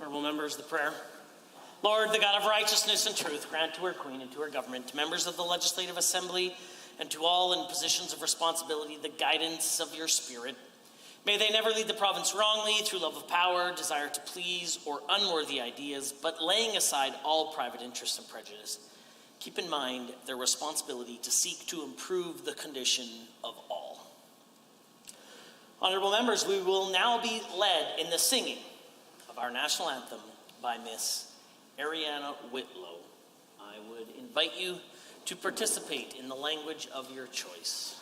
Honorable members, the prayer. Lord, the God of righteousness and truth, grant to our Queen and to our government, to members of the Legislative Assembly, and to all in positions of responsibility, the guidance of your Spirit. May they never lead the province wrongly through love of power, desire to please, or unworthy ideas, but laying aside all private interests and prejudice. Keep in mind their responsibility to seek to improve the condition of all. Honorable members, we will now be led in the singing of our national anthem by Miss Ariana Whitlow. I would invite you to participate in the language of your choice.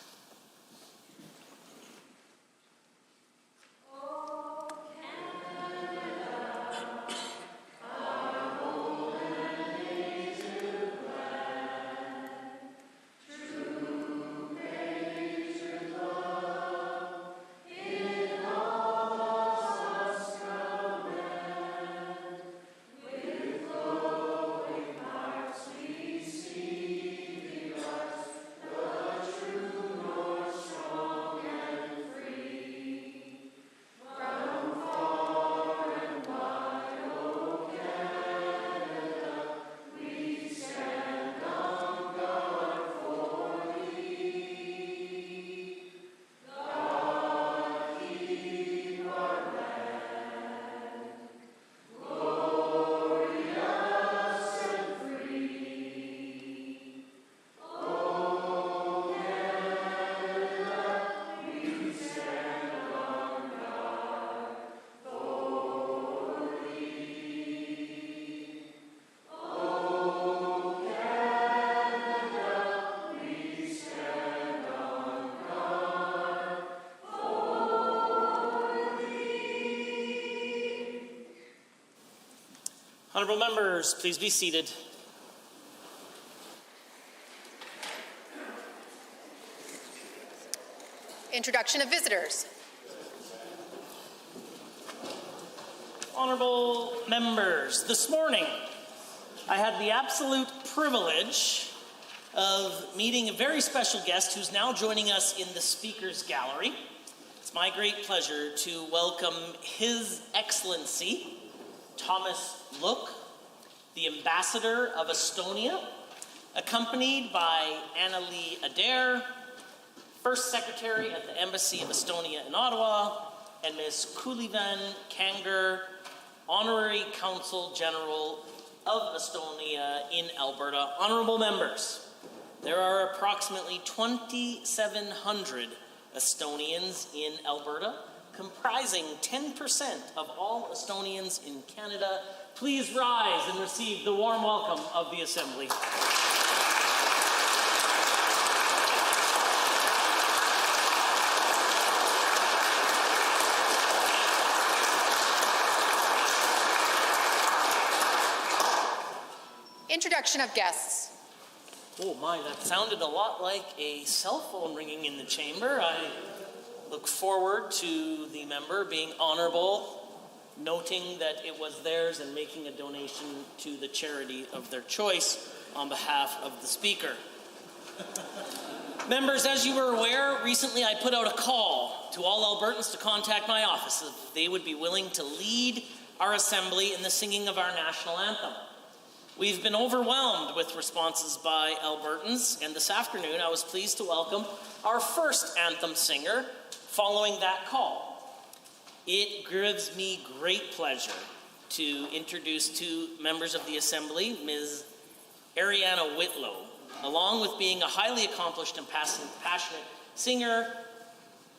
Honorable members, please be seated. Introduction of visitors. Honorable members, this morning I had the absolute privilege of meeting a very special guest who's now joining us in the Speaker's Gallery. It's my great pleasure to welcome His Excellency Thomas Look, the Ambassador of Estonia, accompanied by Anna-Lee Adair, First Secretary at the Embassy of Estonia in Ottawa, and Ms. Kulivan Kanger, Honorary Consul General of Estonia in Alberta. Honorable members, there are approximately 2,700 Estonians in Alberta, comprising 10% of all Estonians in Canada. Please rise and receive the warm welcome of the Assembly. Introduction of guests. Oh my, that sounded a lot like a cell phone ringing in the chamber. I look forward to the member being honorable, noting that it was theirs and making a donation to the charity of their choice on behalf of the Speaker. Members, as you were aware, recently I put out a call to all Albertans to contact my office if they would be willing to lead our Assembly in the singing of our national anthem. We've been overwhelmed with responses by Albertans, and this afternoon I was pleased to welcome our first anthem singer following that call. It gives me great pleasure to introduce two members of the Assembly, Ms. Ariana Whitlow. Along with being a highly accomplished and passionate singer,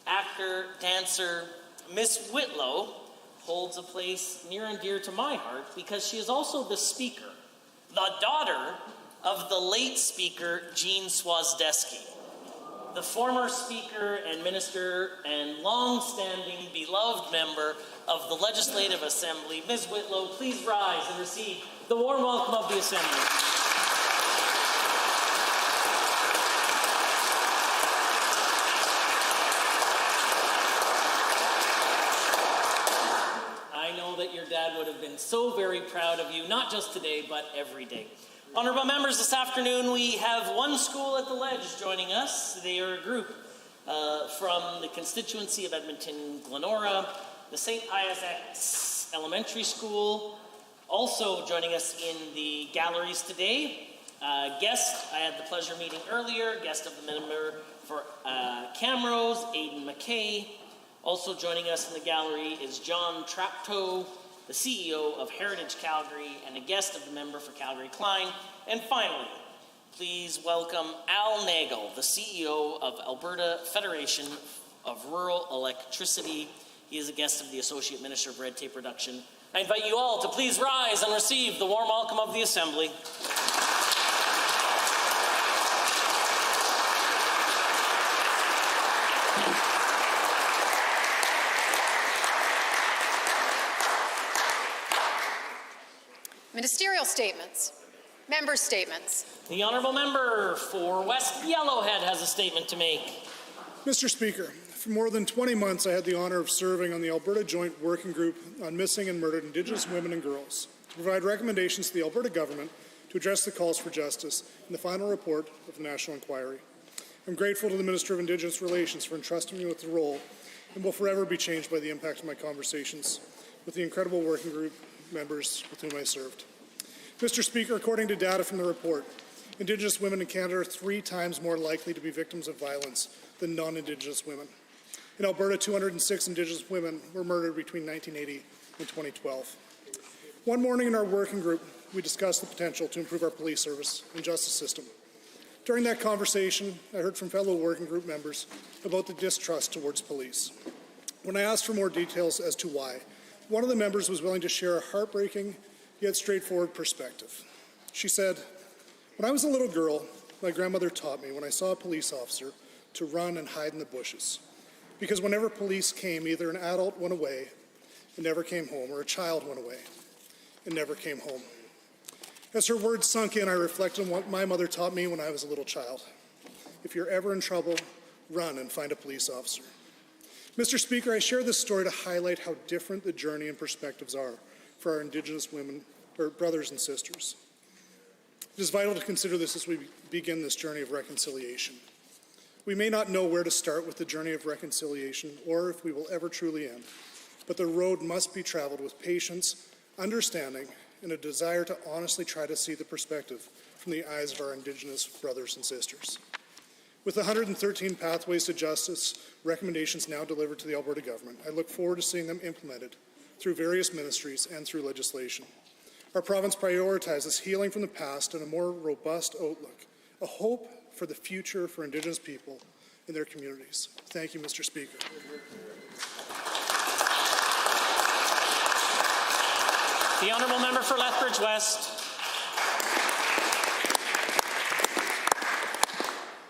actor, dancer, Ms. Whitlow holds a place near and dear to my heart because she is also the Speaker, the daughter of the late Speaker Jean Swazdeski. The former Speaker and Minister and long-standing beloved member of the Legislative Assembly, Ms. Whitlow, please rise and receive the warm welcome of the Assembly. I know that your dad would have been so very proud of you, not just today, but every day. Honorable members, this afternoon we have one school at the Ledge joining us. They are a group from the constituency of Edmonton-Glenora, the St. Pius X Elementary School, Also joining us in the galleries today, guest I had the pleasure of meeting earlier, guest of the member for Camrose, Aidan McKay. Also joining us in the gallery is John Traptoe, the CEO of Heritage Calgary, and a guest of the member for Calgary Klein. And finally, please welcome Al Nagel, the CEO of Alberta Federation of Rural Electricity. He is a guest of the Associate Minister of Red Tape Reduction. I invite you all to please rise and receive the warm welcome of the Assembly. Ministerial statements. Member statements. The Honourable Member for West Yellowhead has a statement to make. Mr. Speaker, for more than 20 months I had the honour of serving on the Alberta Joint Working Group on Missing and Murdered Indigenous Women and Girls to provide recommendations to the Alberta Government to address the calls for justice in the final report of the National Inquiry. I'm grateful to the Minister of Indigenous Relations for entrusting me with the role and will forever be changed by the impact of my conversations with the incredible working group members with whom I served. Mr. Speaker, according to data from the report, Indigenous women in Canada are 3 times more likely to be victims of violence than non-Indigenous women. In Alberta, 206 Indigenous women were murdered between 1980 and 2012. One morning in our working group, we discussed the potential to improve our police service and justice system. During that conversation, I heard from fellow working group members about the distrust towards police. When I asked for more details as to why, one of the members was willing to share a heartbreaking yet straightforward perspective. She said, "When I was a little girl, my grandmother taught me when I saw a police officer to run and hide in the bushes. Because whenever police came, either an adult went away and never came home, or a child went away and never came home." As her words sunk in, I reflected on what my mother taught me when I was a little child. If you're ever in trouble, run and find a police officer. Mr. Speaker, I share this story to highlight how different the journey and perspectives are for our Indigenous women, or brothers and sisters. It is vital to consider this as we begin this journey of reconciliation. We may not know where to start with the journey of reconciliation or if we will ever truly end, but the road must be traveled with patience, understanding, and a desire to honestly try to see the perspective from the eyes of our Indigenous brothers and sisters. With the 113 Pathways to Justice recommendations now delivered to the Alberta Government, I look forward to seeing them implemented through various ministries and through legislation. Our province prioritizes healing from the past and a more robust outlook, a hope for the future for Indigenous people in their communities. Thank you, Mr. Speaker. The Honourable Member for Lethbridge West.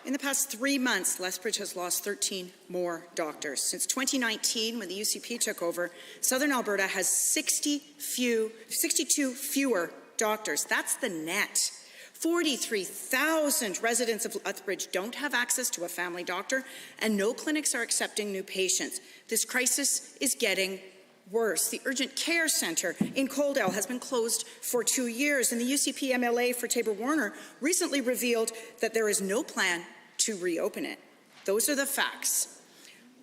In the past 3 months, Lethbridge has lost 13 more doctors. Since 2019, when the UCP took over, Southern Alberta has 62 fewer doctors. That's the net. 43,000 residents of Lethbridge don't have access to a family doctor, and no clinics are accepting new patients. This crisis is getting worse. The Urgent Care Centre in Coaldale has been closed for 2 years, and the UCP MLA for Taber-Warner recently revealed that there is no plan to reopen it. Those are the facts.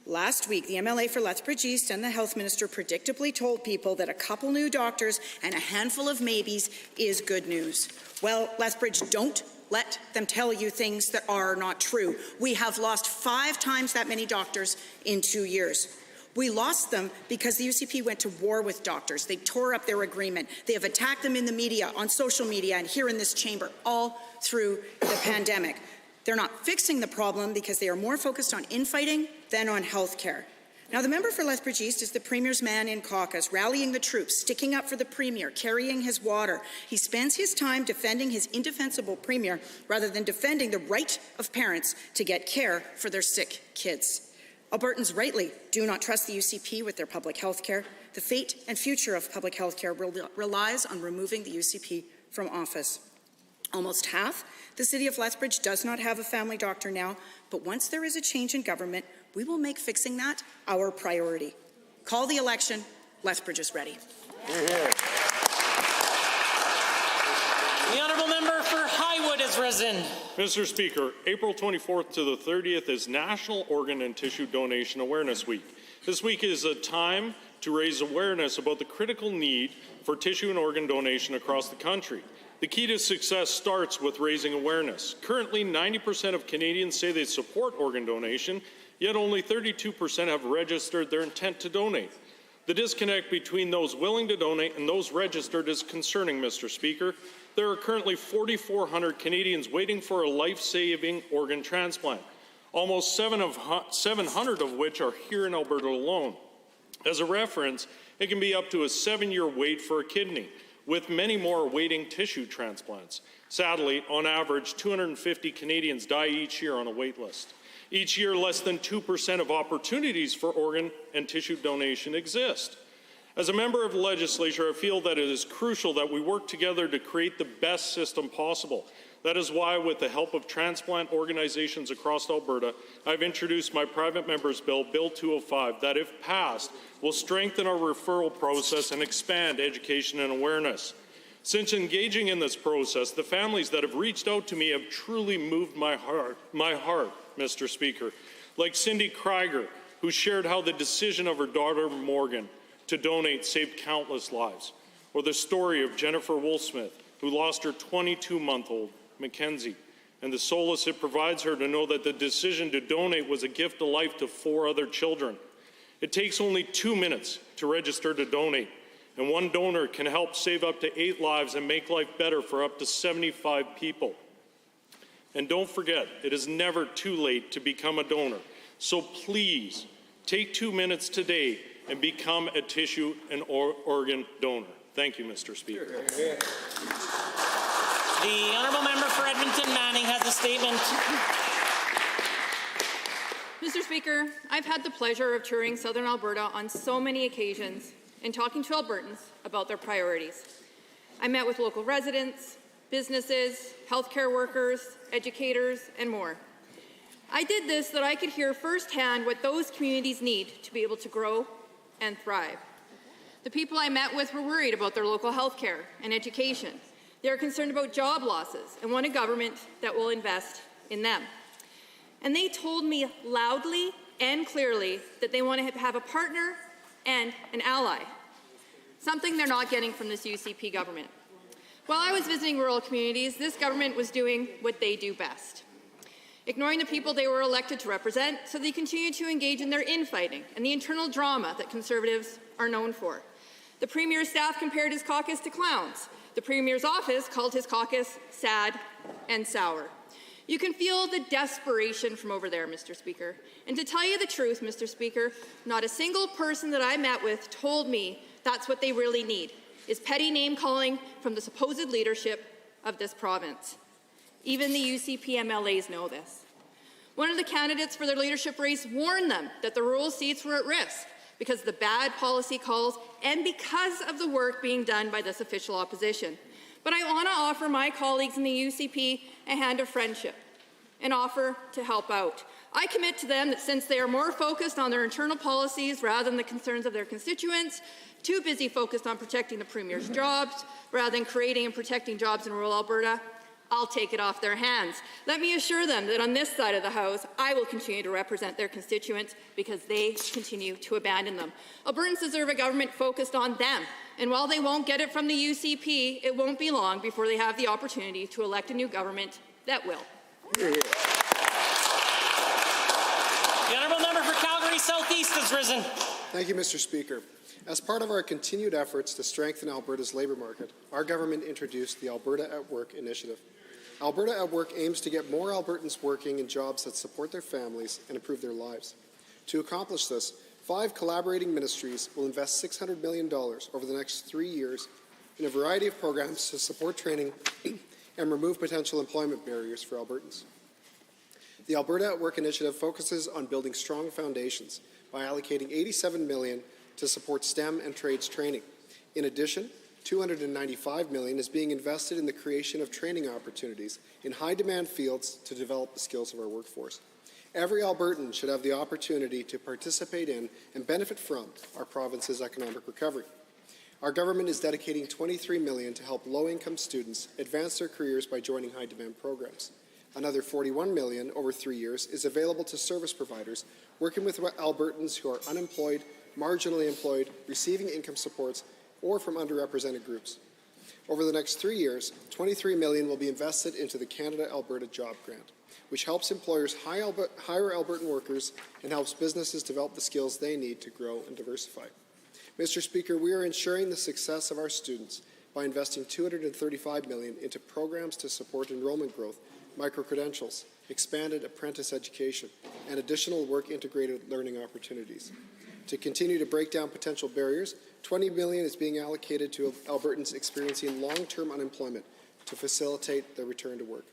Last week, the MLA for Lethbridge East and the Health Minister predictably told people that a couple new doctors and a handful of maybes is good news. Well, Lethbridge, don't let them tell you things that are not true. We have lost 5 times that many doctors in 2 years. We lost them because the UCP went to war with doctors. They tore up their agreement. They have attacked them in the media, on social media, and here in this chamber, all through the pandemic. They're not fixing the problem because they are more focused on infighting than on health care. Now, the member for Lethbridge East is the Premier's man in caucus, rallying the troops, sticking up for the Premier, carrying his water. He spends his time defending his indefensible Premier rather than defending the right of parents to get care for their sick kids. Albertans rightly do not trust the UCP with their public health care. The fate and future of public health care relies on removing the UCP from office. Almost half the city of Lethbridge does not have a family doctor now, but once there is a change in government, we will make fixing that our priority. Call the election. Lethbridge is ready. The Honourable Member for Highwood has risen. Mr. Speaker, April 24th to the 30th is National Organ and Tissue Donation Awareness Week. This week is a time to raise awareness about the critical need for tissue and organ donation across the country. The key to success starts with raising awareness. Currently, 90% of Canadians say they support organ donation, yet only 32% have registered their intent to donate. The disconnect between those willing to donate and those registered is concerning, Mr. Speaker. There are currently 4,400 Canadians waiting for a life-saving organ transplant, almost 700 of which are here in Alberta alone. As a reference, it can be up to a 7-year wait for a kidney, with many more awaiting tissue transplants. Sadly, on average, 250 Canadians die each year on a wait list. Each year, less than 2% of opportunities for organ and tissue donation exist. As a member of the legislature, I feel that it is crucial that we work together to create the best system possible. That is why, with the help of transplant organizations across Alberta, I've introduced my private member's bill, Bill 205, that if passed, will strengthen our referral process and expand education and awareness. Since engaging in this process, the families that have reached out to me have truly moved my heart, Mr. Speaker, like Cindy Krieger, who shared how the decision of her daughter Morgan to donate saved countless lives, or the story of Jennifer Wolfsmith, who lost her 22-month-old Mackenzie, and the solace it provides her to know that the decision to donate was a gift of life to 4 other children. It takes only 2 minutes to register to donate, and one donor can help save up to 8 lives and make life better for up to 75 people. And don't forget, it is never too late to become a donor. So please, take 2 minutes today and become a tissue and organ donor. Thank you, Mr. Speaker. The honourable member for Edmonton Manning has a statement. Mr. Speaker, I've had the pleasure of touring Southern Alberta on so many occasions and talking to Albertans about their priorities. I met with local residents, businesses, healthcare workers, educators, and more. I did this so that I could hear firsthand what those communities need to be able to grow and thrive. The people I met with were worried about their local healthcare and education. They are concerned about job losses and want a government that will invest in them. And they told me loudly and clearly that they want to have a partner and an ally, something they're not getting from this UCP government. While I was visiting rural communities, this government was doing what they do best, ignoring the people they were elected to represent so they continue to engage in their infighting and the internal drama that Conservatives are known for. The Premier's staff compared his caucus to clowns. The Premier's office called his caucus sad and sour. You can feel the desperation from over there, Mr. Speaker. And to tell you the truth, Mr. Speaker, not a single person that I met with told me that's what they really need, is petty name-calling from the supposed leadership of this province. Even the UCP MLAs know this. One of the candidates for their leadership race warned them that the rural seats were at risk because of the bad policy calls and because of the work being done by this official opposition. But I want to offer my colleagues in the UCP a hand of friendship, an offer to help out. I commit to them that since they are more focused on their internal policies rather than the concerns of their constituents, too busy focused on protecting the Premier's jobs rather than creating and protecting jobs in rural Alberta, I'll take it off their hands. Let me assure them that on this side of the House, I will continue to represent their constituents because they continue to abandon them. Albertans deserve a government focused on them. And while they won't get it from the UCP, it won't be long before they have the opportunity to elect a new government that will. The honourable member for Calgary Southeast has risen. Thank you, Mr. Speaker. As part of our continued efforts to strengthen Alberta's labour market, our government introduced the Alberta at Work initiative. Alberta at Work aims to get more Albertans working in jobs that support their families and improve their lives. To accomplish this, 5 collaborating ministries will invest $600 million over the next 3 years in a variety of programs to support training and remove potential employment barriers for Albertans. The Alberta at Work initiative focuses on building strong foundations by allocating $87 million to support STEM and trades training. In addition, $295 million is being invested in the creation of training opportunities in high-demand fields to develop the skills of our workforce. Every Albertan should have the opportunity to participate in and benefit from our province's economic recovery. Our government is dedicating $23 million to help low-income students advance their careers by joining high-demand programs. Another $41 million over 3 years is available to service providers working with Albertans who are unemployed marginally employed, receiving income supports, or from underrepresented groups. Over the next 3 years, $23 million will be invested into the Canada-Alberta Job Grant, which helps employers hire Albertan workers and helps businesses develop the skills they need to grow and diversify. Mr. Speaker, we are ensuring the success of our students by investing $235 million into programs to support enrollment growth, micro-credentials, expanded apprentice education, and additional work-integrated learning opportunities. To continue to break down potential barriers, $20 million is being allocated to Albertans experiencing long-term unemployment to facilitate their return to work.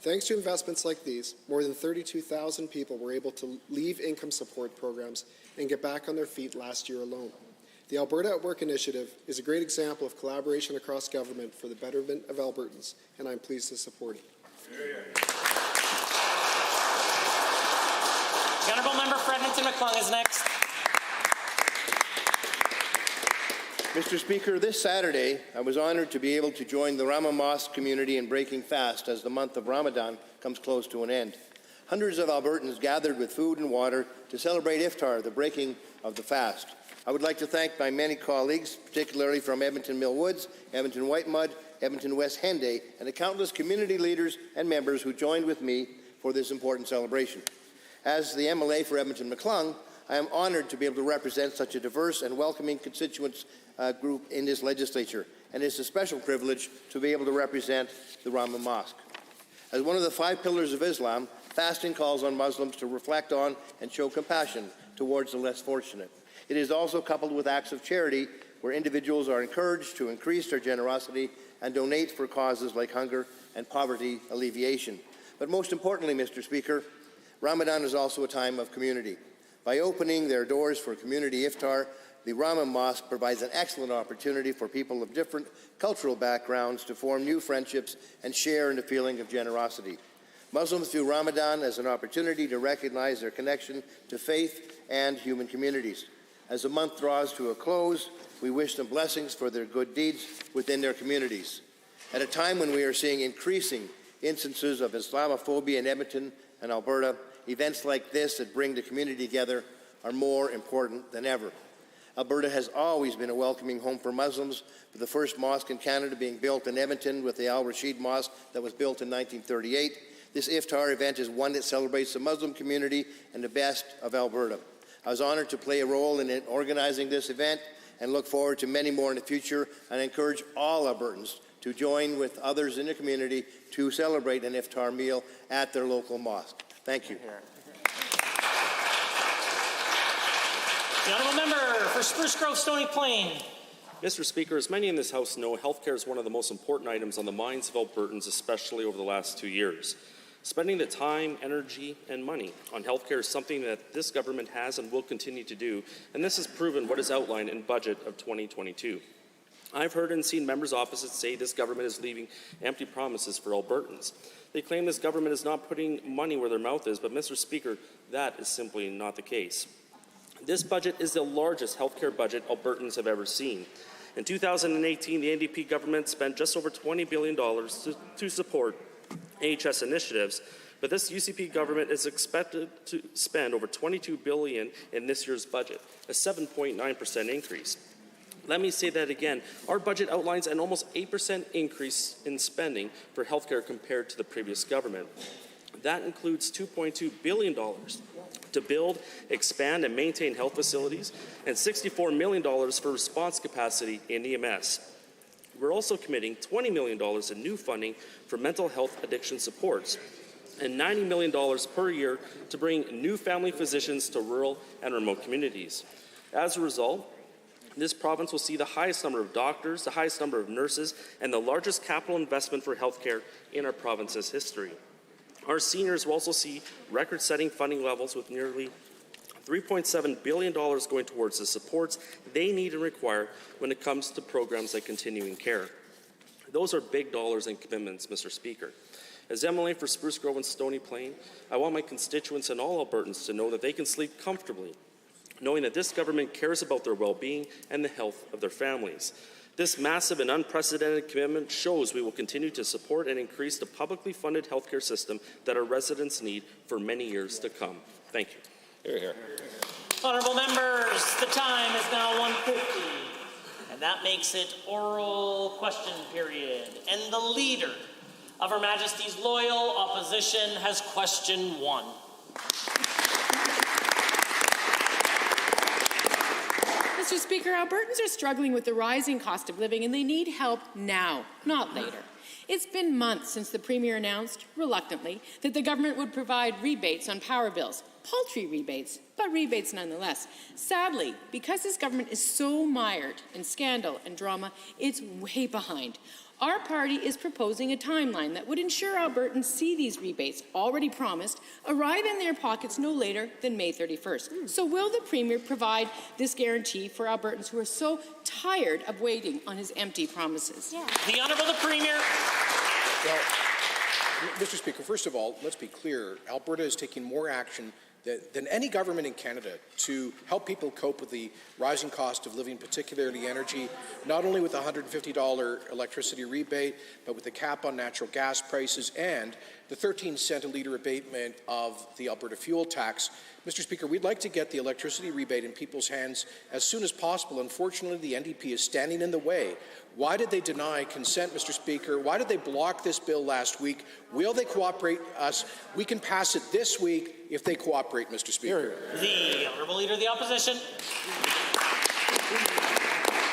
Thanks to investments like these, more than 32,000 people were able to leave income support programs and get back on their feet last year alone. The Alberta at Work initiative is a great example of collaboration across government for the betterment of Albertans, and I'm pleased to support it. The Honourable Member for Edmonton-McClung is next. Mr. Speaker, this Saturday, I was honoured to be able to join the Rama Mosque community in breaking fast as the month of Ramadan comes close to an end. Hundreds of Albertans gathered with food and water to celebrate Iftar, the breaking of the fast. I would like to thank my many colleagues, particularly from Edmonton Mill Woods, Edmonton Whitemud, Edmonton West Henday, and the countless community leaders and members who joined with me for this important celebration. As the MLA for Edmonton-McClung, I am honoured to be able to represent such a diverse and welcoming constituents group in this legislature, and it's a special privilege to be able to represent the Rama Mosque. As one of the 5 pillars of Islam, fasting calls on Muslims to reflect on and show compassion towards the less fortunate. It is also coupled with acts of charity where individuals are encouraged to increase their generosity and donate for causes like hunger and poverty alleviation. But most importantly, Mr. Speaker, Ramadan is also a time of community. By opening their doors for community iftar, the Rama Mosque provides an excellent opportunity for people of different cultural backgrounds to form new friendships and share in the feeling of generosity. Muslims view Ramadan as an opportunity to recognize their connection to faith and human communities. As the month draws to a close, we wish them blessings for their good deeds within their communities. At a time when we are seeing increasing instances of Islamophobia in Edmonton and Alberta, events like this that bring the community together are more important than ever. Alberta has always been a welcoming home for Muslims, with the first mosque in Canada being built in Edmonton with the Al Rashid Mosque that was built in 1938. This iftar event is one that celebrates the Muslim community and the best of Alberta. I was honoured to play a role in organizing this event and look forward to many more in the future, and I encourage all Albertans to join with others in the community to celebrate an iftar meal at their local mosque. Thank you. The Honourable Member for Spruce Grove Stony Plain. Mr. Speaker, as many in this House know, healthcare is one of the most important items on the minds of Albertans, especially over the last 2 years. Spending the time, energy, and money on healthcare is something that this government has and will continue to do, and this has proven what is outlined in budget of 2022. I've heard and seen members' offices say this government is leaving empty promises for Albertans. They claim this government is not putting money where their mouth is, but Mr. Speaker, that is simply not the case. This budget is the largest healthcare budget Albertans have ever seen. In 2018, the NDP government spent just over $20 billion to support AHS initiatives, but this UCP government is expected to spend over $22 billion in this year's budget, a 7.9% increase. Let me say that again. Our budget outlines an almost 8% increase in spending for healthcare compared to the previous government. That includes $2.2 billion to build, expand, and maintain health facilities, and $64 million for response capacity in EMS. We're also committing $20 million in new funding for mental health addiction supports and $90 million per year to bring new family physicians to rural and remote communities. As a result, this province will see the highest number of doctors, the highest number of nurses, and the largest capital investment for healthcare in our province's history. Our seniors will also see record-setting funding levels with nearly $3.7 billion going towards the supports they need and require when it comes to programs like continuing care. Those are big dollars and commitments, Mr. Speaker. As MLA for Spruce Grove and Stony Plain, I want my constituents and all Albertans to know that they can sleep comfortably, knowing that this government cares about their well-being and the health of their families. This massive and unprecedented commitment shows we will continue to support and increase the publicly funded healthcare system that our residents need for many years to come. Thank you. Hear, hear. Honourable members, the time is now 1:50, and that makes it oral question period. And the Leader of Her Majesty's Loyal Opposition has question 1. Mr. Speaker, Albertans are struggling with the rising cost of living, and they need help now, not later. It's been months since the Premier announced, reluctantly, that the government would provide rebates on power bills. Paltry rebates, but rebates nonetheless. Sadly, because this government is so mired in scandal and drama, it's way behind. Our party is proposing a timeline that would ensure Albertans see these rebates, already promised, arrive in their pockets no later than May 31st. So will the Premier provide this guarantee for Albertans who are so tired of waiting on his empty promises? The Honourable the Premier. Well, Mr. Speaker, first of all, let's be clear. Alberta is taking more action than any government in Canada to help people cope with the rising cost of living, particularly energy, not only with the $150 electricity rebate, but with the cap on natural gas prices and the 13-cent a litre abatement of the Alberta fuel tax. Mr. Speaker, we'd like to get the electricity rebate in people's hands as soon as possible. Unfortunately, the NDP is standing in the way. Why did they deny consent, Mr. Speaker? Why did they block this bill last week? Will they cooperate us? We can pass it this week if they cooperate, Mr. Speaker. The Honourable Leader of the Opposition.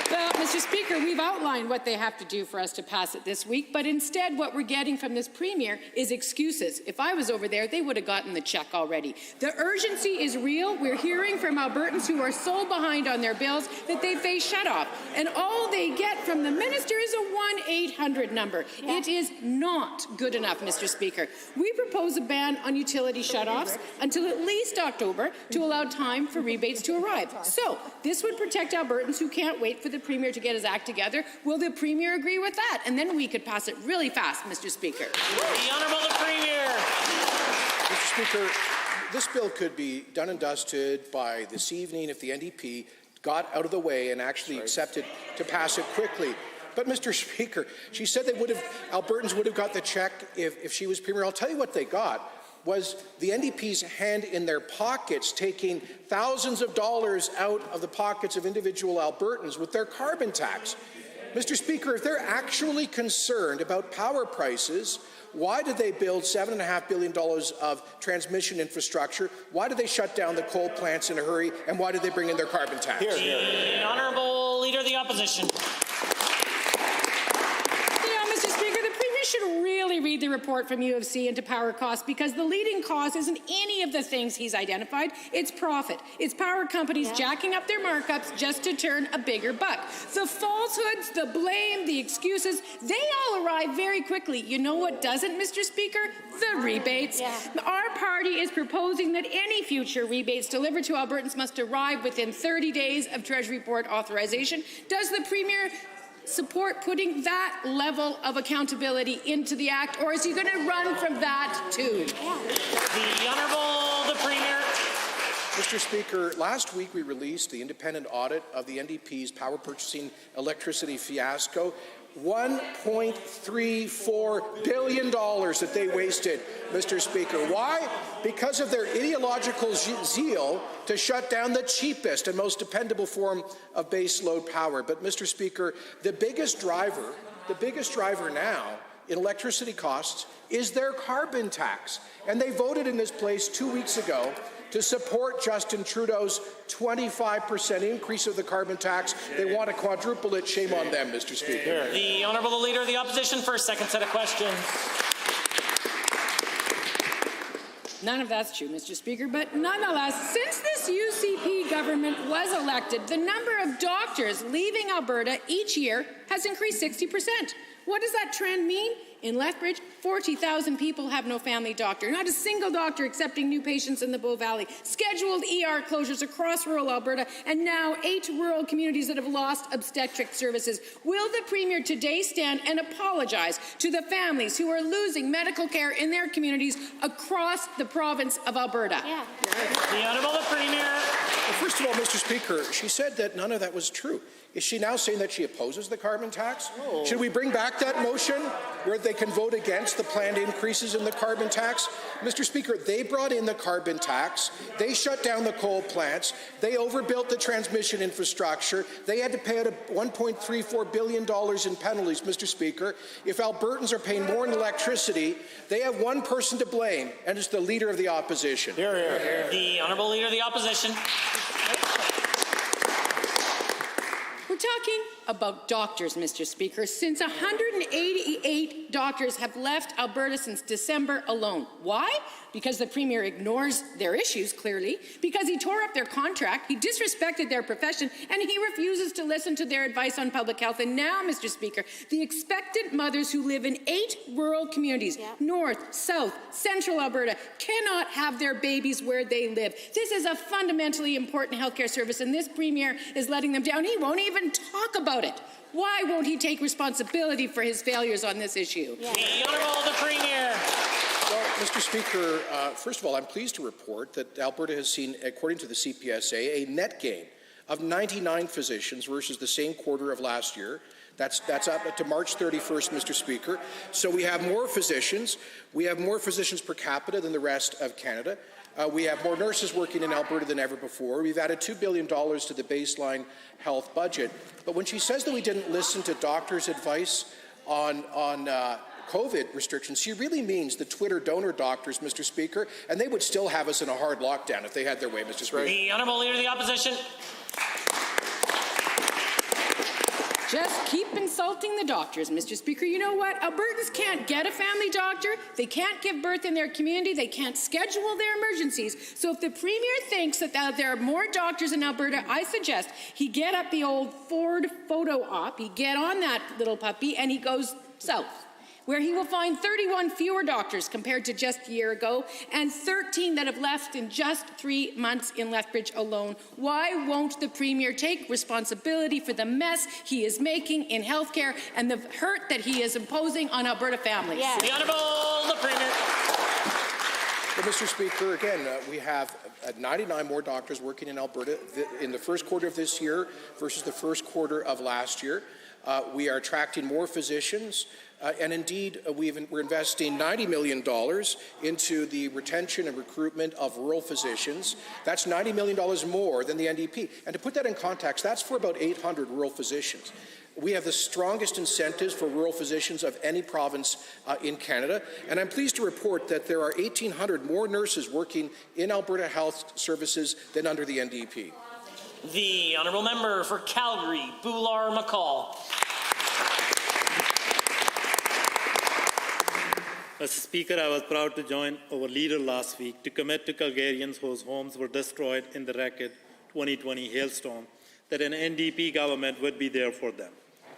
Well, Mr. Speaker, we've outlined what they have to do for us to pass it this week, but instead what we're getting from this Premier is excuses. If I was over there, they would have gotten the check already. The urgency is real. We're hearing from Albertans who are so behind on their bills that they face shut-off, and all they get from the minister is a 1-800 number. It is not good enough, Mr. Speaker. We propose a ban on utility shut-offs until at least October to allow time for rebates to arrive. So this would protect Albertans who can't wait for the Premier to get his act together. Will the Premier agree with that? And then we could pass it really fast, Mr. Speaker. The Honourable the Premier. Mr. Speaker, this bill could be done and dusted by this evening if the NDP got out of the way and actually accepted to pass it quickly. But, Mr. Speaker, she said Albertans would have got the check if she was Premier. I'll tell you what they got was the NDP's hand in their pockets, taking thousands of dollars out of the pockets of individual Albertans with their carbon tax. Mr. Speaker, if they're actually concerned about power prices, why did they build $7.5 billion of transmission infrastructure? Why did they shut down the coal plants in a hurry? And why did they bring in their carbon tax? The Honourable Leader of the Opposition. Should really read the report from U of C into power costs, because the leading cause isn't any of the things he's identified. It's profit. It's power companies jacking up their markups just to turn a bigger buck. The falsehoods, the blame, the excuses, they all arrive very quickly. You know what doesn't, Mr. Speaker? The rebates. Our party is proposing that any future rebates delivered to Albertans must arrive within 30 days of Treasury Board authorization. Does the Premier support putting that level of accountability into the Act, or is he going to run from that too? The Honourable the Premier. Mr. Speaker, last week we released the independent audit of the NDP's power purchasing electricity fiasco. $1.34 billion that they wasted, Mr. Speaker. Why? Because of their ideological zeal to shut down the cheapest and most dependable form of base load power. But, Mr. Speaker, the biggest driver now in electricity costs is their carbon tax. And they voted in this place 2 weeks ago to support Justin Trudeau's 25% increase of the carbon tax. They want to quadruple it. Shame on them, Mr. Speaker. The Honourable Leader of the Opposition for a second set of questions. None of that's true, Mr. Speaker, but nonetheless, since this UCP government was elected, the number of doctors leaving Alberta each year has increased 60%. What does that trend mean? In Lethbridge, 40,000 people have no family doctor. Not a single doctor accepting new patients in the Bow Valley. Scheduled ER closures across rural Alberta, and now 8 rural communities that have lost obstetric services. Will the Premier today stand and apologize to the families who are losing medical care in their communities across the province of Alberta? The Honourable the Premier. Well, first of all, Mr. Speaker, she said that none of that was true. Is she now saying that she opposes the carbon tax? Should we bring back that motion where they can vote against the planned increases in the carbon tax? Mr. Speaker, they brought in the carbon tax. They shut down the coal plants. They overbuilt the transmission infrastructure. They had to pay out $1.34 billion in penalties, Mr. Speaker. If Albertans are paying more in electricity, they have one person to blame, and it's the Leader of the Opposition. Hear, hear, hear. The Honourable Leader of the Opposition. We're talking about doctors, Mr. Speaker. Since 188 doctors have left Alberta since December alone. Why? Because the Premier ignores their issues, clearly, because he tore up their contract, he disrespected their profession, and he refuses to listen to their advice on public health. And now, Mr. Speaker, the expectant mothers who live in 8 rural communities, north, south, central Alberta, cannot have their babies where they live. This is a fundamentally important healthcare service, and this Premier is letting them down. He won't even talk about it. Why won't he take responsibility for his failures on this issue? The Honourable the Premier. Well, Mr. Speaker, first of all, I'm pleased to report that Alberta has seen, according to the CPSA, a net gain of 99 physicians versus the same quarter of last year. That's up to March 31st, Mr. Speaker. So we have more physicians. We have more physicians per capita than the rest of Canada. We have more nurses working in Alberta than ever before. We've added $2 billion to the baseline health budget. But when she says that we didn't listen to doctors' advice on COVID restrictions, she really means the Twitter donor doctors, Mr. Speaker, and they would still have us in a hard lockdown if they had their way, Mr. Speaker. The Honourable Leader of the Opposition. Just keep insulting the doctors, Mr. Speaker. You know what? Albertans can't get a family doctor. They can't give birth in their community. They can't schedule their emergencies. So if the Premier thinks that there are more doctors in Alberta, I suggest he get up the old Ford photo op, he get on that little puppy, and he goes south, where he will find 31 fewer doctors compared to just a year ago, and 13 that have left in just 3 months in Lethbridge alone. Why won't the Premier take responsibility for the mess he is making in healthcare and the hurt that he is imposing on Alberta families? The Honourable the Premier. Well, Mr. Speaker, again, we have 99 more doctors working in Alberta in the first quarter of this year versus the first quarter of last year. We are attracting more physicians. And indeed, we're investing $90 million into the retention and recruitment of rural physicians. That's $90 million more than the NDP. And to put that in context, that's for about 800 rural physicians. We have the strongest incentives for rural physicians of any province in Canada. And I'm pleased to report that there are 1,800 more nurses working in Alberta Health Services than under the NDP. The Honourable Member for Calgary, Boular-McCall. Mr. Speaker, I was proud to join our leader last week to commit to Calgarians whose homes were destroyed in the record 2020 hailstorm that an NDP government would be there for them.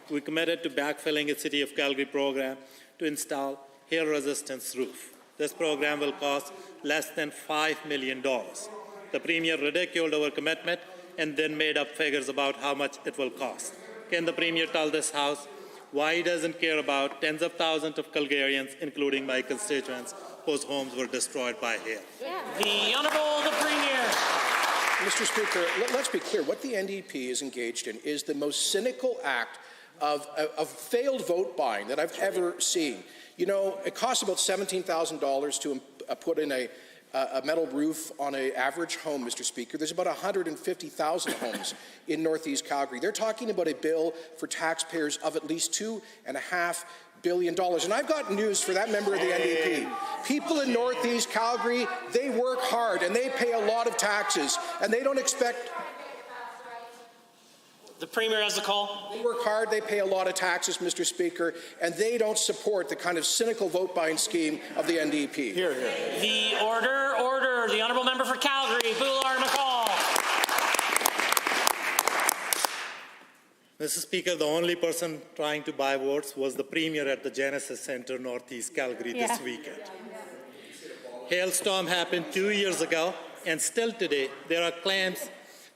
We committed to backfilling a City of Calgary program to install hail resistance roof. This program will cost less than $5 million. The Premier ridiculed our commitment and then made up figures about how much it will cost. Can the Premier tell this House why he doesn't care about tens of thousands of Calgarians, including my constituents, whose homes were destroyed by hail? The Honourable the Premier. Mr. Speaker, let's be clear. What the NDP is engaged in is the most cynical act of failed vote buying that I've ever seen. You know, it costs about $17,000 to put in a metal roof on an average home, Mr. Speaker. There's about 150,000 homes in Northeast Calgary. They're talking about a bill for taxpayers of at least $2.5 billion. And I've got news for that member of the NDP. People in Northeast Calgary, they work hard and they pay a lot of taxes, and they don't expect... The Premier has the call. They work hard, they pay a lot of taxes, Mr. Speaker, and they don't support the kind of cynical vote-buying scheme of the NDP. Hear, hear. The order. The Honourable Member for Calgary, Boular-McCall. Mr. Speaker, the only person trying to buy votes was the Premier at the Genesis Centre, Northeast Calgary, this weekend. Hailstorm happened 2 years ago, and still today there are claims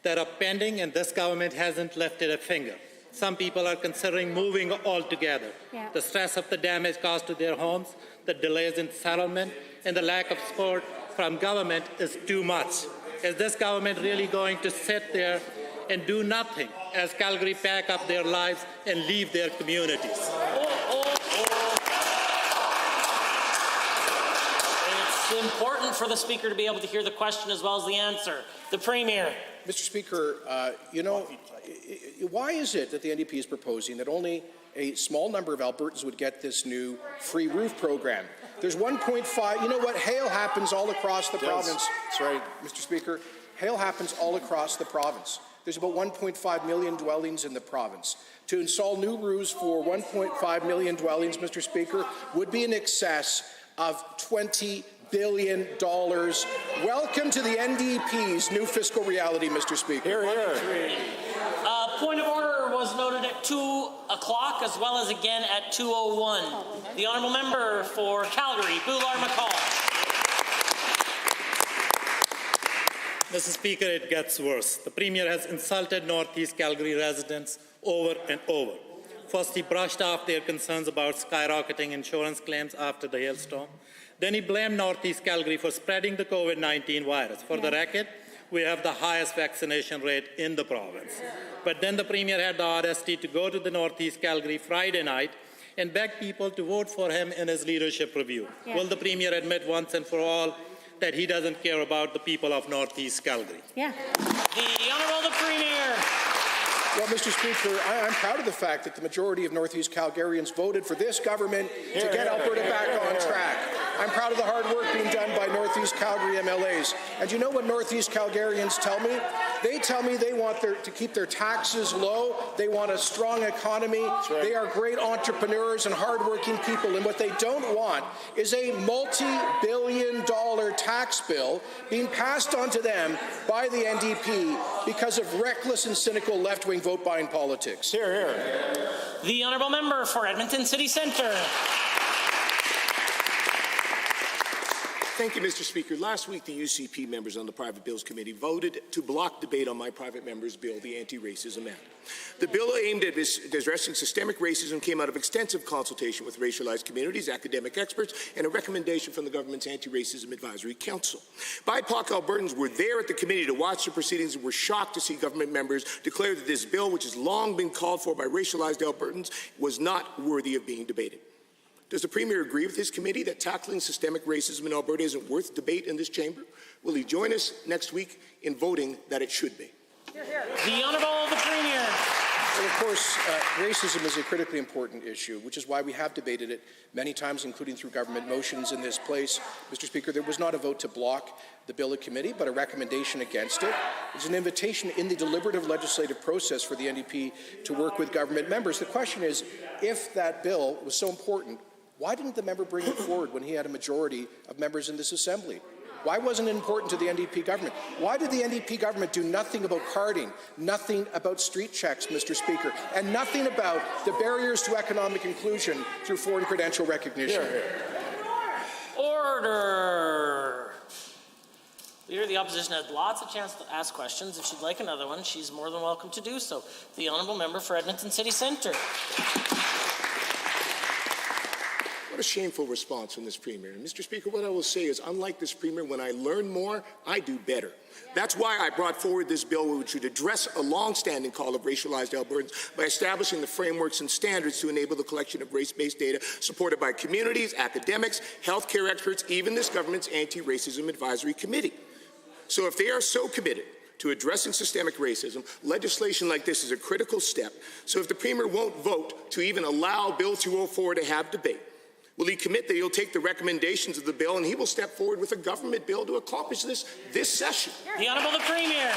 that are pending, and this government hasn't lifted a finger. Some people are considering moving altogether. The stress of the damage caused to their homes, the delays in settlement, and the lack of support from government is too much. Is this government really going to sit there and do nothing as Calgary pack up their lives and leave their communities. It's important for the Speaker to be able to hear the question as well as the answer. The Premier. Mr. Speaker, why is it that the NDP is proposing that only a small number of Albertans would get this new free roof program? There's 1.5, you know what, hail happens all across the province. Sorry, Mr. Speaker, hail happens all across the province. There's about 1.5 million dwellings in the province. To install new roofs for 1.5 million dwellings, Mr. Speaker, would be in excess of $20 billion. Welcome to the NDP's new fiscal reality, Mr. Speaker. Hear, hear. Point of order was noted at 2 o'clock as well as again at 2:01. The honourable member for Calgary, Boular-McCall. Mr. Speaker, it gets worse. The Premier has insulted Northeast Calgary residents over and over. First, he brushed off their concerns about skyrocketing insurance claims after the hailstorm. Then he blamed Northeast Calgary for spreading the COVID-19 virus. For the record, we have the highest vaccination rate in the province. But then the Premier had the audacity to go to the Northeast Calgary Friday night and beg people to vote for him in his leadership review. Will the Premier admit once and for all that he doesn't care about the people of Northeast Calgary? The Honourable the Premier. Well, Mr. Speaker, I'm proud of the fact that the majority of Northeast Calgarians voted for this government to get Alberta back on track. I'm proud of the hard work being done by Northeast Calgary MLAs. And you know what Northeast Calgarians tell me? They tell me they want to keep their taxes low. They want a strong economy. Right. They are great entrepreneurs and hardworking people. And what they don't want is a multi-billion-dollar tax bill being passed on to them by the NDP because of reckless and cynical left-wing vote-buying politics. Hear, hear. The honourable member for Edmonton City Centre. Thank you, Mr. Speaker. Last week, the UCP members on the Private Bills Committee voted to block debate on my private member's bill, the Anti-Racism Act. The bill aimed at addressing systemic racism came out of extensive consultation with racialized communities, academic experts, and a recommendation from the government's Anti-Racism Advisory Council. BIPOC Albertans were there at the committee to watch the proceedings and were shocked to see government members declare that this bill, which has long been called for by racialized Albertans, was not worthy of being debated. Does the Premier agree with his committee that tackling systemic racism in Alberta isn't worth debate in this chamber? Will he join us next week in voting that it should be? The Honourable the Premier. Well, of course, racism is a critically important issue, which is why we have debated it many times, including through government motions in this place. Mr. Speaker, there was not a vote to block the bill at committee, but a recommendation against it. It's an invitation in the deliberative legislative process for the NDP to work with government members. The question is, if that bill was so important, why didn't the member bring it forward when he had a majority of members in this Assembly? Why wasn't it important to the NDP government? Why did the NDP government do nothing about carding, nothing about street checks, Mr. Speaker, and nothing about the barriers to economic inclusion through foreign credential recognition? Order. Leader of the Opposition has lots of chance to ask questions. If she'd like another one, she's more than welcome to do so. The Honourable Member for Edmonton City Centre. What a shameful response from this Premier. And Mr. Speaker, what I will say is, unlike this Premier, when I learn more, I do better. That's why I brought forward this bill, which would address a long-standing call of racialized Albertans by establishing the frameworks and standards to enable the collection of race-based data supported by communities, academics, healthcare experts, even this government's Anti-Racism Advisory Committee. So if they are so committed to addressing systemic racism, legislation like this is a critical step. So if the Premier won't vote to even allow Bill 204 to have debate, will he commit that he'll take the recommendations of the bill and he will step forward with a government bill to accomplish this session? The Honourable the Premier.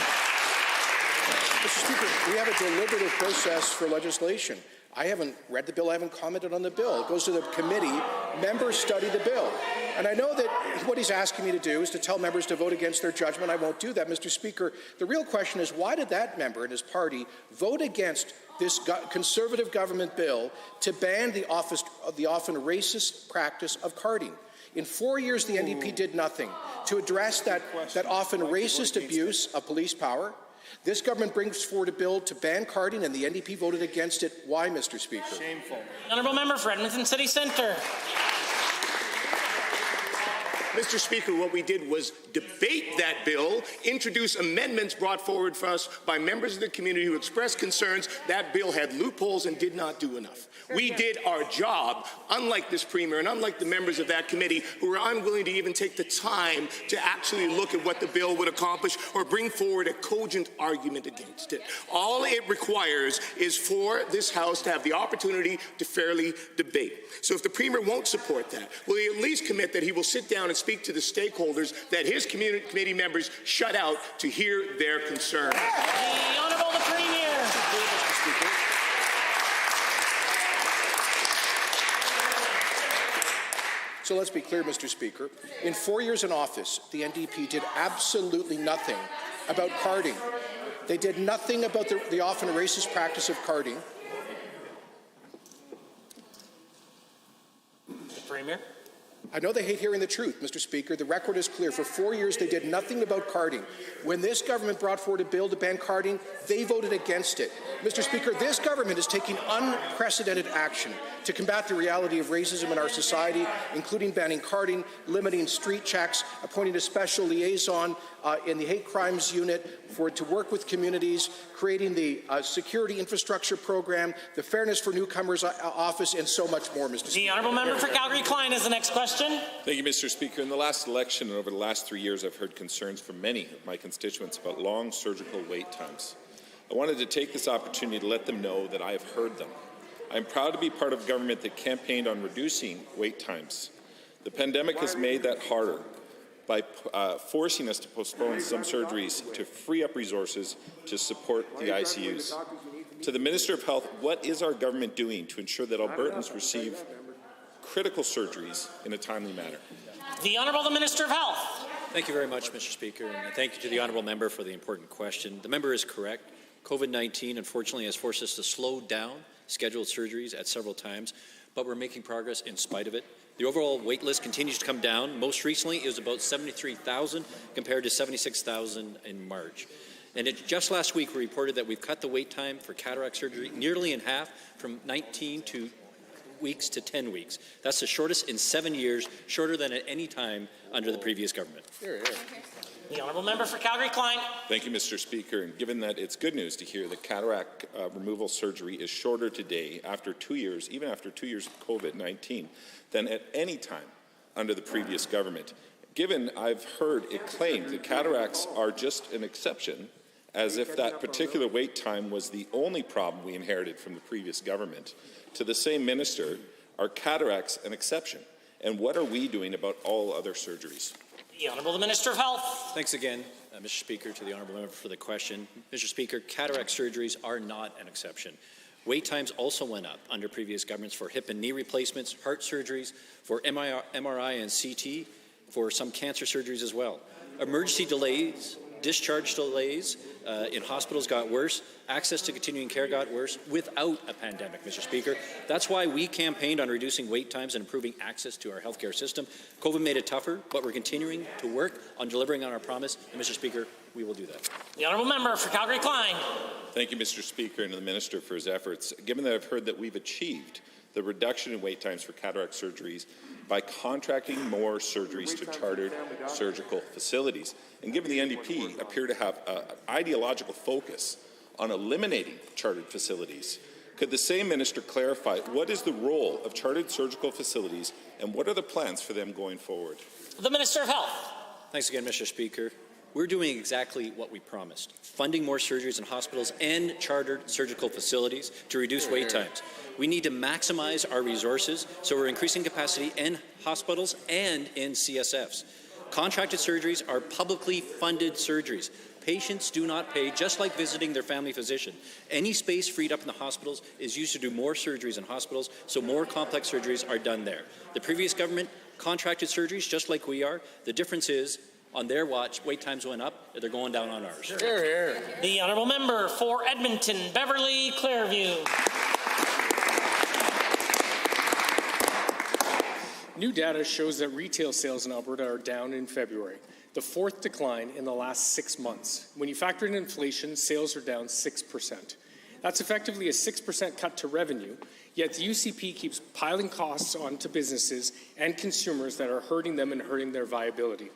Mr. Speaker, we have a deliberative process for legislation. I haven't read the bill. I haven't commented on the bill. It goes to the committee. Members study the bill. And I know that what he's asking me to do is to tell members to vote against their judgment. I won't do that, Mr. Speaker. The real question is, why did that member and his party vote against this conservative government bill to ban the often racist practice of carding? In 4 years, the NDP did nothing to address that often racist abuse of police power. This government brings forward a bill to ban carding, and the NDP voted against it. Why, Mr. Speaker? Shameful. Honourable Member for Edmonton City Centre. Mr. Speaker, what we did was debate that bill, introduce amendments brought forward for us by members of the community who expressed concerns that bill had loopholes and did not do enough. We did our job, unlike this Premier and unlike the members of that committee who were unwilling to even take the time to actually look at what the bill would accomplish or bring forward a cogent argument against it. All it requires is for this House to have the opportunity to fairly debate. So if the Premier won't support that, will he at least commit that he will sit down and speak to the stakeholders that his committee members shut out to hear their concerns? The Honourable the Premier. Mr. Speaker. So let's be clear, Mr. Speaker. In 4 years in office, the NDP did absolutely nothing about carding. They did nothing about the often racist practice of carding. The Premier. I know they hate hearing the truth, Mr. Speaker. The record is clear. For 4 years, they did nothing about carding. When this government brought forward a bill to ban carding, they voted against it. Mr. Speaker, this government is taking unprecedented action to combat the reality of racism in our society, including banning carding, limiting street checks, appointing a special liaison in the hate crimes unit to work with communities, creating the security infrastructure program, the Fairness for Newcomers office, and so much more, Mr. Speaker. The Honourable Member for Calgary-Klein is the next question. Thank you, Mr. Speaker. In the last election and over the last 3 years, I've heard concerns from many of my constituents about long surgical wait times. I wanted to take this opportunity to let them know that I have heard them. I am proud to be part of a government that campaigned on reducing wait times. The pandemic has made that harder by forcing us to postpone some surgeries to free up resources to support the ICUs. To the Minister of Health, what is our government doing to ensure that Albertans receive critical surgeries in a timely manner? The Honourable the Minister of Health. Thank you very much, Mr. Speaker, and thank you to the Honourable Member for the important question. The member is correct. COVID-19, unfortunately, has forced us to slow down scheduled surgeries at several times, but we're making progress in spite of it. The overall wait list continues to come down. Most recently, it was about 73,000 compared to 76,000 in March. And just last week, we reported that we've cut the wait time for cataract surgery nearly in half, from 19 weeks to 10 weeks. That's the shortest in 7 years, shorter than at any time under the previous government. The Honourable Member for Calgary-Klein. Thank you, Mr. Speaker. And given that it's good news to hear that cataract removal surgery is shorter today, after 2 years, even after 2 years of COVID-19, than at any time under the previous government. Given I've heard it claimed that cataracts are just an exception, as if that particular wait time was the only problem we inherited from the previous government, to the same minister, are cataracts an exception? And what are we doing about all other surgeries? The Honourable the Minister of Health. Thanks again, Mr. Speaker, to the Honourable Member for the question. Mr. Speaker, cataract surgeries are not an exception. Wait times also went up under previous governments for hip and knee replacements, heart surgeries, for MRI and CT, for some cancer surgeries as well. Emergency delays, discharge delays in hospitals got worse. Access to continuing care got worse without a pandemic, Mr. Speaker. That's why we campaigned on reducing wait times and improving access to our healthcare system. COVID made it tougher, but we're continuing to work on delivering on our promise. And, Mr. Speaker, we will do that. The Honourable Member for Calgary-Klein. Thank you, Mr. Speaker, and to the Minister for his efforts. Given that I've heard that we've achieved the reduction in wait times for cataract surgeries by contracting more surgeries to chartered surgical facilities, and given the NDP appear to have an ideological focus on eliminating chartered facilities, could the same minister clarify what is the role of chartered surgical facilities and what are the plans for them going forward? The Minister of Health. Thanks again, Mr. Speaker. We're doing exactly what we promised, funding more surgeries in hospitals and chartered surgical facilities to reduce wait times. We need to maximize our resources, so we're increasing capacity in hospitals and in CSFs. Contracted surgeries are publicly funded surgeries. Patients do not pay, just like visiting their family physician. Any space freed up in the hospitals is used to do more surgeries in hospitals, so more complex surgeries are done there. The previous government contracted surgeries just like we are. The difference is, on their watch, wait times went up, they're going down on ours. The Honourable Member for Edmonton, Beverly, Clairview. New data shows that retail sales in Alberta are down in February, the fourth decline in the last 6 months. When you factor in inflation, sales are down 6%. That's effectively a 6% cut to revenue, yet the UCP keeps piling costs onto businesses and consumers that are hurting them and hurting their viability.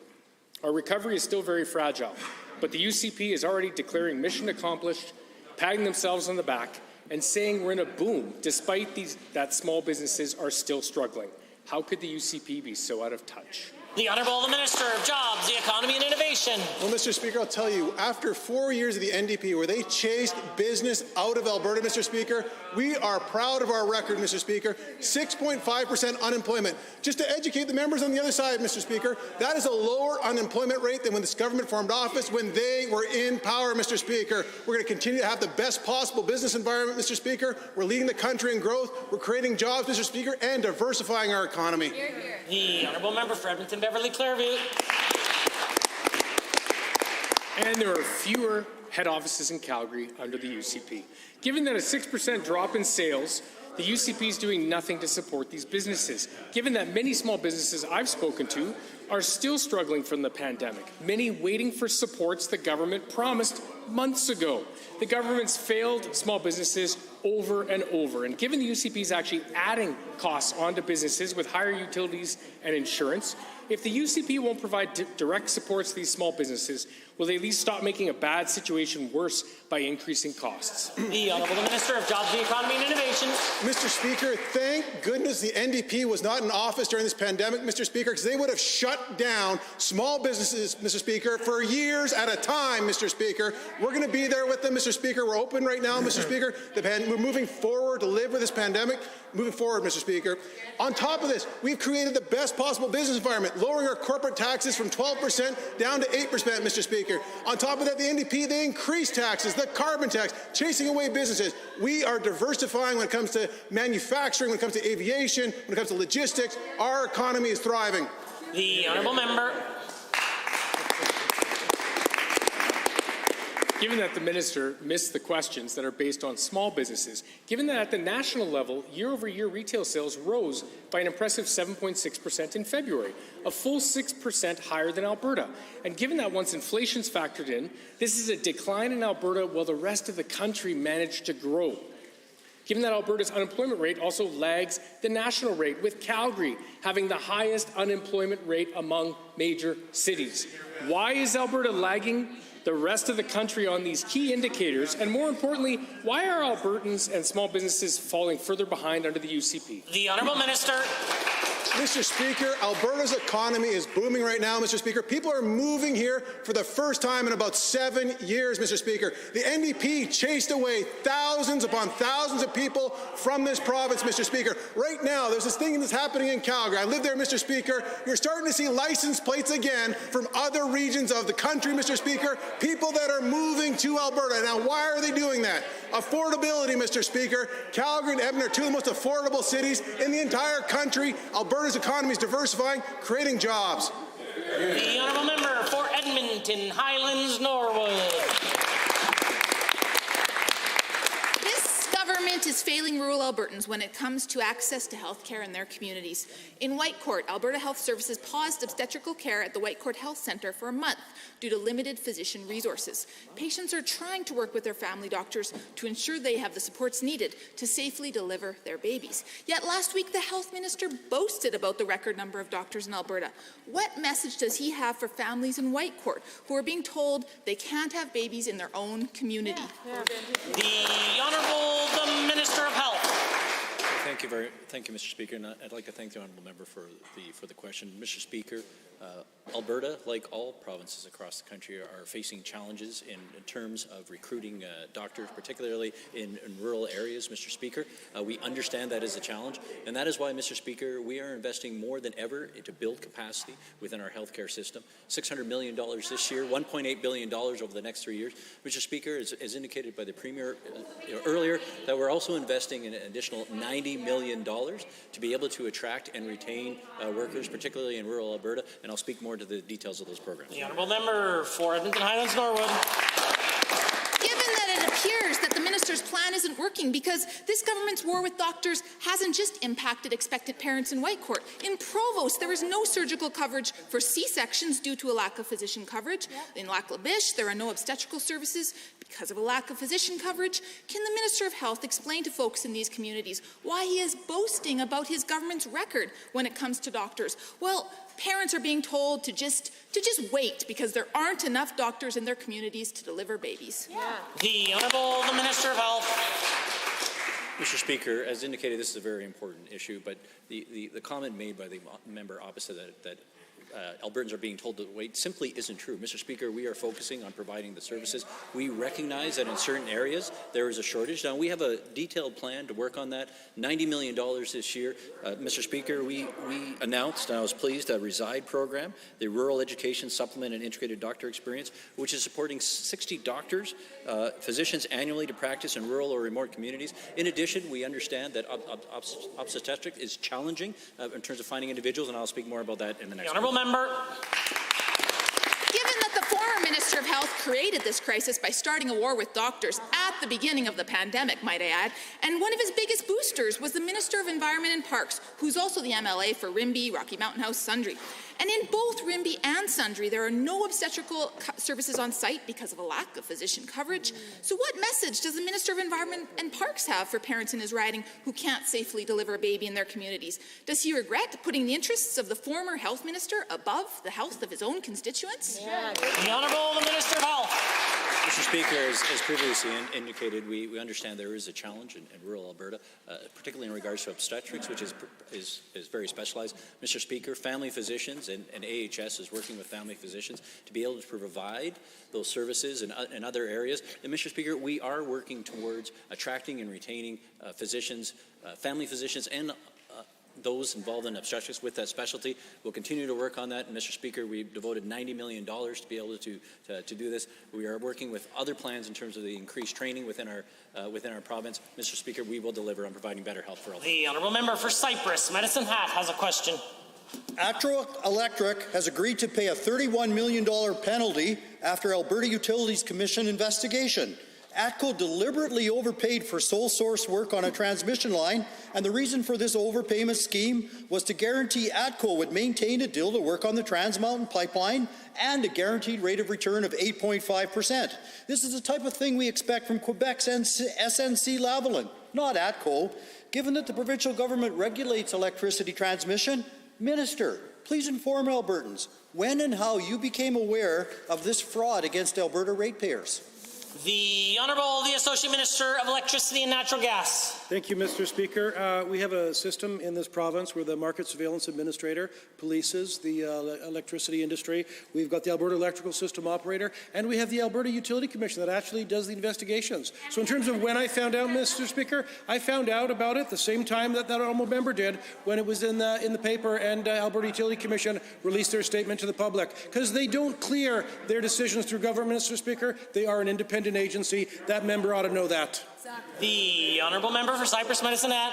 Our recovery is still very fragile, but the UCP is already declaring mission accomplished, patting themselves on the back, and saying we're in a boom, despite that small businesses are still struggling. How could the UCP be so out of touch? The Honourable Minister of Jobs, the Economy and Innovation. Well, Mr. Speaker, I'll tell you, after 4 years of the NDP where they chased business out of Alberta, Mr. Speaker, we are proud of our record, Mr. Speaker. 6.5% unemployment. Just to educate the members on the other side, Mr. Speaker, that is a lower unemployment rate than when this government formed office, when they were in power, Mr. Speaker. We're going to continue to have the best possible business environment, Mr. Speaker. We're leading the country in growth. We're creating jobs, Mr. Speaker, and diversifying our economy. Hear, hear. The Honourable Member for Edmonton Beverly Clairview. And there are fewer head offices in Calgary under the UCP. Given that a 6% drop in sales, the UCP is doing nothing to support these businesses. Given that many small businesses I've spoken to are still struggling from the pandemic, many waiting for supports the government promised months ago. The government's failed small businesses over and over. And given the UCP is actually adding costs onto businesses with higher utilities and insurance, if the UCP won't provide direct supports to these small businesses, will they at least stop making a bad situation worse by increasing costs? The Honourable Minister of Jobs, the Economy and Innovation. Mr. Speaker, thank goodness the NDP was not in office during this pandemic, Mr. Speaker, because they would have shut down small businesses, Mr. Speaker, for years at a time, Mr. Speaker. We're going to be there with them, Mr. Speaker. We're open right now, Mr. Speaker. We're moving forward to live with this pandemic. Moving forward, Mr. Speaker. On top of this, we've created the best possible business environment, lowering our corporate taxes from 12% down to 8%, Mr. Speaker. On top of that, the NDP, they increased taxes, the carbon tax, chasing away businesses. We are diversifying when it comes to manufacturing, when it comes to aviation, when it comes to logistics. Our economy is thriving. The Honourable Member. Given that the minister missed the questions that are based on small businesses, given that at the national level, year-over-year retail sales rose by an impressive 7.6% in February, a full 6% higher than Alberta, and given that once inflation's factored in, this is a decline in Alberta while the rest of the country managed to grow. Given that Alberta's unemployment rate also lags the national rate, with Calgary having the highest unemployment rate among major cities. Why is Alberta lagging the rest of the country on these key indicators? And more importantly, why are Albertans and small businesses falling further behind under the UCP? The Honourable Minister. Mr. Speaker, Alberta's economy is booming right now, Mr. Speaker. People are moving here for the first time in about 7 years, Mr. Speaker. The NDP chased away thousands upon thousands of people from this province, Mr. Speaker. Right now, there's this thing that's happening in Calgary. I live there, Mr. Speaker. You're starting to see license plates again from other regions of the country, Mr. Speaker. People that are moving to Alberta. Now, why are they doing that? Affordability, Mr. Speaker. Calgary and Edmonton are two of the most affordable cities in the entire country. Alberta's economy is diversifying, creating jobs. The Honourable Member for Edmonton Highlands Norwood. This government is failing rural Albertans when it comes to access to health care in their communities. In Whitecourt, Alberta Health Services paused obstetrical care at the Whitecourt Health Centre for a month due to limited physician resources. Patients are trying to work with their family doctors to ensure they have the supports needed to safely deliver their babies. Yet last week, the health minister boasted about the record number of doctors in Alberta. What message does he have for families in Whitecourt who are being told they can't have babies in their own community? The Honourable the Minister of Health. Thank you, Mr. Speaker, and I'd like to thank the honourable member for the question. Mr. Speaker, Alberta, like all provinces across the country, are facing challenges in terms of recruiting doctors, particularly in rural areas, Mr. Speaker. We understand that is a challenge, and that is why, Mr. Speaker, we are investing more than ever to build capacity within our healthcare system. $600 million this year, $1.8 billion over the next 3 years. Mr. Speaker, as indicated by the Premier earlier, that we're also investing in an additional $90 million to be able to attract and retain workers, particularly in rural Alberta, and I'll speak more to the details of those programs. The Honourable Member for Edmonton Highlands Norwood. Given that it appears that the Minister Minister's plan isn't working because this government's war with doctors hasn't just impacted expectant parents in Whitecourt. In Provost, there is no surgical coverage for C-sections due to a lack of physician coverage. In Lac-La-Biche, there are no obstetrical services because of a lack of physician coverage. Can the Minister of Health explain to folks in these communities why he is boasting about his government's record when it comes to doctors? Well, parents are being told to just wait because there aren't enough doctors in their communities to deliver babies. The Honourable the Minister of Health. Mr. Speaker, as indicated, this is a very important issue, but the comment made by the member opposite that Albertans are being told to wait simply isn't true. Mr. Speaker, we are focusing on providing the services. We recognize that in certain areas there is a shortage. Now, we have a detailed plan to work on that. $90 million this year. Mr. Speaker, we announced, and I was pleased, a RESIDE program, the Rural Education Supplement and Integrated Doctor Experience, which is supporting 60 doctors, physicians annually to practice in rural or remote communities. In addition, we understand that obstetrics is challenging in terms of finding individuals, and I'll speak more about that in the next Honourable Member. Given that the former Minister of Health created this crisis by starting a war with doctors at the beginning of the pandemic, might I add, and one of his biggest boosters was the Minister of Environment and Parks, who's also the MLA for Rimbey, Rocky Mountain House, Sundre. And in both Rimbey and Sundre, there are no obstetrical services on site because of a lack of physician coverage. So what message does the Minister of Environment and Parks have for parents in his riding who can't safely deliver a baby in their communities? Does he regret putting the interests of the former health minister above the health of his own constituents? The Honourable the Minister of Health. Mr. Speaker, as previously indicated, we understand there is a challenge in rural Alberta, particularly in regards to obstetrics, which is very specialized. Mr. Speaker, family physicians and AHS is working with family physicians to be able to provide those services in other areas. And Mr. Speaker, we are working towards attracting and retaining physicians, family physicians, and those involved in obstetrics with that specialty. We'll continue to work on that. And Mr. Speaker, we've devoted $90 million to be able to do this. We are working with other plans in terms of the increased training within our province. Mr. Speaker, we will deliver on providing better health for all. The Honourable Member for Cypress, Medicine Hat, has a question. ATCO Electric has agreed to pay a $31 million penalty after Alberta Utilities Commission investigation. ATCO deliberately overpaid for sole source work on a transmission line, and the reason for this overpayment scheme was to guarantee ATCO would maintain a deal to work on the Trans Mountain pipeline and a guaranteed rate of return of 8.5%. This is the type of thing we expect from Quebec's SNC-Lavalin, not ATCO. Given that the provincial government regulates electricity transmission, Minister, please inform Albertans when and how you became aware of this fraud against Alberta ratepayers. The Honourable the Associate Minister of Electricity and Natural Gas. Thank you, Mr. Speaker. We have a system in this province where the Market Surveillance Administrator polices the electricity industry. We've got the Alberta Electrical System Operator, and we have the Alberta Utility Commission that actually does the investigations. So in terms of when I found out, Mr. Speaker, I found out about it the same time that honourable member did, when it was in the paper and Alberta Utility Commission released their statement to the public. Because they don't clear their decisions through government, Mr. Speaker. They are an independent agency. That member ought to know that. The Honourable Member for Cypress Medicine Hat.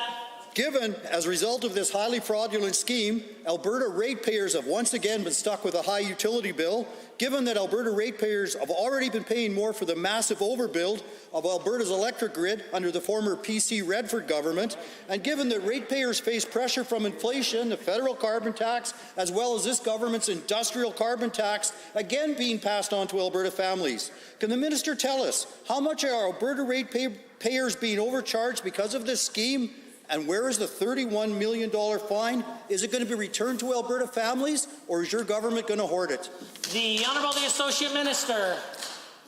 Given, as a result of this highly fraudulent scheme, Alberta ratepayers have once again been stuck with a high utility bill, given that Alberta ratepayers have already been paying more for the massive overbuild of Alberta's electric grid under the former PC Redford government, and given that ratepayers face pressure from inflation, the federal carbon tax, as well as this government's industrial carbon tax, again being passed on to Alberta families. Can the minister tell us how much are Alberta ratepayers being overcharged because of this scheme? And where is the $31 million fine? Is it going to be returned to Alberta families, or is your government going to hoard it? The Honourable the Associate Minister.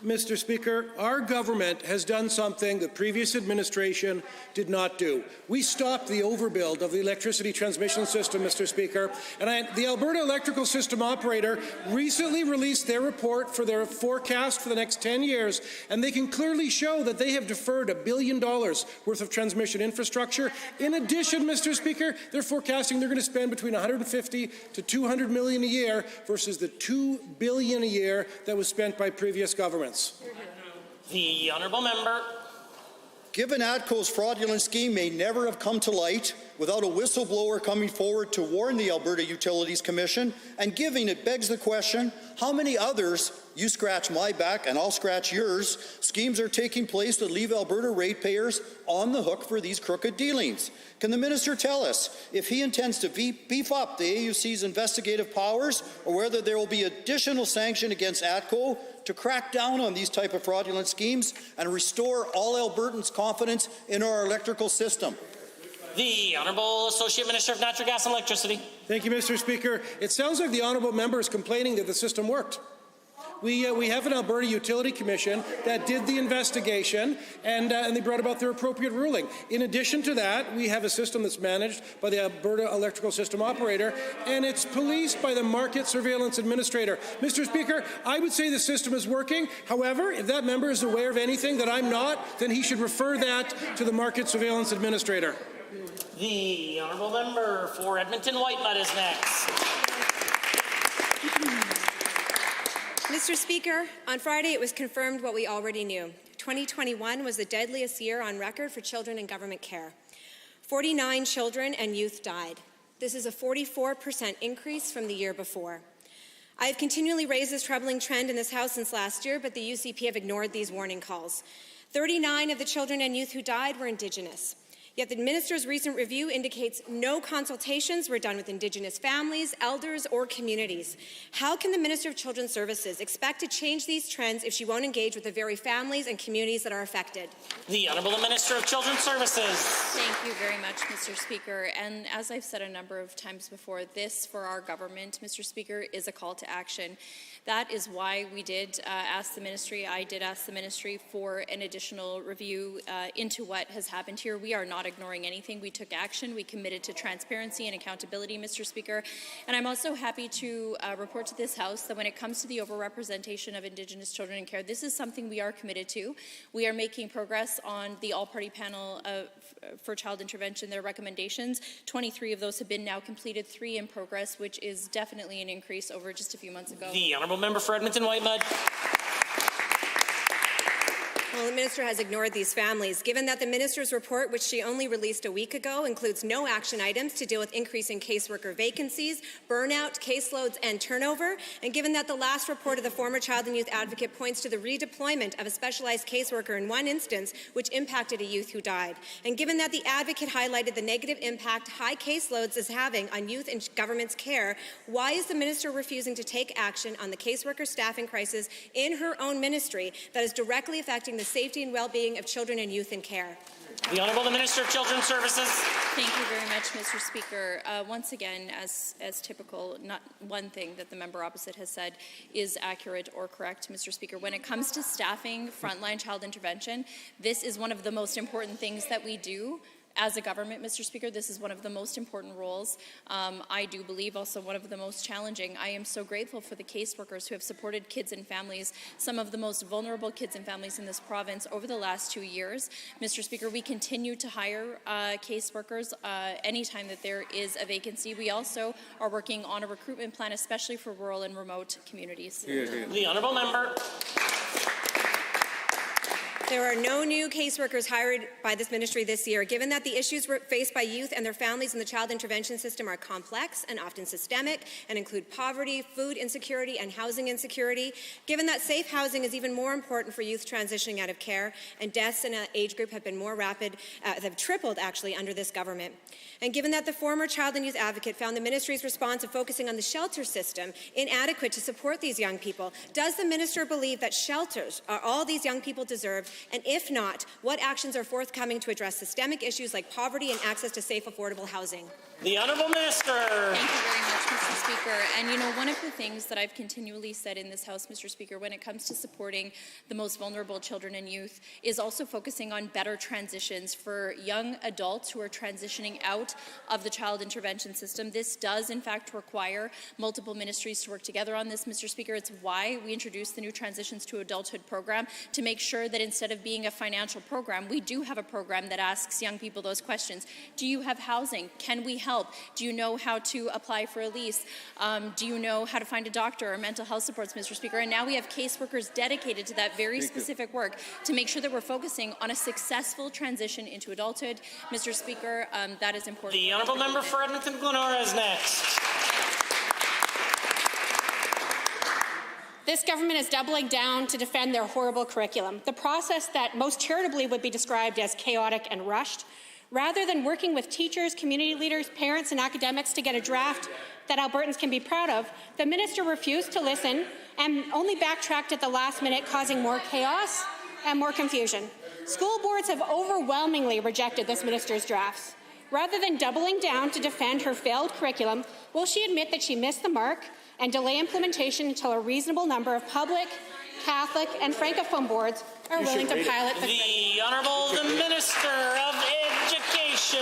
Mr. Speaker, our government has done something the previous administration did not do. We stopped the overbuild of the electricity transmission system, Mr. Speaker, and the Alberta Electrical System Operator recently released their report for their forecast for the next 10 years, and they can clearly show that they have deferred $1 billion worth of transmission infrastructure. In addition, Mr. Speaker, they're forecasting they're going to spend between $150 to $200 million a year versus the $2 billion a year that was spent by previous governments. The Honourable Member. Given ATCO's fraudulent scheme may never have come to light, without a whistleblower coming forward to warn the Alberta Utilities Commission and giving, it begs the question, how many others, you scratch my back and I'll scratch yours, schemes are taking place that leave Alberta ratepayers on the hook for these crooked dealings? Can the minister tell us if he intends to beef up the AUC's investigative powers, or whether there will be additional sanction against ATCO to crack down on these type of fraudulent schemes and restore all Albertans' confidence in our electrical system? The Honourable Associate Minister of Natural Gas and Electricity. Thank you, Mr. Speaker. It sounds like the honourable member is complaining that the system worked. We have an Alberta Utility Commission that did the investigation, and they brought about their appropriate ruling. In addition to that, we have a system that's managed by the Alberta Electrical System Operator, and it's policed by the Market Surveillance Administrator. Mr. Speaker, I would say the system is working. However, if that member is aware of anything that I'm not, then he should refer that to the Market Surveillance Administrator. The Honourable Member for Edmonton Whitemud is next. Mr. Speaker, on Friday it was confirmed what we already knew. 2021 was the deadliest year on record for children in government care. 49 children and youth died. This is a 44% increase from the year before. I have continually raised this troubling trend in this House since last year, but the UCP have ignored these warning calls. 39 of the children and youth who died were Indigenous. Yet the minister's recent review indicates no consultations were done with Indigenous families, elders, or communities. How can the Minister of Children's Services expect to change these trends if she won't engage with the very families and communities that are affected? The Honourable Minister of Children's Services. Thank you very much, Mr. Speaker. And as I've said a number of times before, this for our government, Mr. Speaker, is a call to action. That is why we did ask the ministry, I did ask the ministry for an additional review into what has happened here. We are not ignoring anything. We took action. We committed to transparency and accountability, Mr. Speaker. And I'm also happy to report to this House that when it comes to the overrepresentation of Indigenous children in care, this is something we are committed to. We are making progress on the all-party panel for child intervention, their recommendations. 23 of those have been now completed, 3 in progress, which is definitely an increase over just a few months ago. The Honourable Member for Edmonton Whitemud. Well, the minister has ignored these families. Given that the minister's report, which she only released a week ago, includes no action items to deal with increasing caseworker vacancies, burnout, caseloads, and turnover, and given that the last report of the former child and youth advocate points to the redeployment of a specialized caseworker in one instance, which impacted a youth who died, and given that the advocate highlighted the negative impact high caseloads is having on youth in government's care, why is the minister refusing to take action on the caseworker staffing crisis in her own ministry that is directly affecting the safety and well-being of children and youth in care? The Honourable Minister of Children's Services. Thank you very much, Mr. Speaker. Once again, as typical, not one thing that the member opposite has said is accurate or correct, Mr. Speaker. When it comes to staffing frontline child intervention, this is one of the most important things that we do. As a government, Mr. Speaker, this is one of the most important roles. I do believe also one of the most challenging. I am so grateful for the caseworkers who have supported kids and families, some of the most vulnerable kids and families in this province over the last 2 years. Mr. Speaker, we continue to hire caseworkers anytime that there is a vacancy. We also are working on a recruitment plan, especially for rural and remote communities. The Honourable Member. There are no new caseworkers hired by this ministry this year. Given that the issues faced by youth and their families in the child intervention system are complex and often systemic and include poverty, food insecurity, and housing insecurity, given that safe housing is even more important for youth transitioning out of care, and deaths in an age group have been more rapid, have tripled actually under this government, and given that the former child and youth advocate found the ministry's response of focusing on the shelter system inadequate to support these young people, does the minister believe that shelters are all these young people deserve? And if not, what actions are forthcoming to address systemic issues like poverty and access to safe, affordable housing? The Honourable Minister. Thank you very much, Mr. Speaker. And you know, one of the things that I've continually said in this House, Mr. Speaker, when it comes to supporting the most vulnerable children and youth, is also focusing on better transitions for young adults who are transitioning out of the child intervention system. This does, in fact, require multiple ministries to work together on this, Mr. Speaker. It's why we introduced the new Transitions to Adulthood program, to make sure that instead of being a financial program, we do have a program that asks young people those questions. Do you have housing? Can we help? Do you know how to apply for a lease? Do you know how to find a doctor or mental health supports, Mr. Speaker? And now we have caseworkers dedicated to that very specific work to make sure that we're focusing on a successful transition into adulthood. Mr. Speaker, that is important. The honourable member for Edmonton Glenora is next. This government is doubling down to defend their horrible curriculum, the process that most charitably would be described as chaotic and rushed. Rather than working with teachers, community leaders, parents, and academics to get a draft that Albertans can be proud of, the minister refused to listen and only backtracked at the last minute, causing more chaos and more confusion. School boards have overwhelmingly rejected this minister's drafts. Rather than doubling down to defend her failed curriculum, will she admit that she missed the mark and delay implementation until a reasonable number of public, Catholic, and Francophone boards are willing to pilot the Honourable the Minister of Education.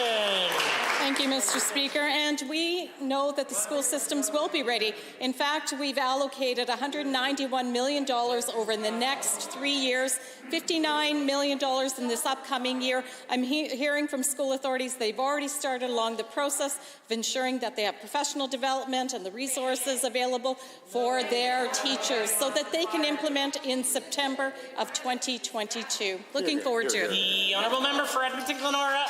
Thank you, Mr. Speaker. And we know that the school systems will be ready. In fact, we've allocated $191 million over the next 3 years, $59 million in this upcoming year. I'm hearing from school authorities they've already started along the process of ensuring that they have professional development and the resources available for their teachers so that they can implement in September of 2022. Looking forward to it. The Honourable Member for Edmonton Glenora.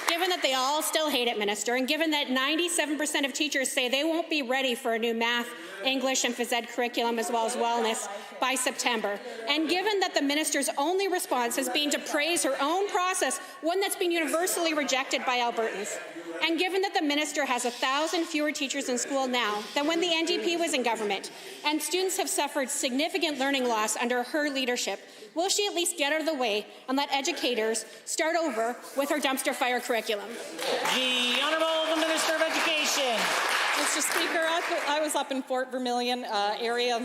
Given that they all still hate it, Minister, and given that 97% of teachers say they won't be ready for a new math, English, and phys ed curriculum as well as wellness by September, and given that the minister's only response has been to praise her own process, one that's been universally rejected by Albertans, and given that the minister has 1,000 fewer teachers in school now than when the NDP was in government, and students have suffered significant learning loss under her leadership, will she at least get out of the way and let educators start over with her dumpster fire curriculum? The Honourable the Minister of Education. Mr. Speaker, I was up in Fort Vermilion area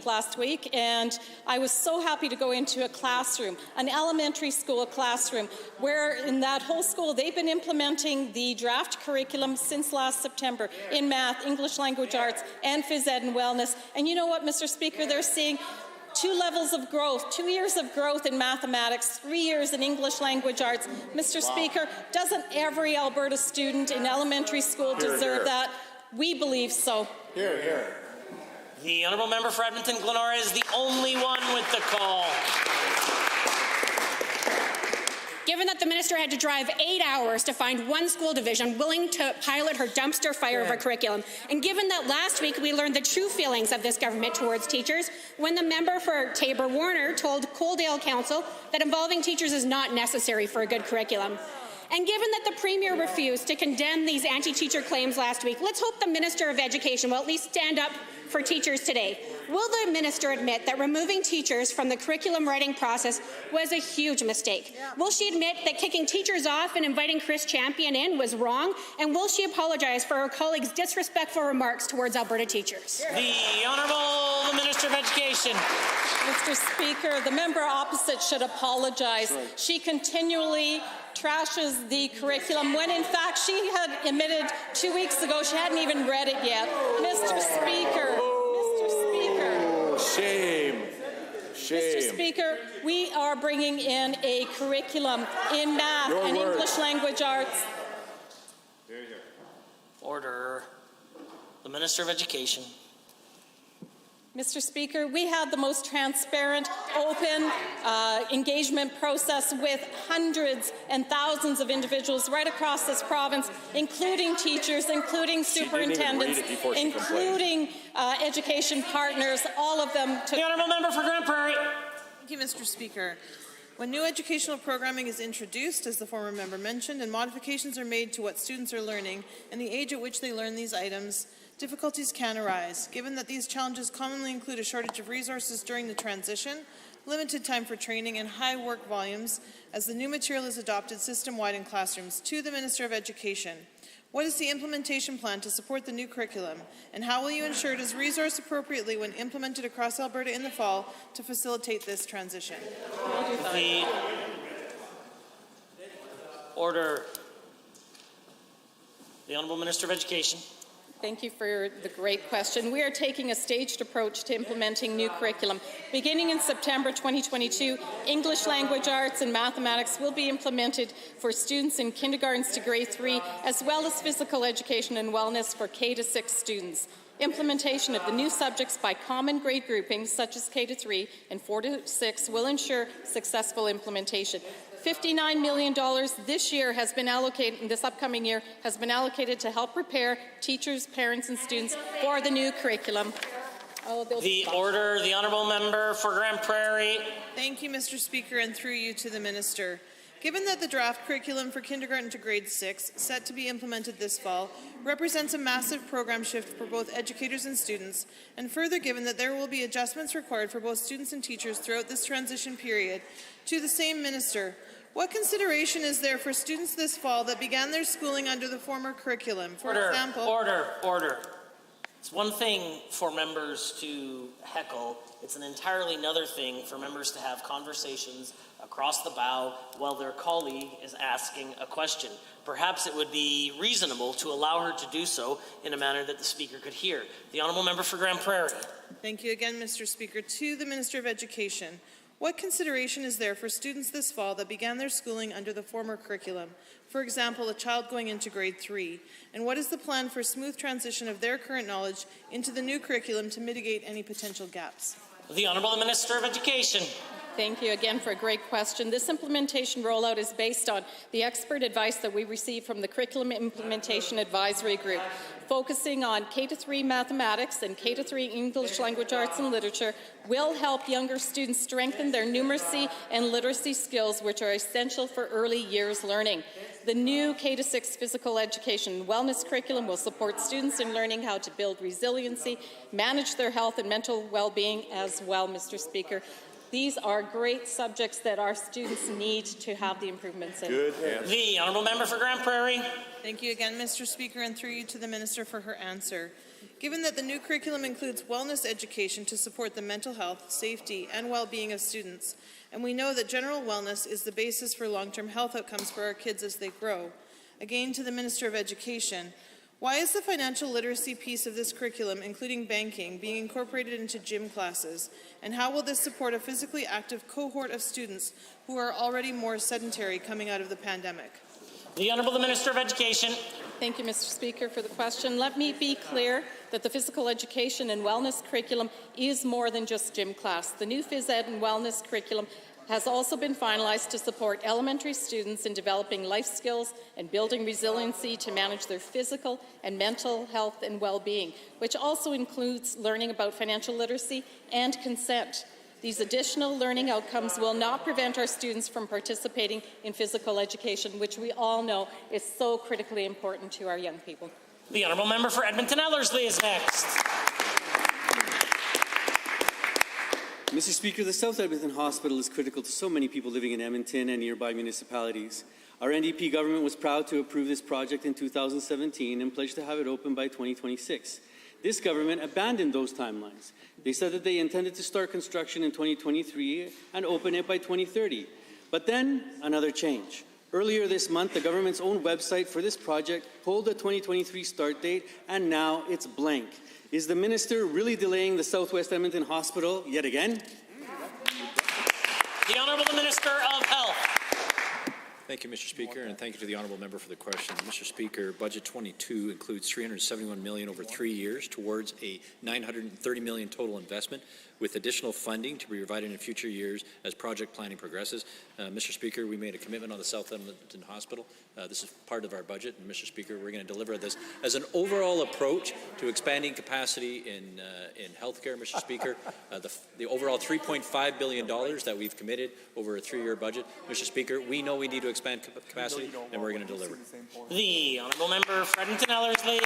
last week, and I was so happy to go into a classroom, an elementary school classroom, where in that whole school they've been implementing the draft curriculum since last September in math, English language arts, and phys ed and wellness. And you know what, Mr. Speaker, they're seeing 2 levels of growth, 2 years of growth in mathematics, 3 years in English language arts. Mr. Speaker, doesn't every Alberta student in elementary school deserve that? We believe so. Hear, hear. The Honourable Member for Edmonton Glenora is the only one with the call. Given that the minister had to drive 8 hours to find one school division willing to pilot her dumpster fire of a curriculum, and given that last week we learned the true feelings of this government towards teachers when the member for Tabor-Warner told Coaldale Council that involving teachers is not necessary for a good curriculum, and given that the Premier refused to condemn these anti-teacher claims last week, let's hope the Minister of Education will at least stand up for teachers today. Will the minister admit that removing teachers from the curriculum writing process was a huge mistake? Will she admit that kicking teachers off and inviting Chris Champion in was wrong? And will she apologize for her colleagues' disrespectful remarks towards Alberta teachers? The Honourable Minister of Education. Mr. Speaker, the member opposite should apologize. Right. She continually trashes the curriculum when in fact she had admitted 2 weeks ago she hadn't even read it yet. Mr. Speaker, Shame. Mr. Speaker, we are bringing in a curriculum in math and English language arts. Order. The Minister of Education. Mr. Speaker, we had the most transparent, open engagement process with hundreds and thousands of individuals right across this province, including teachers, including superintendents, including education partners, all of them. The Honourable Member for Grand Prairie. Thank you, Mr. Speaker. When new educational programming is introduced, as the former member mentioned, and modifications are made to what students are learning and the age at which they learn these items, difficulties can arise. Given that these challenges commonly include a shortage of resources during the transition, limited time for training, and high work volumes as the new material is adopted system-wide in classrooms, to the Minister of Education, what is the implementation plan to support the new curriculum, and how will you ensure it is resourced appropriately when implemented across Alberta in the fall to facilitate this transition? The order. The Honourable Minister of Education. Thank you for the great question. We are taking a staged approach to implementing new curriculum. Beginning in September 2022, English language arts and mathematics will be implemented for students in kindergartens to grade 3, as well as physical education and wellness for K to 6 students. Implementation of the new subjects by common grade groupings, such as K to 3 and 4 to 6, will ensure successful implementation. $59 million this year has been allocated, this upcoming year, has been allocated to help prepare teachers, parents, and students for the new curriculum. The order, the honourable member for Grand Prairie. Thank you, Mr. Speaker, and through you to the Minister. Given that the draft curriculum for kindergarten to grade 6, set to be implemented this fall, represents a massive program shift for both educators and students, and further given that there will be adjustments required for both students and teachers throughout this transition period, to the same Minister, what consideration is there for students this fall that began their schooling under the former curriculum? For example, Order. It's one thing for members to heckle. It's an entirely another thing for members to have conversations across the bow while their colleague is asking a question. Perhaps it would be reasonable to allow her to do so in a manner that the Speaker could hear. The honourable member for Grand Prairie. Thank you again, Mr. Speaker. To the Minister of Education, what consideration is there for students this fall that began their schooling under the former curriculum? For example, a child going into grade 3. And what is the plan for smooth transition of their current knowledge into the new curriculum to mitigate any potential gaps? The Honourable Minister of Education. Thank you again for a great question. This implementation rollout is based on the expert advice that we received from the Curriculum Implementation Advisory Group, focusing on K-3 mathematics and K-3 English language arts and literature will help younger students strengthen their numeracy and literacy skills, which are essential for early years learning. The new K-6 physical education and wellness curriculum will support students in learning how to build resiliency, manage their health and mental well-being as well, Mr. Speaker. These are great subjects that our students need to have the improvements in. Good answer. The honourable member for Grand Prairie. Thank you again, Mr. Speaker, and through you to the Minister for her answer. Given that the new curriculum includes wellness education to support the mental health, safety, and well-being of students, and we know that general wellness is the basis for long-term health outcomes for our kids as they grow, again to the Minister of Education, why is the financial literacy piece of this curriculum, including banking, being incorporated into gym classes? And how will this support a physically active cohort of students who are already more sedentary coming out of the pandemic? The Honourable Minister of Education. Thank you, Mr. Speaker, for the question. Let me be clear that the physical education and wellness curriculum is more than just gym class. The new phys ed and wellness curriculum has also been finalized to support elementary students in developing life skills and building resiliency to manage their physical and mental health and well-being, which also includes learning about financial literacy and consent. These additional learning outcomes will not prevent our students from participating in physical education, which we all know is so critically important to our young people. The honourable member for Edmonton Ellerslie is next. Mr. Speaker, the South Edmonton Hospital is critical to so many people living in Edmonton and nearby municipalities. Our NDP government was proud to approve this project in 2017 and pledged to have it open by 2026. This government abandoned those timelines. They said that they intended to start construction in 2023 and open it by 2030. But then, another change. Earlier this month, the government's own website for this project pulled the 2023 start date, and now it's blank. Is the minister really delaying the Southwest Edmonton Hospital yet again? The Honourable Minister of Health. Thank you, Mr. Speaker, and thank you to the honourable member for the question. Mr. Speaker, Budget 22 includes $371 million over 3 years towards a $930 million total investment, with additional funding to be provided in future years as project planning progresses. Mr. Speaker, we made a commitment on the South Edmonton Hospital. This is part of our budget, and Mr. Speaker, we're going to deliver this as an overall approach to expanding capacity in healthcare, Mr. Speaker. The overall $3.5 billion that we've committed over a 3-year budget, Mr. Speaker, we know we need to expand capacity, and we're going to deliver. The honourable member for Edmonton Ellerslie.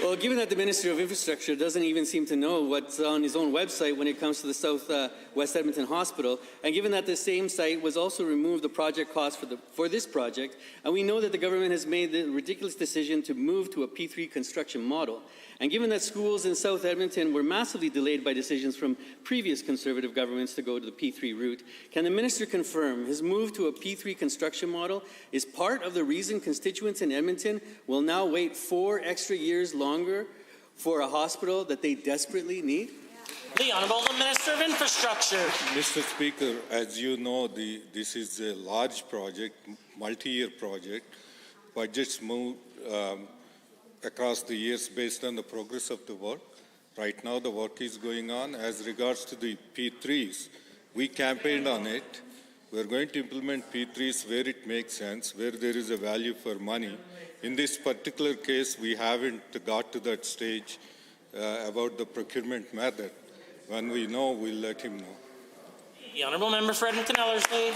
Well, given that the Minister of Infrastructure doesn't even seem to know what's on his own website when it comes to the South West Edmonton Hospital, and given that the same site was also removed the project cost for this project, and we know that the government has made the ridiculous decision to move to a P3 construction model, and given that schools in South Edmonton were massively delayed by decisions from previous Conservative governments to go to the P3 route, can the Minister confirm his move to a P3 construction model is part of the reason constituents in Edmonton will now wait 4 extra years longer for a hospital that they desperately need? The Honourable Minister of Infrastructure. Mr. Speaker, as you know, this is a large project, multi-year project. Budgets move across the years based on the progress of the work. Right now, the work is going on. As regards to the P3s, we campaigned on it. We're going to implement P3s where it makes sense, where there is a value for money. In this particular case, we haven't got to that stage about the procurement method. When we know, we'll let him know. The Honourable Member for Edmonton-Ellerslie.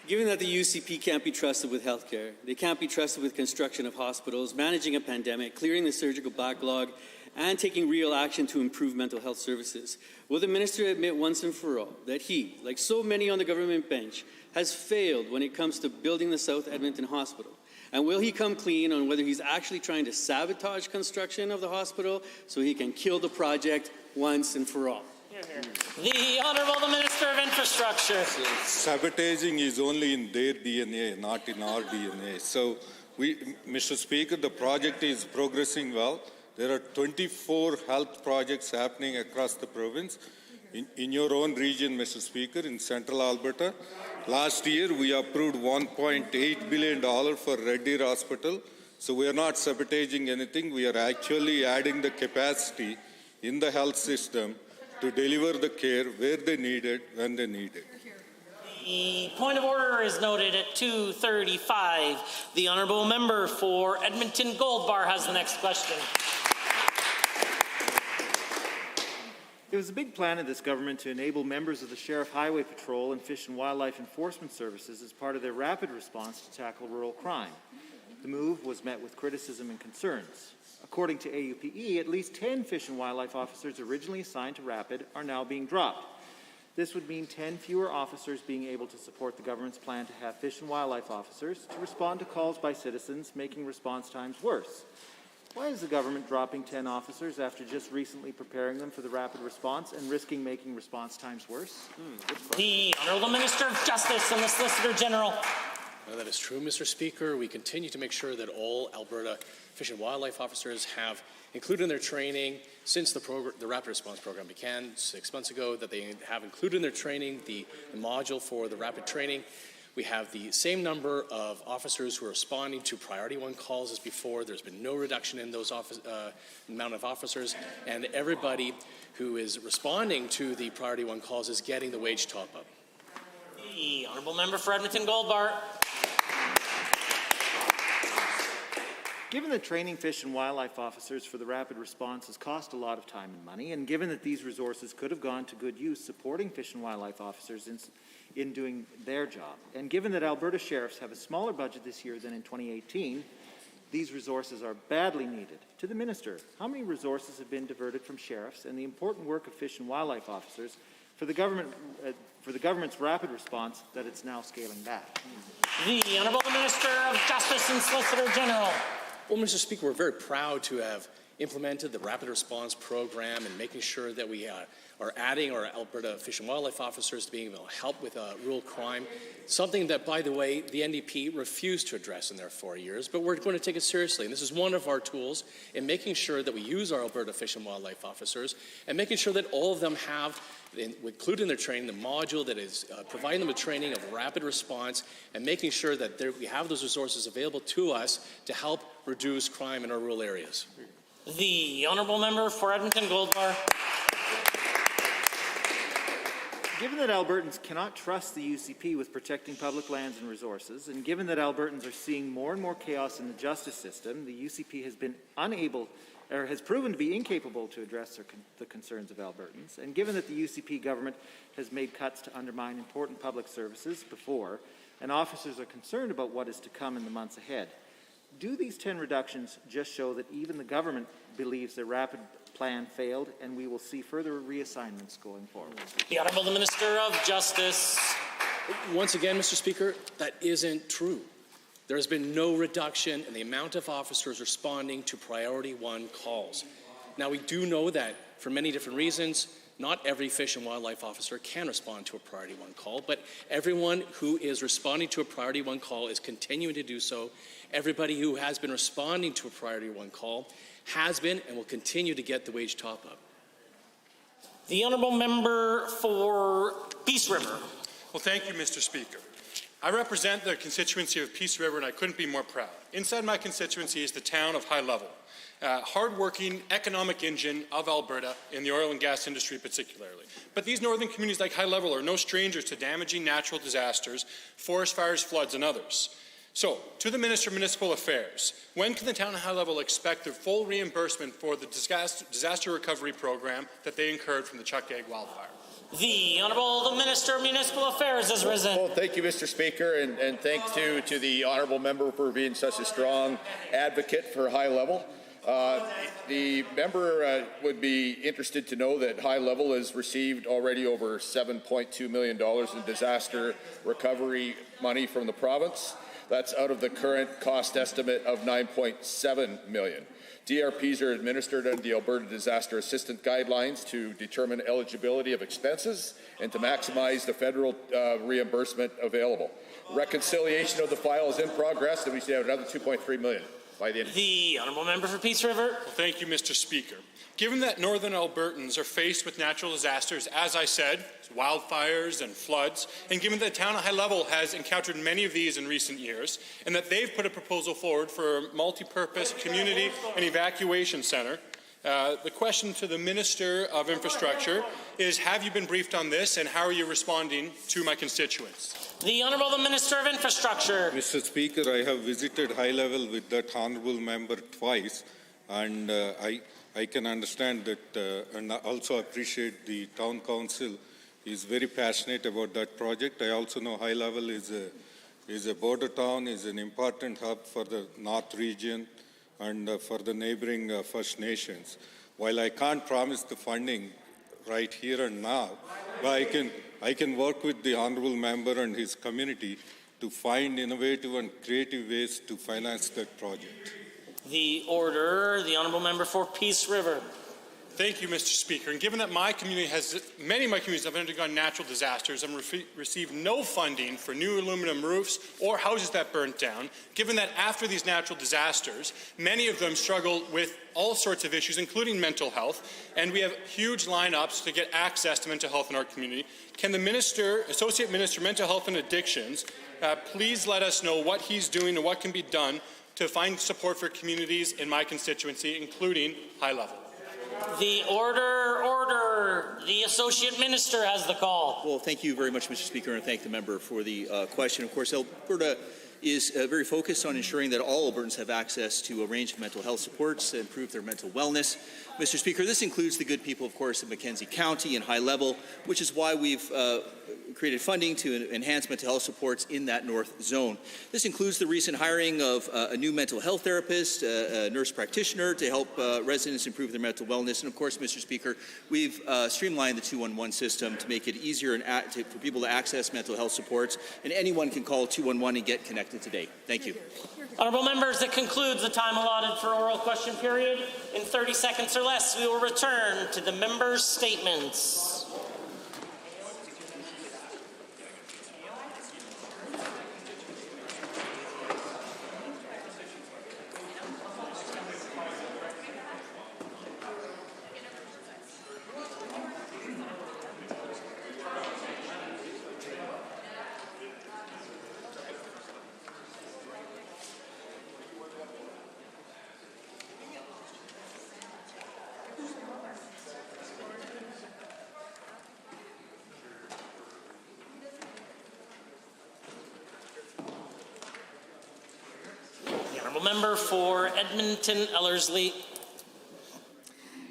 Given that the UCP can't be trusted with healthcare, they can't be trusted with construction of hospitals, managing a pandemic, clearing the surgical backlog, and taking real action to improve mental health services, will the Minister admit once and for all that he, like so many on the government bench, has failed when it comes to building the South Edmonton Hospital? And will he come clean on whether he's actually trying to sabotage construction of the hospital so he can kill the project once and for all? The Honourable Minister of Infrastructure. Sabotaging is only in their DNA, not in our DNA. So, Mr. Speaker, the project is progressing well. There are 24 health projects happening across the province. In your own region, Mr. Speaker, in Central Alberta, last year we approved $1.8 billion for Red Deer Hospital. So we are not sabotaging anything. We are actually adding the capacity in the health system to deliver the care where they need it, when they need it. The point of order is noted at 2:35. The Honourable Member for Edmonton Gold Bar has the next question. It was a big plan of this government to enable members of the Sheriff Highway Patrol and Fish and Wildlife Enforcement Services as part of their rapid response to tackle rural crime. The move was met with criticism and concerns. According to AUPE, at least 10 Fish and Wildlife officers originally assigned to Rapid are now being dropped. This would mean 10 fewer officers being able to support the government's plan to have Fish and Wildlife officers to respond to calls by citizens, making response times worse. Why is the government dropping 10 officers after just recently preparing them for the rapid response and risking making response times worse? The Honourable Minister of Justice and the Solicitor General. That is true, Mr. Speaker. We continue to make sure that all Alberta Fish and Wildlife officers have included in their training since the rapid response program began 6 months ago, that they have included in their training the module for the rapid training. We have the same number of officers who are responding to Priority 1 calls as before. There's been no reduction in those amount of officers, and everybody who is responding to the Priority 1 calls is getting the wage top-up. The Honourable Member for Edmonton Gold Bar. Given that training Fish and Wildlife officers for the rapid response has cost a lot of time and money, and given that these resources could have gone to good use supporting Fish and Wildlife officers in doing their job, and given that Alberta sheriffs have a smaller budget this year than in 2018, these resources are badly needed. To the Minister, how many resources have been diverted from sheriffs and the important work of Fish and Wildlife officers for the government's rapid response that it's now scaling back? The Honourable Minister of Justice and Solicitor General. Well, Mr. Speaker, we're very proud to have implemented the rapid response program and making sure that we are adding our Alberta Fish and Wildlife officers to being able to help with rural crime, something that, by the way, the NDP refused to address in their 4 years, but we're going to take it seriously. And this is one of our tools in making sure that we use our Alberta Fish and Wildlife officers and making sure that all of them have, included in their training, the module that is providing them with training of rapid response and making sure that we have those resources available to us to help reduce crime in our rural areas. The Honourable Member for Edmonton Gold Bar. Given that Albertans cannot trust the UCP with protecting public lands and resources, and given that Albertans are seeing more and more chaos in the justice system, the UCP has been has proven to be incapable to address the concerns of Albertans, and given that the UCP government has made cuts to undermine important public services before, and officers are concerned about what is to come in the months ahead, Do these 10 reductions just show that even the government believes the rapid plan failed and we will see further reassignments going forward? The Honourable the Minister of Justice. Once again, Mr. Speaker, that isn't true. There has been no reduction in the amount of officers responding to Priority 1 calls. Now, we do know that for many different reasons, not every Fish and Wildlife officer can respond to a Priority 1 call, but everyone who is responding to a Priority 1 call is continuing to do so. Everybody who has been responding to a Priority 1 call has been and will continue to get the wage top-up. The Honourable Member for Peace River. Well, thank you, Mr. Speaker. I represent the constituency of Peace River, and I couldn't be more proud. Inside my constituency is the town of High Level, hard-working economic engine of Alberta in the oil and gas industry particularly. But these northern communities like High Level are no strangers to damaging natural disasters, forest fires, floods, and others. So, to the Minister of Municipal Affairs, when can the town of High Level expect their full reimbursement for the disaster recovery program that they incurred from the Chuckegg wildfire? The Honourable the Minister of Municipal Affairs has risen. Well, thank you, Mr. Speaker, and thanks to the Honourable Member for being such a strong advocate for High Level. The member would be interested to know that High Level has received already over $7.2 million in disaster recovery money from the province. That's out of the current cost estimate of $9.7 million. DRPs are administered under the Alberta Disaster Assistance Guidelines to determine eligibility of expenses and to maximize the federal reimbursement available. Reconciliation of the file is in progress, and we should have another $2.3 million by the end. The Honourable Member for Peace River. Well, thank you, Mr. Speaker. Given that northern Albertans are faced with natural disasters, as I said, wildfires and floods, and given that the town of High Level has encountered many of these in recent years, and that they've put a proposal forward for a multi-purpose community and evacuation centre, the question to the Minister of Infrastructure is, have you been briefed on this, and how are you responding to my constituents? The Honourable the Minister of Infrastructure. Mr. Speaker, I have visited High Level with that honourable member twice, and I can understand that and also appreciate the town council is very passionate about that project. I also know High Level is a border town, is an important hub for the North region and for the neighboring First Nations. While I can't promise the funding right here and now, but I can work with the honourable member and his community to find innovative and creative ways to finance that project. The Order, the Honourable Member for Peace River. Thank you, Mr. Speaker. And given that my community many of my communities have undergone natural disasters and received no funding for new aluminum roofs or houses that burnt down, given that after these natural disasters, many of them struggle with all sorts of issues, including mental health, and we have huge lineups to get access to mental health in our community, can the Associate Minister, Mental Health and Addictions, please let us know what he's doing and what can be done to find support for communities in my constituency, including High Level? The Order. The Associate Minister has the call. Well, thank you very much, Mr. Speaker, and thank the member for the question. Of course, Alberta is very focused on ensuring that all Albertans have access to a range of mental health supports to improve their mental wellness. Mr. Speaker, this includes the good people, of course, of Mackenzie County and High Level, which is why we've created funding to enhance mental health supports in that north zone. This includes the recent hiring of a new mental health therapist, a nurse practitioner to help residents improve their mental wellness. And of course, Mr. Speaker, we've streamlined the 211 system to make it easier for people to access mental health supports. And anyone can call 211 and get connected today. Thank you. Honourable members, that concludes the time allotted for oral question period. In 30 seconds or less, we will return to the members' statements. Member for Edmonton Ellerslie.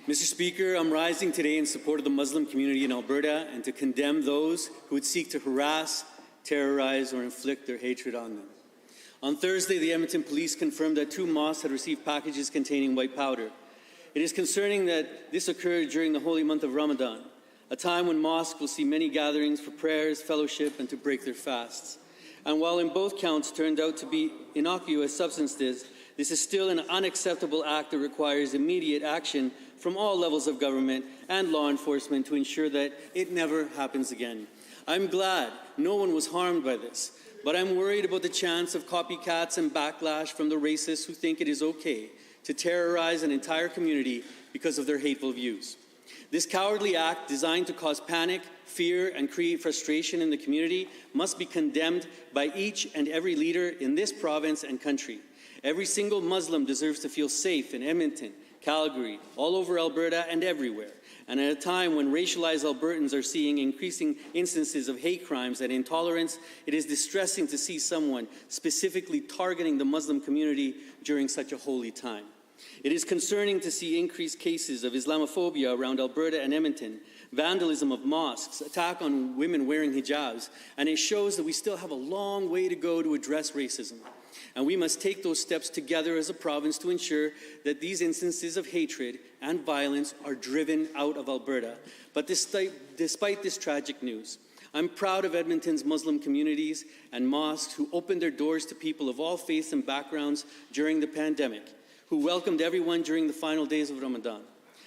Mr. Speaker, I'm rising today in support of the Muslim community in Alberta and to condemn those who would seek to harass, terrorize, or inflict their hatred on them. On Thursday, the Edmonton Police confirmed that 2 mosques had received packages containing white powder. It is concerning that this occurred during the holy month of Ramadan, a time when mosques will see many gatherings for prayers, fellowship, and to break their fasts. And while in both counts turned out to be innocuous substances, this is still an unacceptable act that requires immediate action from all levels of government and law enforcement to ensure that it never happens again. I'm glad no one was harmed by this, but I'm worried about the chance of copycats and backlash from the racists who think it is okay to terrorize an entire community because of their hateful views. This cowardly act, designed to cause panic, fear, and create frustration in the community, must be condemned by each and every leader in this province and country. Every single Muslim deserves to feel safe in Edmonton, Calgary, all over Alberta, and everywhere. And at a time when racialized Albertans are seeing increasing instances of hate crimes and intolerance, it is distressing to see someone specifically targeting the Muslim community during such a holy time. It is concerning to see increased cases of Islamophobia around Alberta and Edmonton, vandalism of mosques, attack on women wearing hijabs, and it shows that we still have a long way to go to address racism. And we must take those steps together as a province to ensure that these instances of hatred and violence are driven out of Alberta. But despite this tragic news, I'm proud of Edmonton's Muslim communities and mosques who opened their doors to people of all faiths and backgrounds during the pandemic, who welcomed everyone during the final days of Ramadan.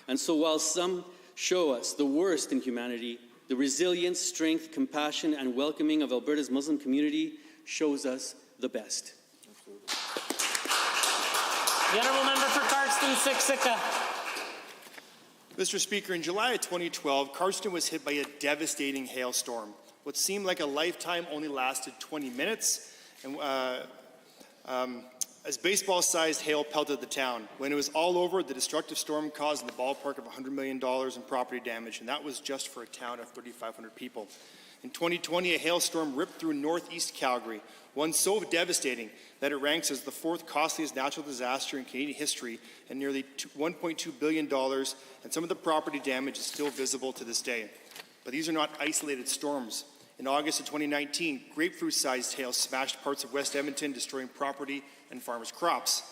And so while some show us the worst in humanity, the resilience, strength, compassion, and welcoming of Alberta's Muslim community shows us the best. The honourable member for Cardston-Siksika. Mr. Speaker, in July of 2012, Cardston was hit by a devastating hailstorm. What seemed like a lifetime only lasted 20 minutes, and as baseball-sized hail pelted the town. When it was all over, the destructive storm caused in the ballpark of $100 million in property damage, and that was just for a town of 3,500 people. In 2020, a hailstorm ripped through northeast Calgary, one so devastating that it ranks as the 4th costliest natural disaster in Canadian history at nearly $1.2 billion, and some of the property damage is still visible to this day. But these are not isolated storms. In August of 2019, grapefruit-sized hail smashed parts of West Edmonton, destroying property and farmers' crops.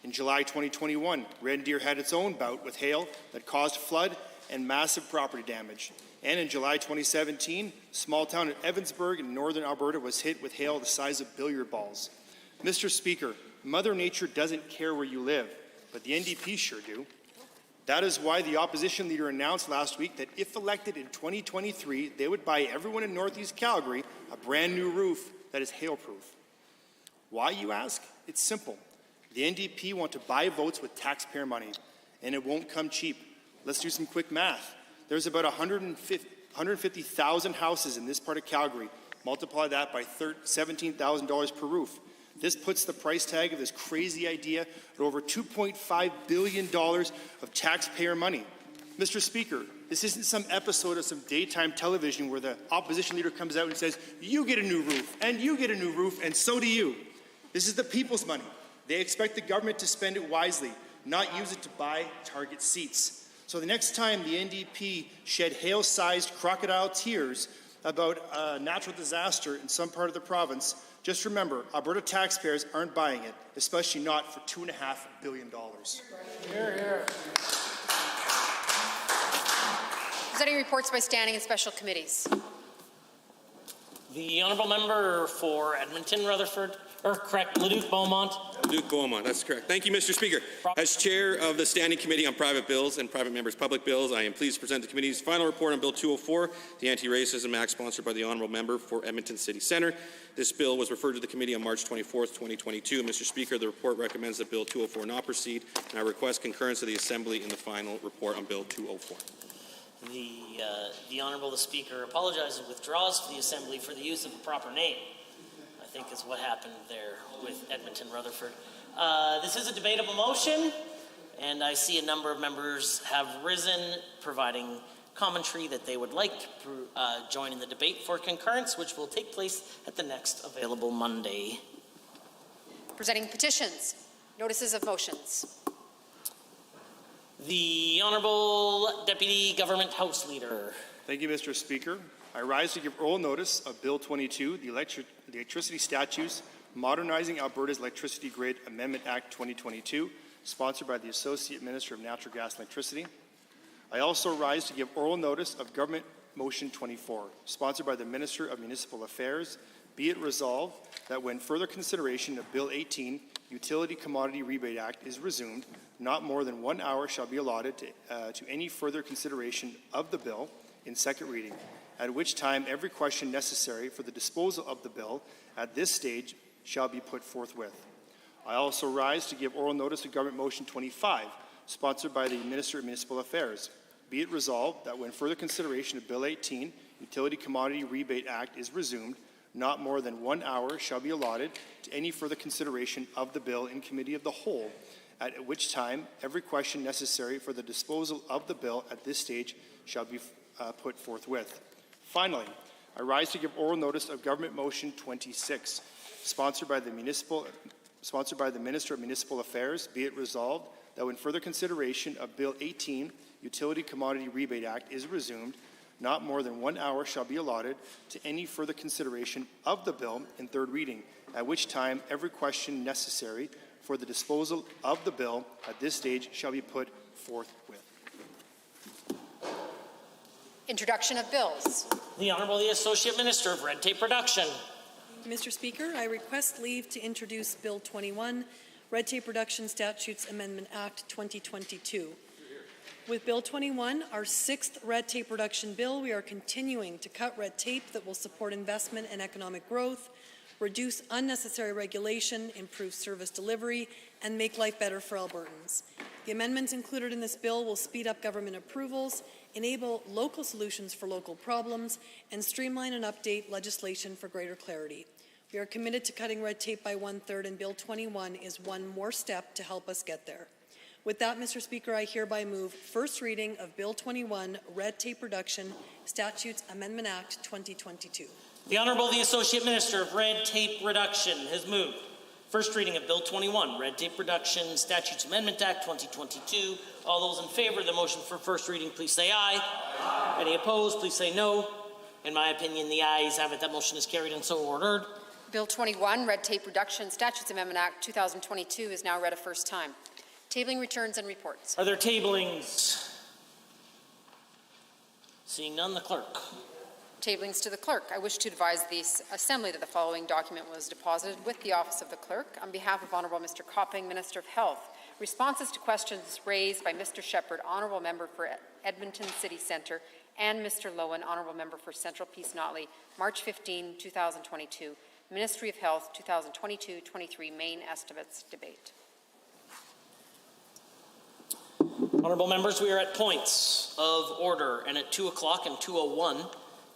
In July 2021, Red Deer had its own bout with hail that caused flood and massive property damage. And in July 2017, small town in Evansburg in northern Alberta was hit with hail the size of billiard balls. Mr. Speaker, Mother Nature doesn't care where you live, but the NDP sure do. That is why the opposition leader announced last week that if elected in 2023, they would buy everyone in northeast Calgary a brand new roof that is hail-proof. Why, you ask? It's simple. The NDP want to buy votes with taxpayer money, and it won't come cheap. Let's do some quick math. There's about 150,000 houses in this part of Calgary. Multiply that by $17,000 per roof. This puts the price tag of this crazy idea at over $2.5 billion of taxpayer money. Mr. Speaker, this isn't some episode of some daytime television where the opposition leader comes out and says, you get a new roof, and you get a new roof, and so do you. This is the people's money. They expect the government to spend it wisely, not use it to buy target seats. So the next time the NDP shed hail-sized crocodile tears about a natural disaster in some part of the province, just remember, Alberta taxpayers aren't buying it, especially not for $2.5 billion. Hear, hear. Presenting reports by standing and special committees. The honourable member for Edmonton, Rutherford, or correct, Leduc Beaumont. Leduc Beaumont, that's correct. Thank you, Mr. Speaker. As chair of the Standing Committee on Private Bills and Private Members' Public Bills, I am pleased to present the committee's final report on Bill 204, the Anti-Racism Act sponsored by the honourable member for Edmonton City Centre. This bill was referred to the committee on March 24, 2022. Mr. Speaker, the report recommends that Bill 204 not proceed, and I request concurrence of the Assembly in the final report on Bill 204. The Honourable the Speaker apologizes and withdraws to the Assembly for the use of a proper name, I think is what happened there with Edmonton Rutherford. This is a debatable motion, and I see a number of members have risen, providing commentary that they would like to join in the debate for concurrence, which will take place at the next available Monday. Presenting petitions, notices of motions. The Honourable Deputy Government House Leader. Thank you, Mr. Speaker. I rise to give oral notice of Bill 22, the electricity statutes Modernizing Alberta's Electricity Grid Amendment Act 2022, sponsored by the Associate Minister of Natural Gas and Electricity. I also rise to give oral notice of Government Motion 24, sponsored by the Minister of Municipal Affairs. Be it resolved that when further consideration of Bill 18, Utility Commodity Rebate Act, is resumed, not more than 1 hour shall be allotted to any further consideration of the bill in second reading, at which time every question necessary for the disposal of the bill at this stage shall be put forthwith. I also rise to give oral notice of Government Motion 25, sponsored by the Minister of Municipal Affairs. Be it resolved that when further consideration of Bill 18, Utility Commodity Rebate Act, is resumed, not more than 1 hour shall be allotted to any further consideration of the bill in Committee of the Whole, at which time every question necessary for the disposal of the bill at this stage shall be put forthwith. Finally, I rise to give oral notice of Government Motion 26, sponsored by the Minister of Municipal Affairs. Be it resolved that when further consideration of Bill 18, Utility Commodity Rebate Act, is resumed, not more than 1 hour shall be allotted to any further consideration of the bill in third reading, at which time every question necessary for the disposal of the bill at this stage shall be put forthwith. Introduction of bills. The Honourable the Associate Minister of Red Tape Reduction. Mr. Speaker, I request leave to introduce Bill 21, Red Tape Reduction Statutes Amendment Act 2022. With Bill 21, our sixth red tape reduction bill, we are continuing to cut red tape that will support investment and economic growth, reduce unnecessary regulation, improve service delivery, and make life better for Albertans. The amendments included in this bill will speed up government approvals, enable local solutions for local problems, and streamline and update legislation for greater clarity. We are committed to cutting red tape by 1/3, and Bill 21 is one more step to help us get there. With that, Mr. Speaker, I hereby move first reading of Bill 21, Red Tape Reduction Statutes Amendment Act 2022. The Honourable the Associate Minister of Red Tape Reduction has moved first reading of Bill 21, Red Tape Reduction Statutes Amendment Act 2022. All those in favour of the motion for first reading, please say aye. Aye. Any opposed, please say no. In my opinion, the ayes have it. That motion is carried and so ordered. Bill 21, Red Tape Reduction Statutes Amendment Act 2022 is now read a first time. Tabling returns and reports. Are there tablings? Seeing none, the clerk. Tablings to the clerk. I wish to advise the Assembly that the following document was deposited with the Office of the Clerk on behalf of Honourable Mr. Copping, Minister of Health. Responses to questions raised by Mr. Shepherd, Honourable Member for Edmonton City Centre, and Mr. Lowen, Honourable Member for Central Peace Notley, March 15, 2022. Ministry of Health 2022-23 main estimates debate. Honourable members, we are at points of order, and at 2 o'clock and 2:01,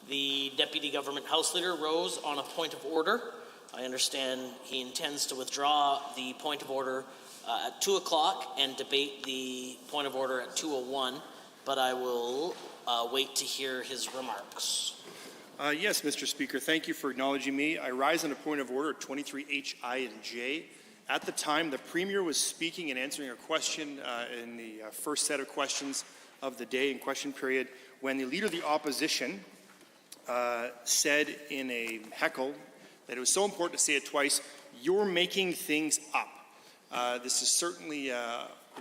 the Deputy Government House Leader rose on a point of order. I understand he intends to withdraw the point of order at 2 o'clock and debate the point of order at 2:01, but I will wait to hear his remarks. Yes, Mr. Speaker, thank you for acknowledging me. I rise on a point of order 23H, I, and J. At the time, the Premier was speaking and answering a question in the first set of questions of the day in question period when the Leader of the Opposition said in a heckle that it was so important to say it twice, "You're making things up." This is certainly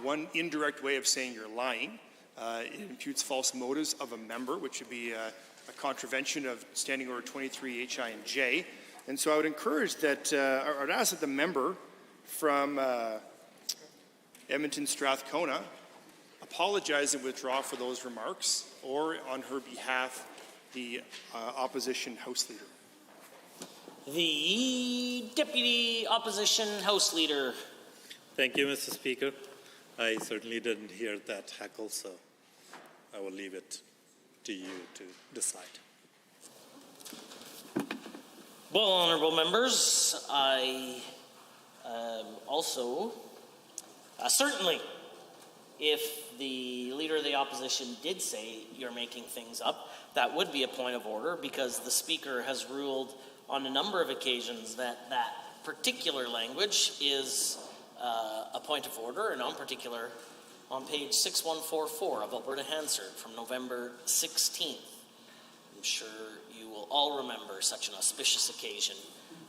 one indirect way of saying you're lying. It imputes false motives of a member, which would be a contravention of Standing Order 23H, I, and J. And so I would encourage that, I would ask that the member from Edmonton Strathcona apologize and withdraw for those remarks, or on her behalf, the opposition House Leader. The Deputy Opposition House Leader. Thank you, Mr. Speaker. I certainly didn't hear that heckle, so I will leave it to you to decide. Well, honourable members, I also certainly, if the Leader of the Opposition did say you're making things up, that would be a point of order, because the Speaker has ruled on a number of occasions that that particular language is a point of order, and on particular on page 6144 of Alberta Hansard from November 16th. I'm sure you will all remember such an auspicious occasion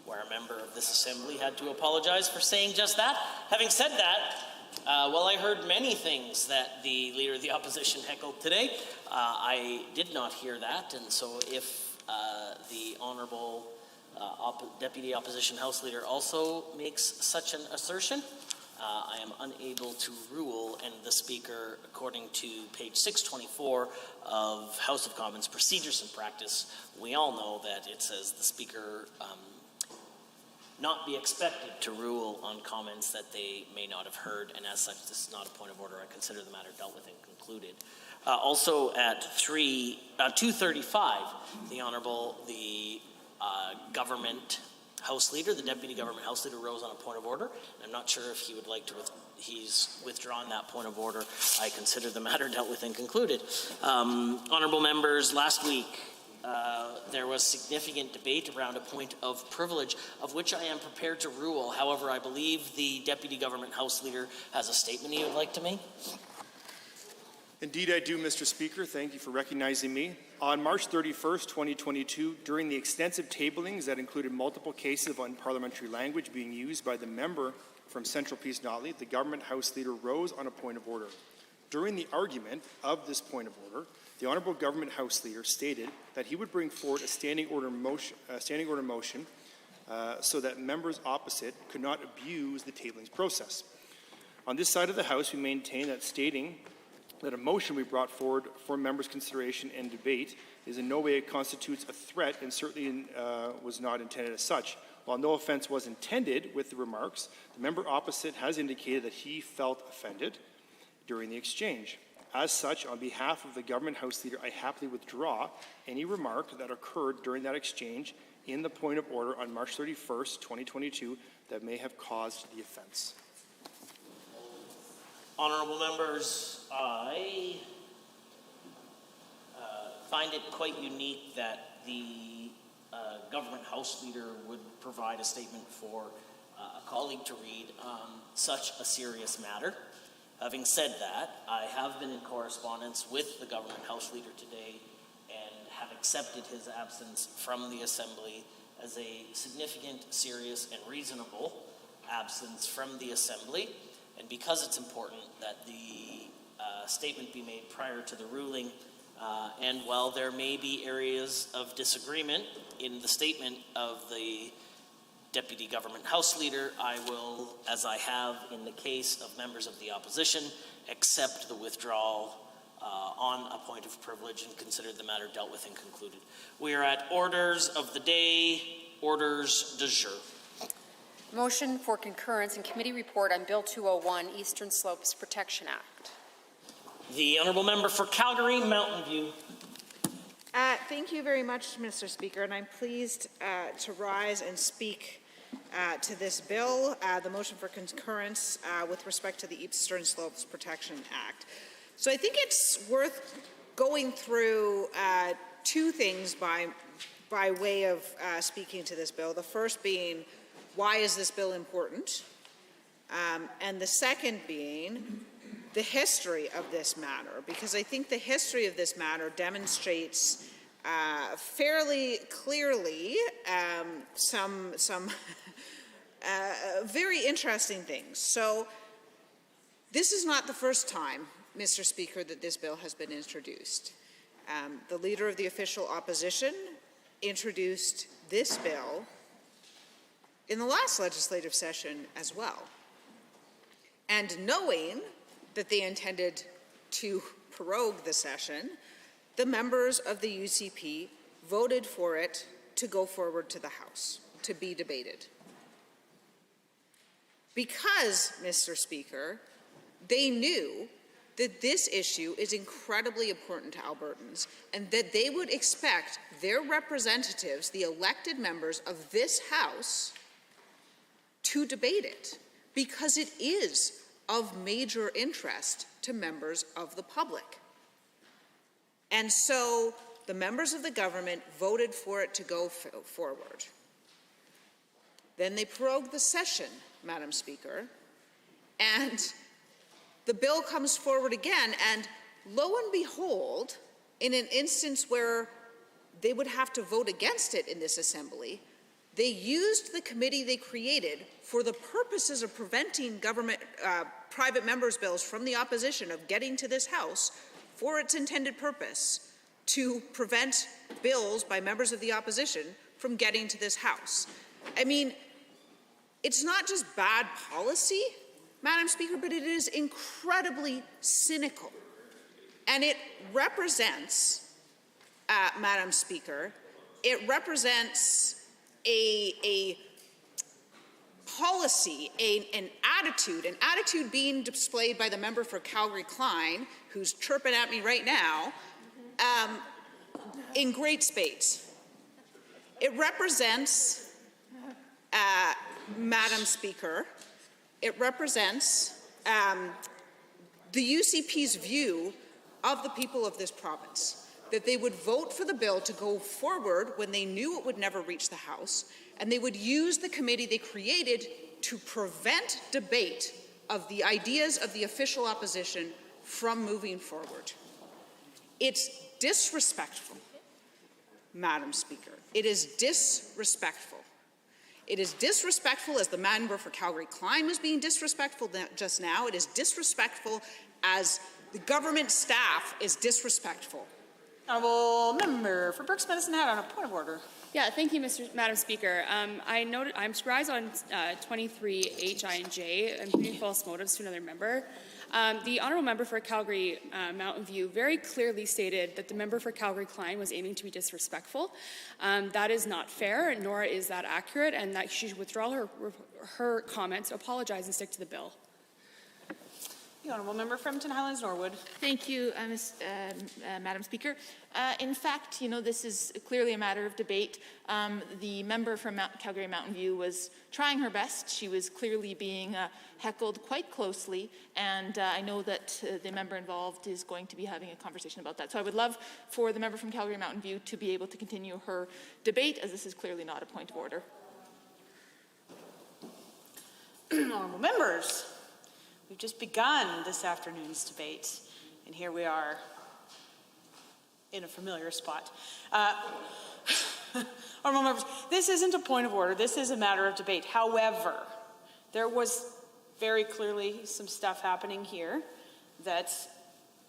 where a member of this assembly had to apologize for saying just that. Having said that, well, I heard many things that the Leader of the Opposition heckled today. I did not hear that, and so if the Honourable Deputy Opposition House Leader also makes such an assertion, I am unable to rule, and the Speaker, according to page 624 of House of Commons Procedures and Practice, we all know that it says the Speaker not be expected to rule on comments that they may not have heard, and as such, this is not a point of order. I consider the matter dealt with and concluded. Also at 2:35, the Honourable, Government House Leader, the Deputy Government House Leader, rose on a point of order. I'm not sure if he would like to, he's withdrawn that point of order. I consider the matter dealt with and concluded. Honourable members, last week, there was significant debate around a point of privilege of which I am prepared to rule. However, I believe the Deputy Government House Leader has a statement he would like to make. Indeed, I do, Mr. Speaker. Thank you for recognizing me. On March 31st, 2022, during the extensive tablings that included multiple cases of unparliamentary language being used by the member from Central Peace Notley, the Government House Leader rose on a point of order. During the argument of this point of order, the Honourable Government House Leader stated that he would bring forward a standing order motion so that members opposite could not abuse the tablings process. On this side of the House, we maintain that stating that a motion we brought forward for members' consideration and debate is in no way constitutes a threat and certainly was not intended as such. While no offense was intended with the remarks, the member opposite has indicated that he felt offended during the exchange. As such, on behalf of the Government House Leader, I happily withdraw any remark that occurred during that exchange in the point of order on March 31st, 2022 that may have caused the offense. Honourable members, I find it quite unique that the Government House Leader would provide a statement for a colleague to read on such a serious matter. Having said that, I have been in correspondence with the Government House Leader today and have accepted his absence from the Assembly as a significant, serious, and reasonable absence from the Assembly. And because it's important that the statement be made prior to the ruling, and while there may be areas of disagreement in the statement of the Deputy Government House Leader, I will, as I have in the case of members of the opposition, accept the withdrawal on a point of privilege and consider the matter dealt with and concluded. We are at orders of the day, orders du jour. Motion for concurrence in committee report on Bill 201, Eastern Slopes Protection Act. The Honourable Member for Calgary Mountain View. Thank you very much, Mr. Speaker, and I'm pleased to rise and speak to this bill, the motion for concurrence with respect to the Eastern Slopes Protection Act. So I think it's worth going through two things by way of speaking to this bill. The first being, why is this bill important? And the second being the history of this matter, because I think the history of this matter demonstrates fairly clearly some very interesting things. So this is not the first time, Mr. Speaker, that this bill has been introduced. The Leader of the Official Opposition introduced this bill in the last legislative session as well. And knowing that they intended to prorogue the session, the members of the UCP voted for it to go forward to the House, to be debated. Because, Mr. Speaker, they knew that this issue is incredibly important to Albertans and that they would expect their representatives, the elected members of this House, to debate it, because it is of major interest to members of the public. And so the members of the government voted for it to go forward. Then they prorogued the session, Madam Speaker, and the bill comes forward again, and lo and behold, in an instance where they would have to vote against it in this Assembly, They used the committee they created for the purposes of preventing private members' bills from the opposition of getting to this House for its intended purpose, to prevent bills by members of the opposition from getting to this House. I mean, it's not just bad policy, Madam Speaker, but it is incredibly cynical. And it represents, Madam Speaker, it represents a policy, an attitude being displayed by the member for Calgary-Klein, who's chirping at me right now, in great spades. It represents, Madam Speaker, it represents the UCP's view of the people of this province, that they would vote for the bill to go forward when they knew it would never reach the House, and they would use the committee they created to prevent debate of the ideas of the official opposition from moving forward. It's disrespectful, Madam Speaker. It is disrespectful. It is disrespectful as the member for Calgary-Klein was being disrespectful just now. It is disrespectful as the government staff is disrespectful. Honourable member for Berks Medicine Hat on a point of order. Yeah, thank you, Madam Speaker. I'm surprised on 23 H, I, and J, imputing false motives to another member. The honourable member for Calgary Mountain View very clearly stated that the member for Calgary-Klein was aiming to be disrespectful. That is not fair, nor is that accurate, and that she should withdraw her comments, apologize, and stick to the bill. The honourable member from Frampton Highlands Norwood. Thank you, Madam Speaker. In fact, this is clearly a matter of debate. The member from Calgary Mountain View was trying her best. She was clearly being heckled quite closely, and I know that the member involved is going to be having a conversation about that. So I would love for the member from Calgary Mountain View to be able to continue her debate, as this is clearly not a point of order. Honourable members. We've just begun this afternoon's debate, and here we are in a familiar spot. Honourable members, this isn't a point of order. This is a matter of debate. However, there was very clearly some stuff happening here that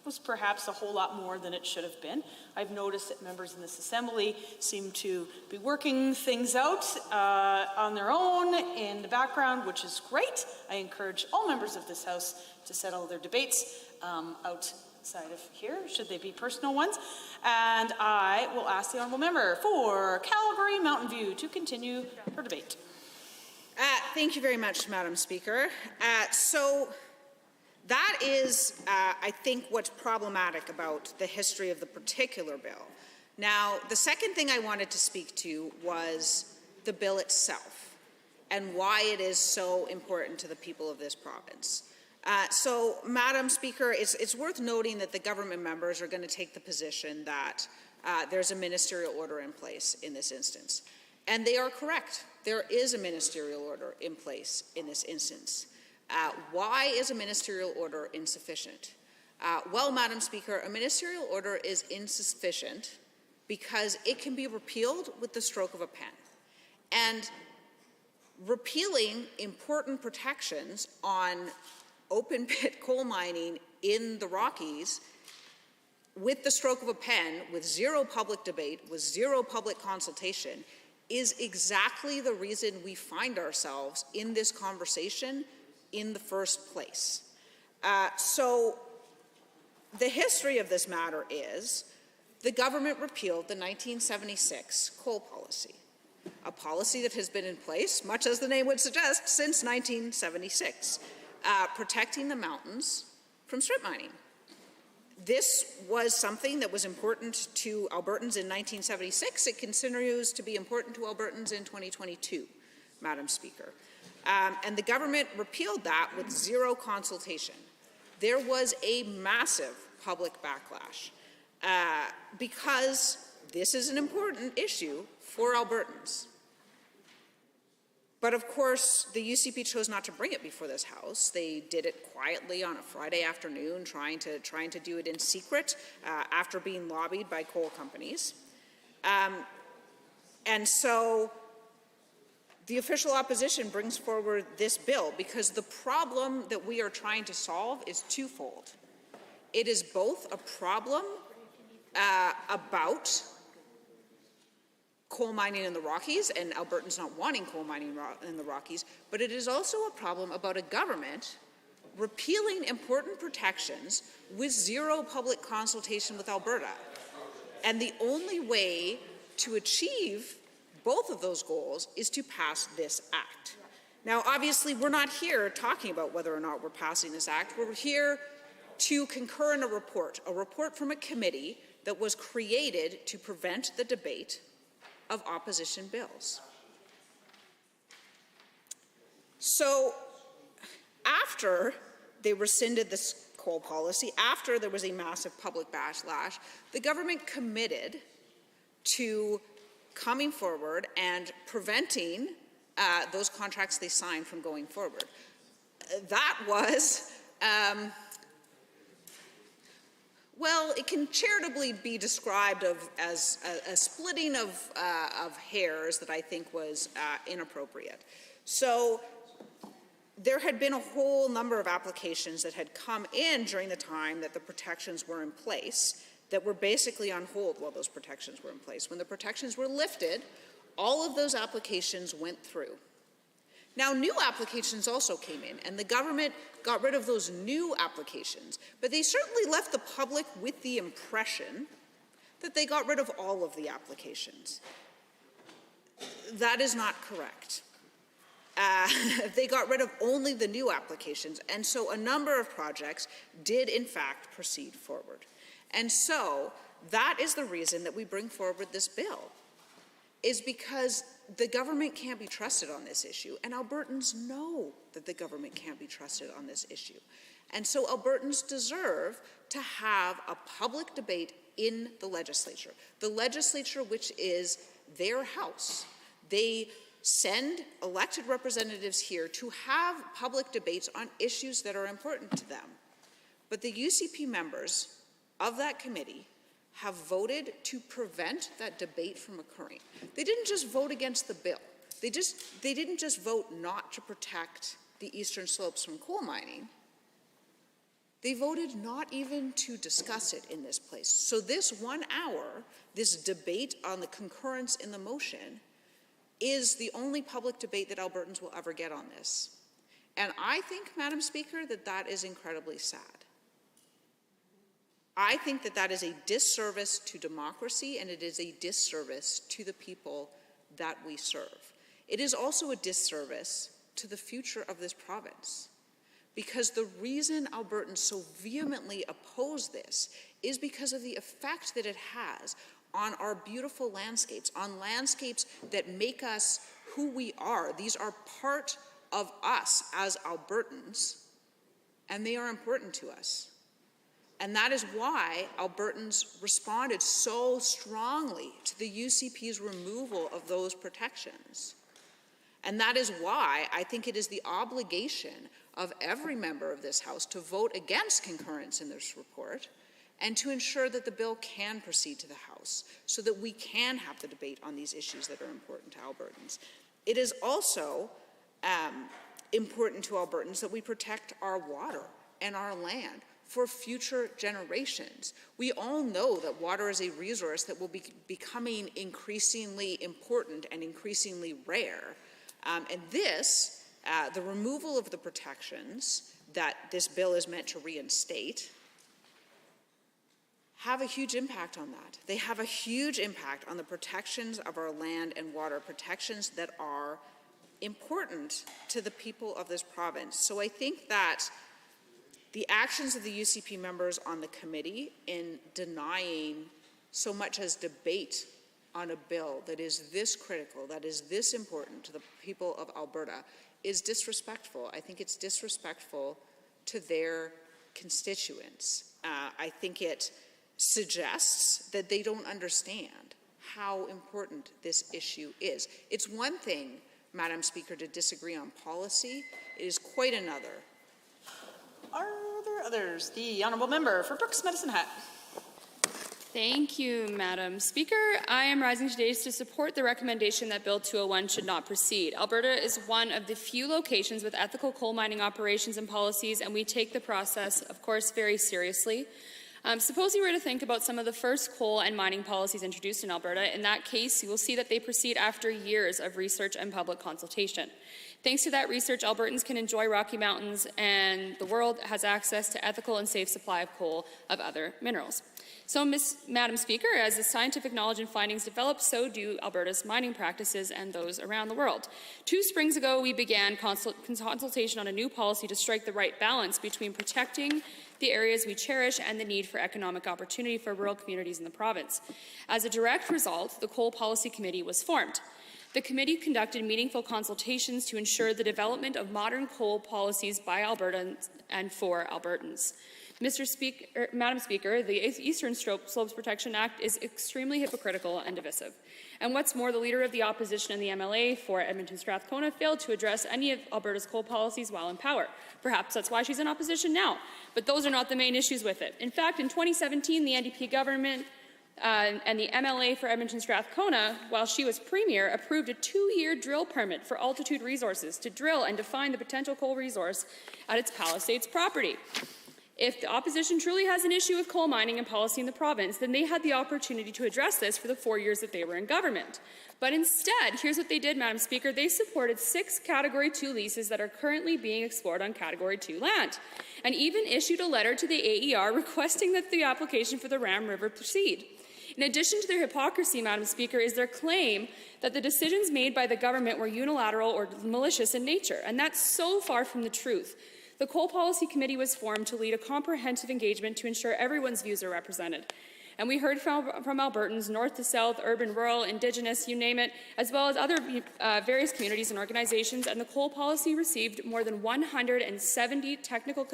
was perhaps a whole lot more than it should have been. I've noticed that members in this assembly seem to be working things out on their own in the background, which is great. I encourage all members of this House to settle their debates outside of here, should they be personal ones. And I will ask the honourable member for Calgary Mountain View to continue her debate. Thank you very much, Madam Speaker. That is, I think, what's problematic about the history of the particular bill. Now, the second thing I wanted to speak to was the bill itself and why it is so important to the people of this province. Madam Speaker, it's worth noting that the government members are going to take the position that there's a ministerial order in place in this instance. And they are correct. There is a ministerial order in place in this instance. Why is a ministerial order insufficient? Well, Madam Speaker, a ministerial order is insufficient because it can be repealed with the stroke of a pen. And repealing important protections on open pit coal mining in the Rockies with the stroke of a pen, with zero public debate, with zero public consultation, is exactly the reason we find ourselves in this conversation in the first place. So the history of this matter is the government repealed the 1976 coal policy, a policy that has been in place, much as the name would suggest, since 1976, protecting the mountains from strip mining. This was something that was important to Albertans in 1976. It continues to be important to Albertans in 2022, Madam Speaker. And the government repealed that with zero consultation. There was a massive public backlash because this is an important issue for Albertans. But of course, the UCP chose not to bring it before this House. They did it quietly on a Friday afternoon, trying to do it in secret after being lobbied by coal companies. And so the official opposition brings forward this bill because the problem that we are trying to solve is twofold. It is both a problem about coal mining in the Rockies and Albertans not wanting coal mining in the Rockies, but it is also a problem about a government repealing important protections with zero public consultation with Alberta. And the only way to achieve both of those goals is to pass this act. Now, obviously, we're not here talking about whether or not we're passing this act. We're here to concur in a report from a committee that was created to prevent the debate of opposition bills. So, after they rescinded this coal policy, after there was a massive public backlash, the government committed to coming forward and preventing those contracts they signed from going forward. That was, well, it can charitably be described as a splitting of hairs that I think was inappropriate. So there had been a whole number of applications that had come in during the time that the protections were in place that were basically on hold while those protections were in place. When the protections were lifted, all of those applications went through. Now, new applications also came in, and the government got rid of those new applications, but they certainly left the public with the impression that they got rid of all of the applications. That is not correct. They got rid of only the new applications, and so a number of projects did in fact proceed forward. And so that is the reason that we bring forward this bill, is because the government can't be trusted on this issue, and Albertans know that the government can't be trusted on this issue. And so Albertans deserve to have a public debate in the legislature which is their house. They send elected representatives here to have public debates on issues that are important to them. But the UCP members of that committee have voted to prevent that debate from occurring. They didn't just vote against the bill. They didn't just vote not to protect the eastern slopes from coal mining. They voted not even to discuss it in this place. So this 1 hour, this debate on the concurrence in the motion, is the only public debate that Albertans will ever get on this. And I think, Madam Speaker, that that is incredibly sad. I think that that is a disservice to democracy, and it is a disservice to the people that we serve. It is also a disservice to the future of this province, because the reason Albertans so vehemently oppose this is because of the effect that it has on our beautiful landscapes, on landscapes that make us who we are. These are part of us as Albertans, and they are important to us. And that is why Albertans responded so strongly to the UCP's removal of those protections. And that is why I think it is the obligation of every member of this House to vote against concurrence in this report and to ensure that the bill can proceed to the House so that we can have the debate on these issues that are important to Albertans. It is also important to Albertans that we protect our water and our land for future generations. We all know that water is a resource that will be becoming increasingly important and increasingly rare. And this, the removal of the protections that this bill is meant to reinstate, have a huge impact on that. They have a huge impact on the protections of our land and water, protections that are important to the people of this province. So I think that the actions of the UCP members on the committee in denying so much as debate on a bill that is this critical, that is this important to the people of Alberta, is disrespectful. I think it's disrespectful to their constituents. I think it suggests that they don't understand how important this issue is. It's one thing, Madam Speaker, to disagree on policy. It is quite another. Are there others? The Honourable Member for Brooks Medicine Hat. Thank you, Madam Speaker. I am rising today to support the recommendation that Bill 201 should not proceed. Alberta is one of the few locations with ethical coal mining operations and policies, and we take the process, of course, very seriously. Suppose you were to think about some of the first coal and mining policies introduced in Alberta. In that case, you will see that they proceed after years of research and public consultation. Thanks to that research, Albertans can enjoy Rocky Mountains, and the world has access to ethical and safe supply of coal of other minerals. So, Madam Speaker, as the scientific knowledge and findings develop, so do Alberta's mining practices and those around the world. 2 springs ago, we began consultation on a new policy to strike the right balance between protecting the areas we cherish and the need for economic opportunity for rural communities in the province. As a direct result, the Coal Policy Committee was formed. The committee conducted meaningful consultations to ensure the development of modern coal policies by Albertans and for Albertans. Madam Speaker, the Eastern Slopes Protection Act is extremely hypocritical and divisive. And what's more, the Leader of the Opposition and the MLA for Edmonton Strathcona failed to address any of Alberta's coal policies while in power. Perhaps that's why she's in opposition now. But those are not the main issues with it. In fact, in 2017, the NDP government and the MLA for Edmonton Strathcona, while she was Premier, approved a 2-year drill permit for Altitude Resources to drill and define the potential coal resource at its Palisades property. If the opposition truly has an issue with coal mining and policy in the province, then they had the opportunity to address this for the 4 years that they were in government. But instead, here's what they did, Madam Speaker. They supported 6 Category 2 leases that are currently being explored on Category 2 land, and even issued a letter to the AER requesting that the application for the Ram River proceed. In addition to their hypocrisy, Madam Speaker, is their claim that the decisions made by the government were unilateral or malicious in nature, and that's so far from the truth. The Coal Policy Committee was formed to lead a comprehensive engagement to ensure everyone's views are represented. And we heard from Albertans, north to south, urban, rural, Indigenous, you name it, as well as other various communities and organizations, and the Coal Policy received more than 170 technical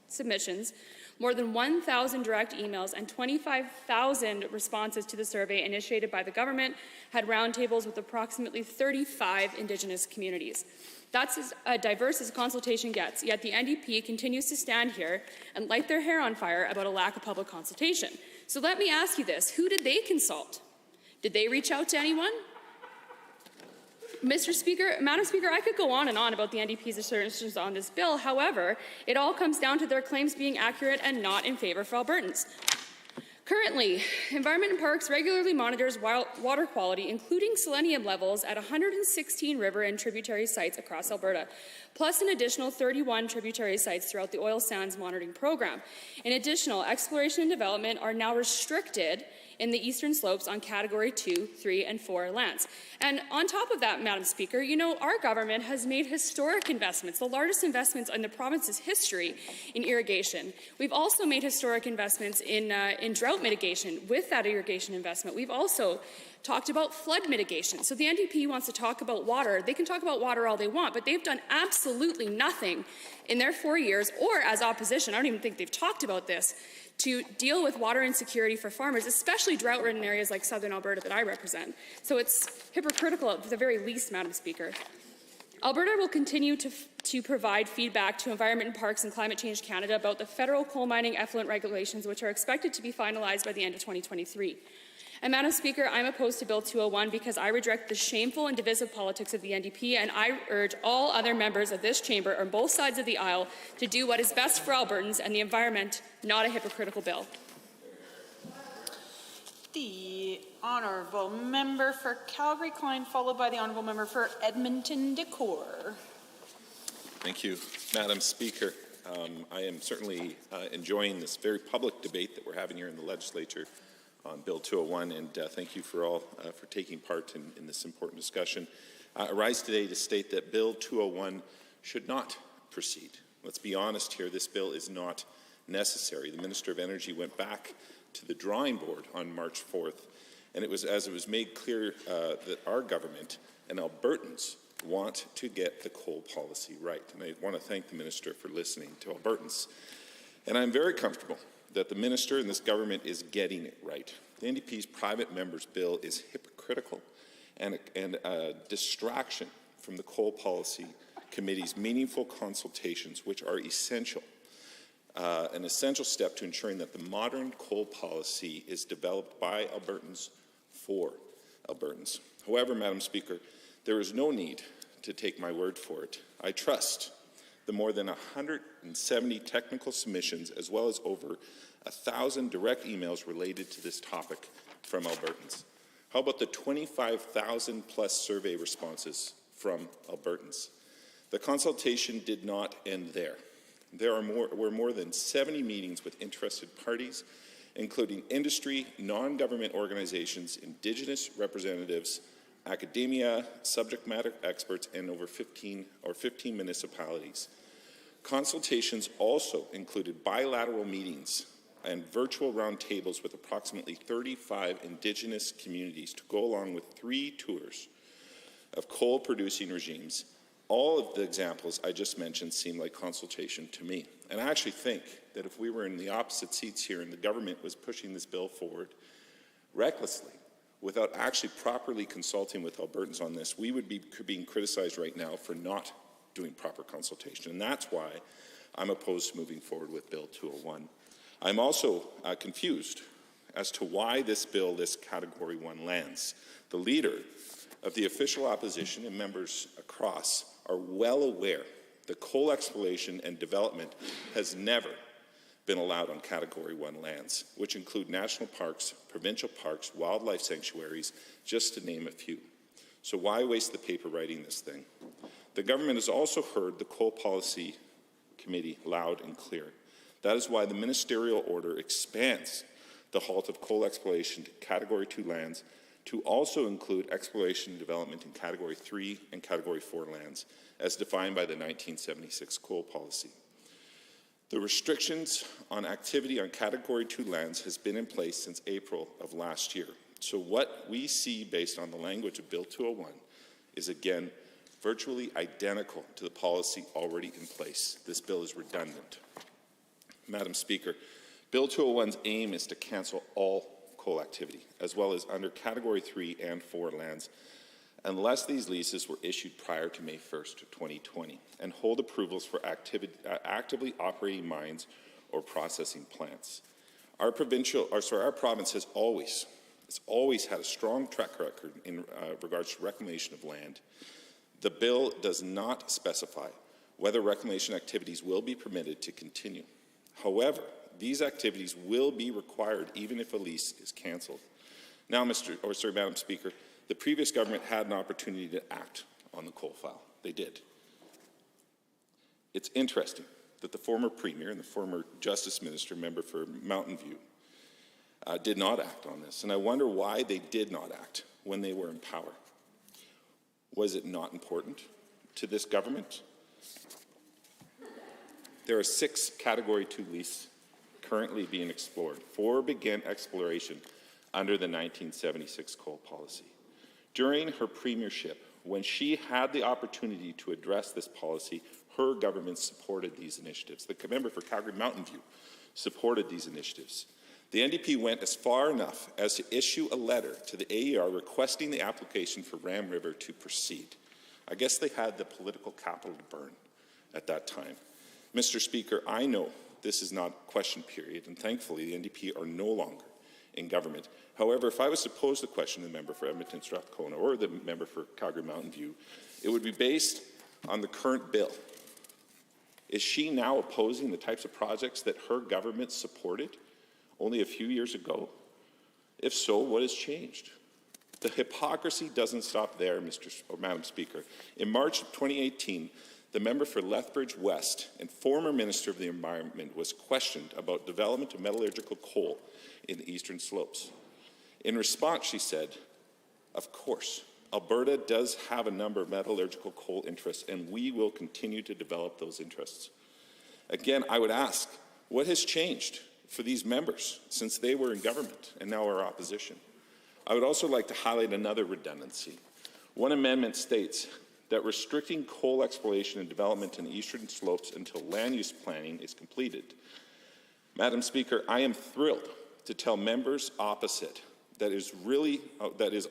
submissions, more than 1,000 direct emails, and 25,000 responses to the survey initiated by the government, had roundtables with approximately 35 Indigenous communities. That's as diverse as a consultation gets, yet the NDP continues to stand here and light their hair on fire about a lack of public consultation. So let me ask you this, who did they consult? Did they reach out to anyone? Madam Speaker, I could go on and on about the NDP's assertions on this bill. However, it all comes down to their claims being accurate and not in favour for Albertans. Currently, Environment and Parks regularly monitors water quality, including selenium levels, at 116 river and tributary sites across Alberta, plus an additional 31 tributary sites throughout the oil sands monitoring program. In addition, exploration and development are now restricted in the eastern slopes on Category 2, 3, and 4 lands. And on top of that, Madam Speaker, you know, our government has made historic investments, the largest investments in the province's history in irrigation. We've also made historic investments in drought mitigation. With that irrigation investment, we've also talked about flood mitigation. So the NDP wants to talk about water. They can talk about water all they want, but they've done absolutely nothing in their 4 years, or as opposition, I don't even think they've talked about this, to deal with water insecurity for farmers, especially drought-ridden areas like southern Alberta that I represent. So it's hypocritical at the very least, Madam Speaker. Alberta will continue to provide feedback to Environment and Parks and Climate Change Canada about the federal coal mining effluent regulations, which are expected to be finalized by the end of 2023. And Madam Speaker, I'm opposed to Bill 201 because I reject the shameful and divisive politics of the NDP, and I urge all other members of this chamber on both sides of the aisle to do what is best for Albertans and the environment, not a hypocritical bill. The honourable member for Calgary-Klein, followed by the honourable member for Edmonton-Decour. Thank you, Madam Speaker. I am certainly enjoying this very public debate that we're having here in the legislature on Bill 201, and thank you for all for taking part in this important discussion. I rise today to state that Bill 201 should not proceed. Let's be honest here, this bill is not necessary. The Minister of Energy went back to the drawing board on March 4th, and it was made clear that our government and Albertans want to get the coal policy right. And I want to thank the Minister for listening to Albertans. And I'm very comfortable that the Minister and this government is getting it right. The NDP's private member's bill is hypocritical and a distraction from the Coal Policy Committee's meaningful consultations, which are essential. an essential step to ensuring that the modern coal policy is developed by Albertans for Albertans. However, Madam Speaker, there is no need to take my word for it. I trust the more than 170 technical submissions, as well as over 1,000 direct emails related to this topic from Albertans. How about the 25,000 plus survey responses from Albertans? The consultation did not end there. There were more than 70 meetings with interested parties, including industry, non-government organizations, Indigenous representatives, academia, subject matter experts, and over 15 municipalities. Consultations also included bilateral meetings and virtual roundtables with approximately 35 Indigenous communities to go along with 3 tours of coal-producing regimes. All of the examples I just mentioned seem like consultation to me. And I actually think that if we were in the opposite seats here and the government was pushing this bill forward recklessly, without actually properly consulting with Albertans on this, we would be being criticized right now for not doing proper consultation. And that's why I'm opposed to moving forward with Bill 201. I'm also confused as to why this bill lists Category 1 lands. The leader of the official opposition and members across are well aware that coal exploration and development has never been allowed on Category 1 lands, which include national parks, provincial parks, wildlife sanctuaries, just to name a few. So why waste the paper writing this thing? The government has also heard the Coal Policy Committee loud and clear. That is why the ministerial order expands the halt of coal exploration to Category 2 lands to also include exploration and development in Category 3 and Category 4 lands, as defined by the 1976 Coal Policy. The restrictions on activity on Category 2 lands has been in place since April of last year. So what we see based on the language of Bill 201 is, again, virtually identical to the policy already in place. This bill is redundant. Madam Speaker, Bill 201's aim is to cancel all coal activity, as well as under Category 3 and 4 lands, unless these leases were issued prior to May 1st, 2020, and hold approvals for actively operating mines or processing plants. Our province has always had a strong track record in regards to reclamation of land. The bill does not specify whether reclamation activities will be permitted to continue. However, these activities will be required even if a lease is cancelled. Now, Madam Speaker, the previous government had an opportunity to act on the coal file. They did. It's interesting that the former Premier and the former Justice Minister, member for Mountain View, did not act on this. And I wonder why they did not act when they were in power. Was it not important to this government? There are 6 Category 2 leases currently being explored. 4 began exploration under the 1976 Coal Policy. During her premiership, when she had the opportunity to address this policy, her government supported these initiatives. The member for Calgary Mountain View supported these initiatives. The NDP went as far enough as to issue a letter to the AER requesting the application for Ram River to proceed. I guess they had the political capital to burn at that time. Mr. Speaker, I know this is not a question period, and thankfully the NDP are no longer in government. However, if I was to pose the question to the member for Edmonton Strathcona or the member for Calgary Mountain View, it would be based on the current bill. Is she now opposing the types of projects that her government supported only a few years ago? If so, what has changed? The hypocrisy doesn't stop there, Madam Speaker. In March of 2018, the member for Lethbridge West and former Minister of the Environment was questioned about development of metallurgical coal in the Eastern Slopes. In response, she said, "Of course, Alberta does have a number of metallurgical coal interests, and we will continue to develop those interests." Again, I would ask, what has changed for these members since they were in government and now are opposition? I would also like to highlight another redundancy. One amendment states that restricting coal exploration and development in the Eastern Slopes until land use planning is completed. Madam Speaker, I am thrilled to tell members opposite that is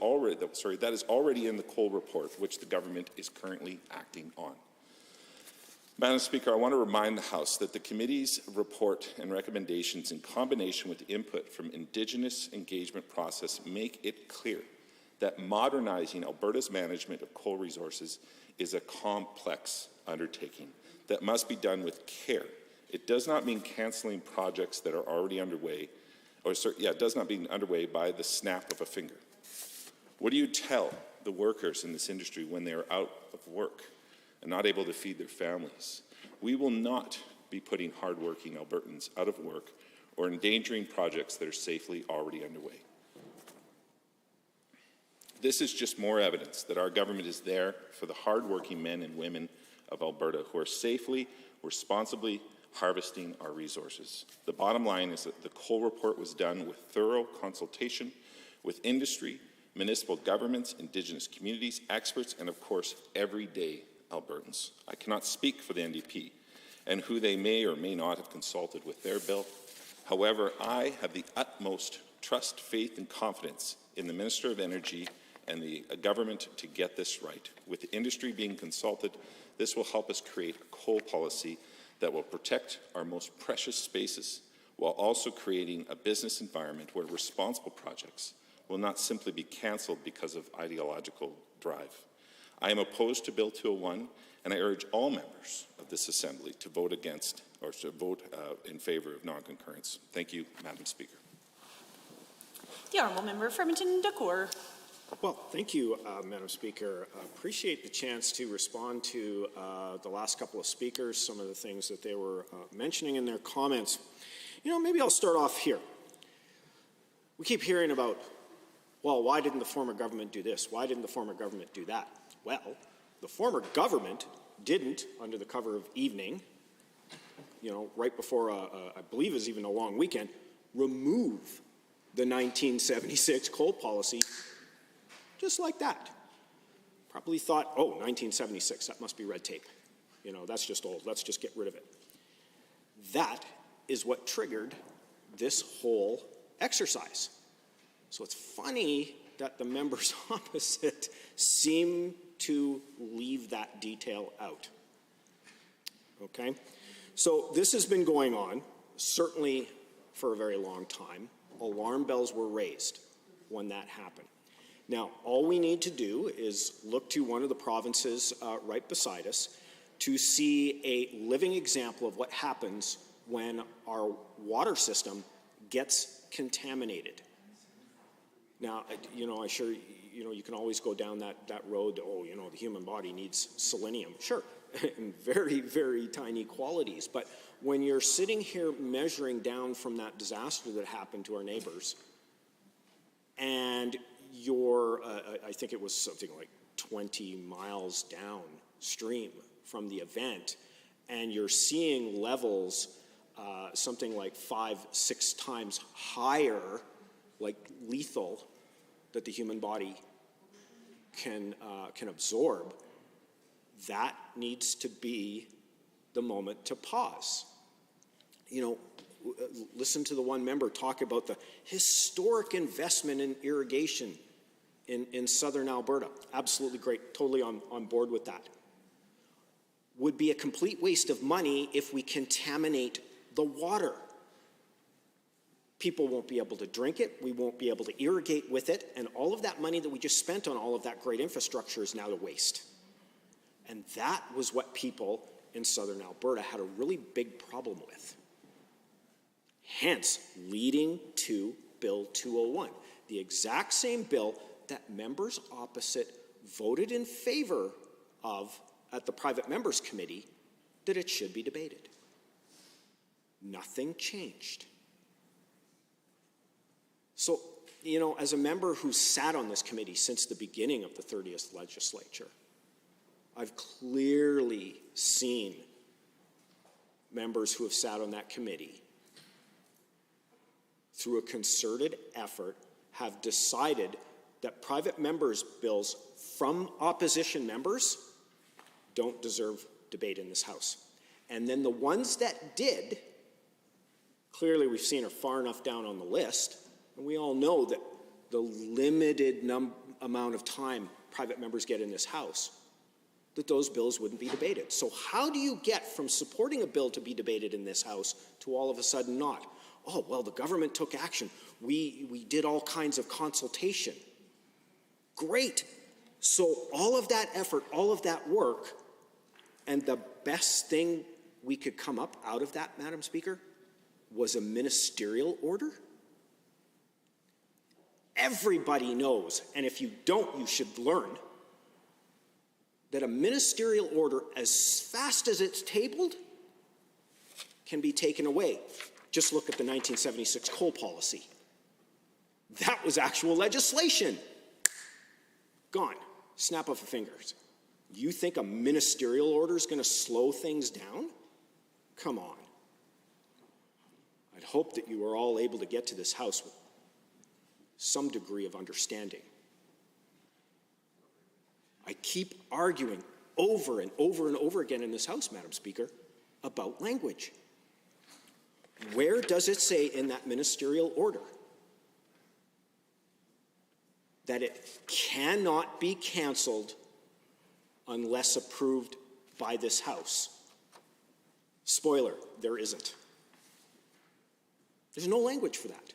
already in the coal report, which the government is currently acting on. Madam Speaker, I want to remind the House that the committee's report and recommendations, in combination with input from Indigenous engagement process, make it clear that modernizing Alberta's management of coal resources is a complex undertaking that must be done with care. It does not mean canceling projects that are already underway, it does not mean underway by the snap of a finger. What do you tell the workers in this industry when they are out of work and not able to feed their families? We will not be putting hardworking Albertans out of work or endangering projects that are safely already underway. This is just more evidence that our government is there for the hardworking men and women of Alberta who are safely, responsibly harvesting our resources. The bottom line is that the coal report was done with thorough consultation with industry, municipal governments, Indigenous communities, experts, and of course, everyday Albertans. I cannot speak for the NDP and who they may or may not have consulted with their bill. However, I have the utmost trust, faith, and confidence in the Minister of Energy and the government to get this right. With the industry being consulted, this will help us create a coal policy that will protect our most precious spaces while also creating a business environment where responsible projects will not simply be cancelled because of ideological drive. I am opposed to Bill 201, and I urge all members of this Assembly to vote against or to vote in favour of non-concurrence. Thank you, Madam Speaker. The Honourable Member for Edmonton-Dacour. Well, thank you, Madam Speaker. Appreciate the chance to respond to the last couple of speakers, some of the things that they were mentioning in their comments. You know, maybe I'll start off here. We keep hearing about, well, why didn't the former government do this? Why didn't the former government do that? Well, the former government didn't, under the cover of evening, you know, right before, I believe it was even a long weekend, remove the 1976 coal policy just like that. Probably thought, oh, 1976, that must be red tape. You know, that's just old. Let's just get rid of it. That is what triggered this whole exercise. So it's funny that the members opposite seem to leave that detail out. Okay? So this has been going on, certainly for a very long time. Alarm bells were raised when that happened. Now, all we need to do is look to one of the provinces right beside us to see a living example of what happens when our water system gets contaminated. Now, you know, you can always go down that road, oh, you know, the human body needs selenium. Sure, in very, very tiny qualities. But when you're sitting here measuring down from that disaster that happened to our neighbors, and you're, I think it was something like 20 miles downstream from the event, and you're seeing levels something like 5-6 times higher, like lethal, that the human body can absorb, that needs to be the moment to pause. You know, listen to the one member talk about the historic investment in irrigation in southern Alberta. Absolutely great, totally on board with that. Would be a complete waste of money if we contaminate the water. People won't be able to drink it, we won't be able to irrigate with it, and all of that money that we just spent on all of that great infrastructure is now to waste. And that was what people in southern Alberta had a really big problem with. Hence, leading to Bill 201, the exact same bill that members opposite voted in favor of at the Private Members Committee, that it should be debated. Nothing changed. So, you know, as a member who sat on this committee since the beginning of the 30th legislature, I've clearly seen members who have sat on that committee through a concerted effort have decided that private members' bills from opposition members don't deserve debate in this House. And then the ones that did, clearly we've seen are far enough down on the list, and we all know that the limited amount of time private members get in this House, that those bills wouldn't be debated. So how do you get from supporting a bill to be debated in this House to all of a sudden not? Oh, well, the government took action. We did all kinds of consultation. Great. So all of that effort, all of that work, and the best thing we could come up out of that, Madam Speaker, was a ministerial order? Everybody knows, and if you don't, you should learn, that a ministerial order, as fast as it's tabled, can be taken away. Just look at the 1976 coal policy. That was actual legislation. Gone. Snap of the fingers. You think a ministerial order is going to slow things down? Come on. I'd hope that you are all able to get to this House with some degree of understanding. I keep arguing over and over and over again in this House, Madam Speaker, about language. Where does it say in that ministerial order that it cannot be canceled unless approved by this House? Spoiler, there isn't. There's no language for that.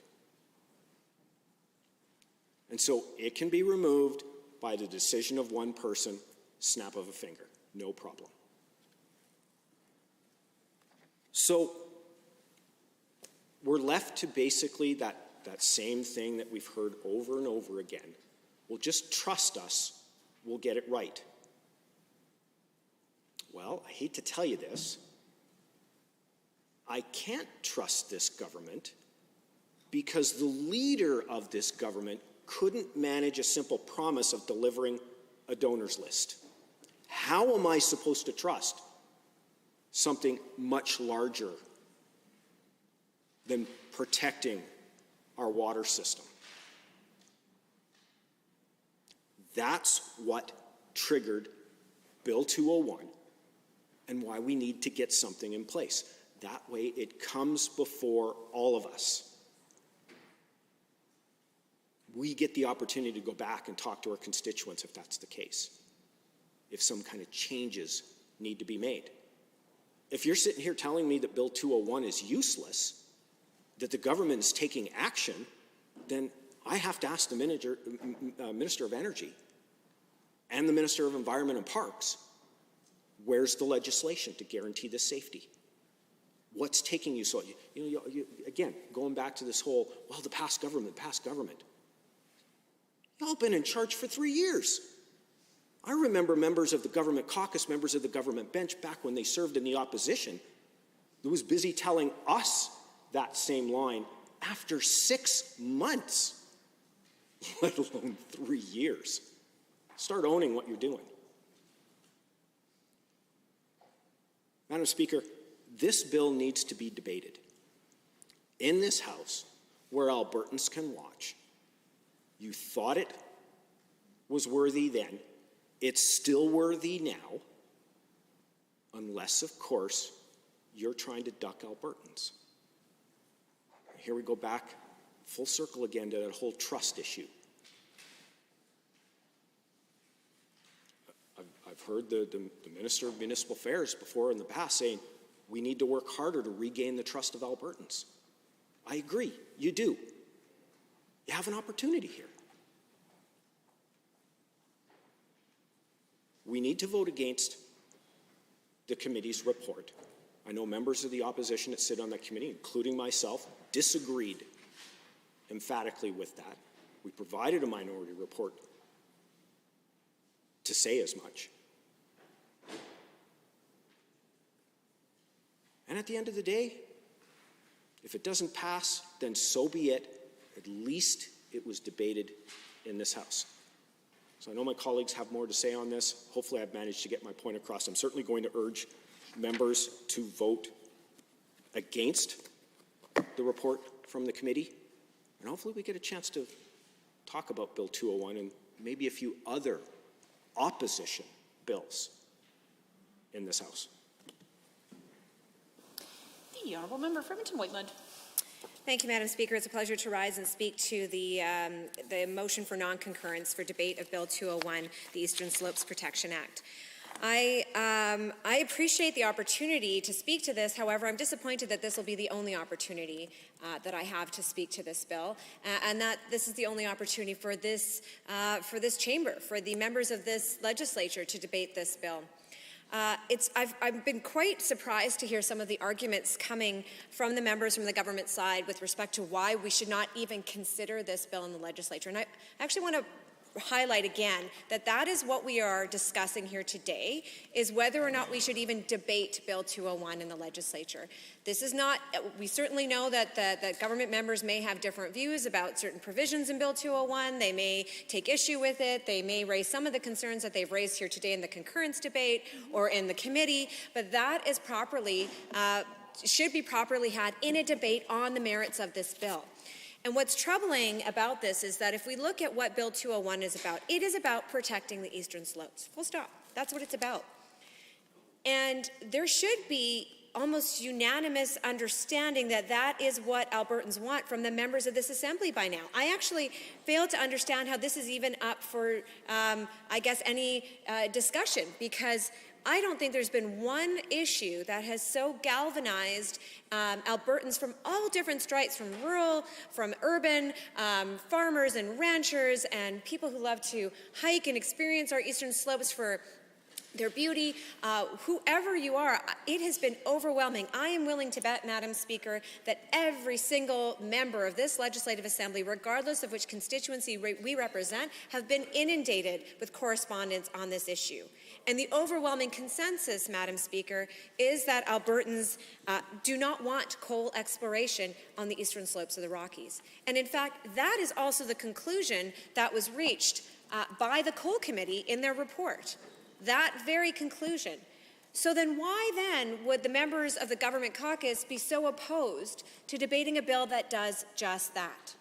And so it can be removed by the decision of one person, snap of a finger, no problem. So we're left to basically that same thing that we've heard over and over again. Well, just trust us, we'll get it right. Well, I hate to tell you this, I can't trust this government because the leader of this government couldn't manage a simple promise of delivering a donors list. How am I supposed to trust something much larger than protecting our water system? That's what triggered Bill 201 and why we need to get something in place. That way it comes before all of us. We get the opportunity to go back and talk to our constituents if that's the case, if some kind of changes need to be made. If you're sitting here telling me that Bill 201 is useless, that the government is taking action, then I have to ask the Minister of Energy and the Minister of Environment and Parks, where's the legislation to guarantee this safety? What's taking you so? Again, going back to this whole, well, the past government. Y'all been in charge for 3 years. I remember members of the government caucus, members of the government bench, back when they served in the opposition, who was busy telling us that same line after 6 months, let alone 3 years. Start owning what you're doing. Madam Speaker, this bill needs to be debated in this House where Albertans can watch. You thought it was worthy then. It's still worthy now, unless, of course, you're trying to duck Albertans. Here we go back full circle again to that whole trust issue. I've heard the Minister of Municipal Affairs before in the past saying, we need to work harder to regain the trust of Albertans. I agree, you do. You have an opportunity here. We need to vote against the committee's report. I know members of the opposition that sit on that committee, including myself, disagreed emphatically with that. We provided a minority report to say as much. And at the end of the day, if it doesn't pass, then so be it. At least it was debated in this House. So I know my colleagues have more to say on this. Hopefully I've managed to get my point across. I'm certainly going to urge members to vote against the report from the committee. And hopefully we get a chance to talk about Bill 201 and maybe a few other opposition bills in this House. The Honourable Member for Edmonton-Whiteland. Thank you, Madam Speaker. It's a pleasure to rise and speak to the motion for non-concurrence for debate of Bill 201, the Eastern Slopes Protection Act. I appreciate the opportunity to speak to this. However, I'm disappointed that this will be the only opportunity that I have to speak to this bill, and that this is the only opportunity for this chamber, for the members of this legislature to debate this bill. I've been quite surprised to hear some of the arguments coming from the members from the government side with respect to why we should not even consider this bill in the legislature. And I actually want to highlight again that that is what we are discussing here today, is whether or not we should even debate Bill 201 in the legislature. This is not, we certainly know that the government members may have different views about certain provisions in Bill 201. They may take issue with it. They may raise some of the concerns that they've raised here today in the concurrence debate or in the committee, but that is properly, should be properly had in a debate on the merits of this bill. And what's troubling about this is that if we look at what Bill 201 is about, it is about protecting the eastern slopes. Full stop. That's what it's about. And there should be almost unanimous understanding that that is what Albertans want from the members of this assembly by now. I actually fail to understand how this is even up for, I guess, any discussion, because I don't think there's been one issue that has so galvanized Albertans from all different stripes, from rural, from urban, farmers and ranchers, and people who love to hike and experience our eastern slopes for their beauty. Whoever you are, it has been overwhelming. I am willing to bet, Madam Speaker, that every single member of this Legislative Assembly, regardless of which constituency we represent, have been inundated with correspondence on this issue. And the overwhelming consensus, Madam Speaker, is that Albertans do not want coal exploration on the eastern slopes of the Rockies. And in fact, that is also the conclusion that was reached by the Coal Committee in their report. That very conclusion. So then why then would the members of the government caucus be so opposed to debating a bill that does just that?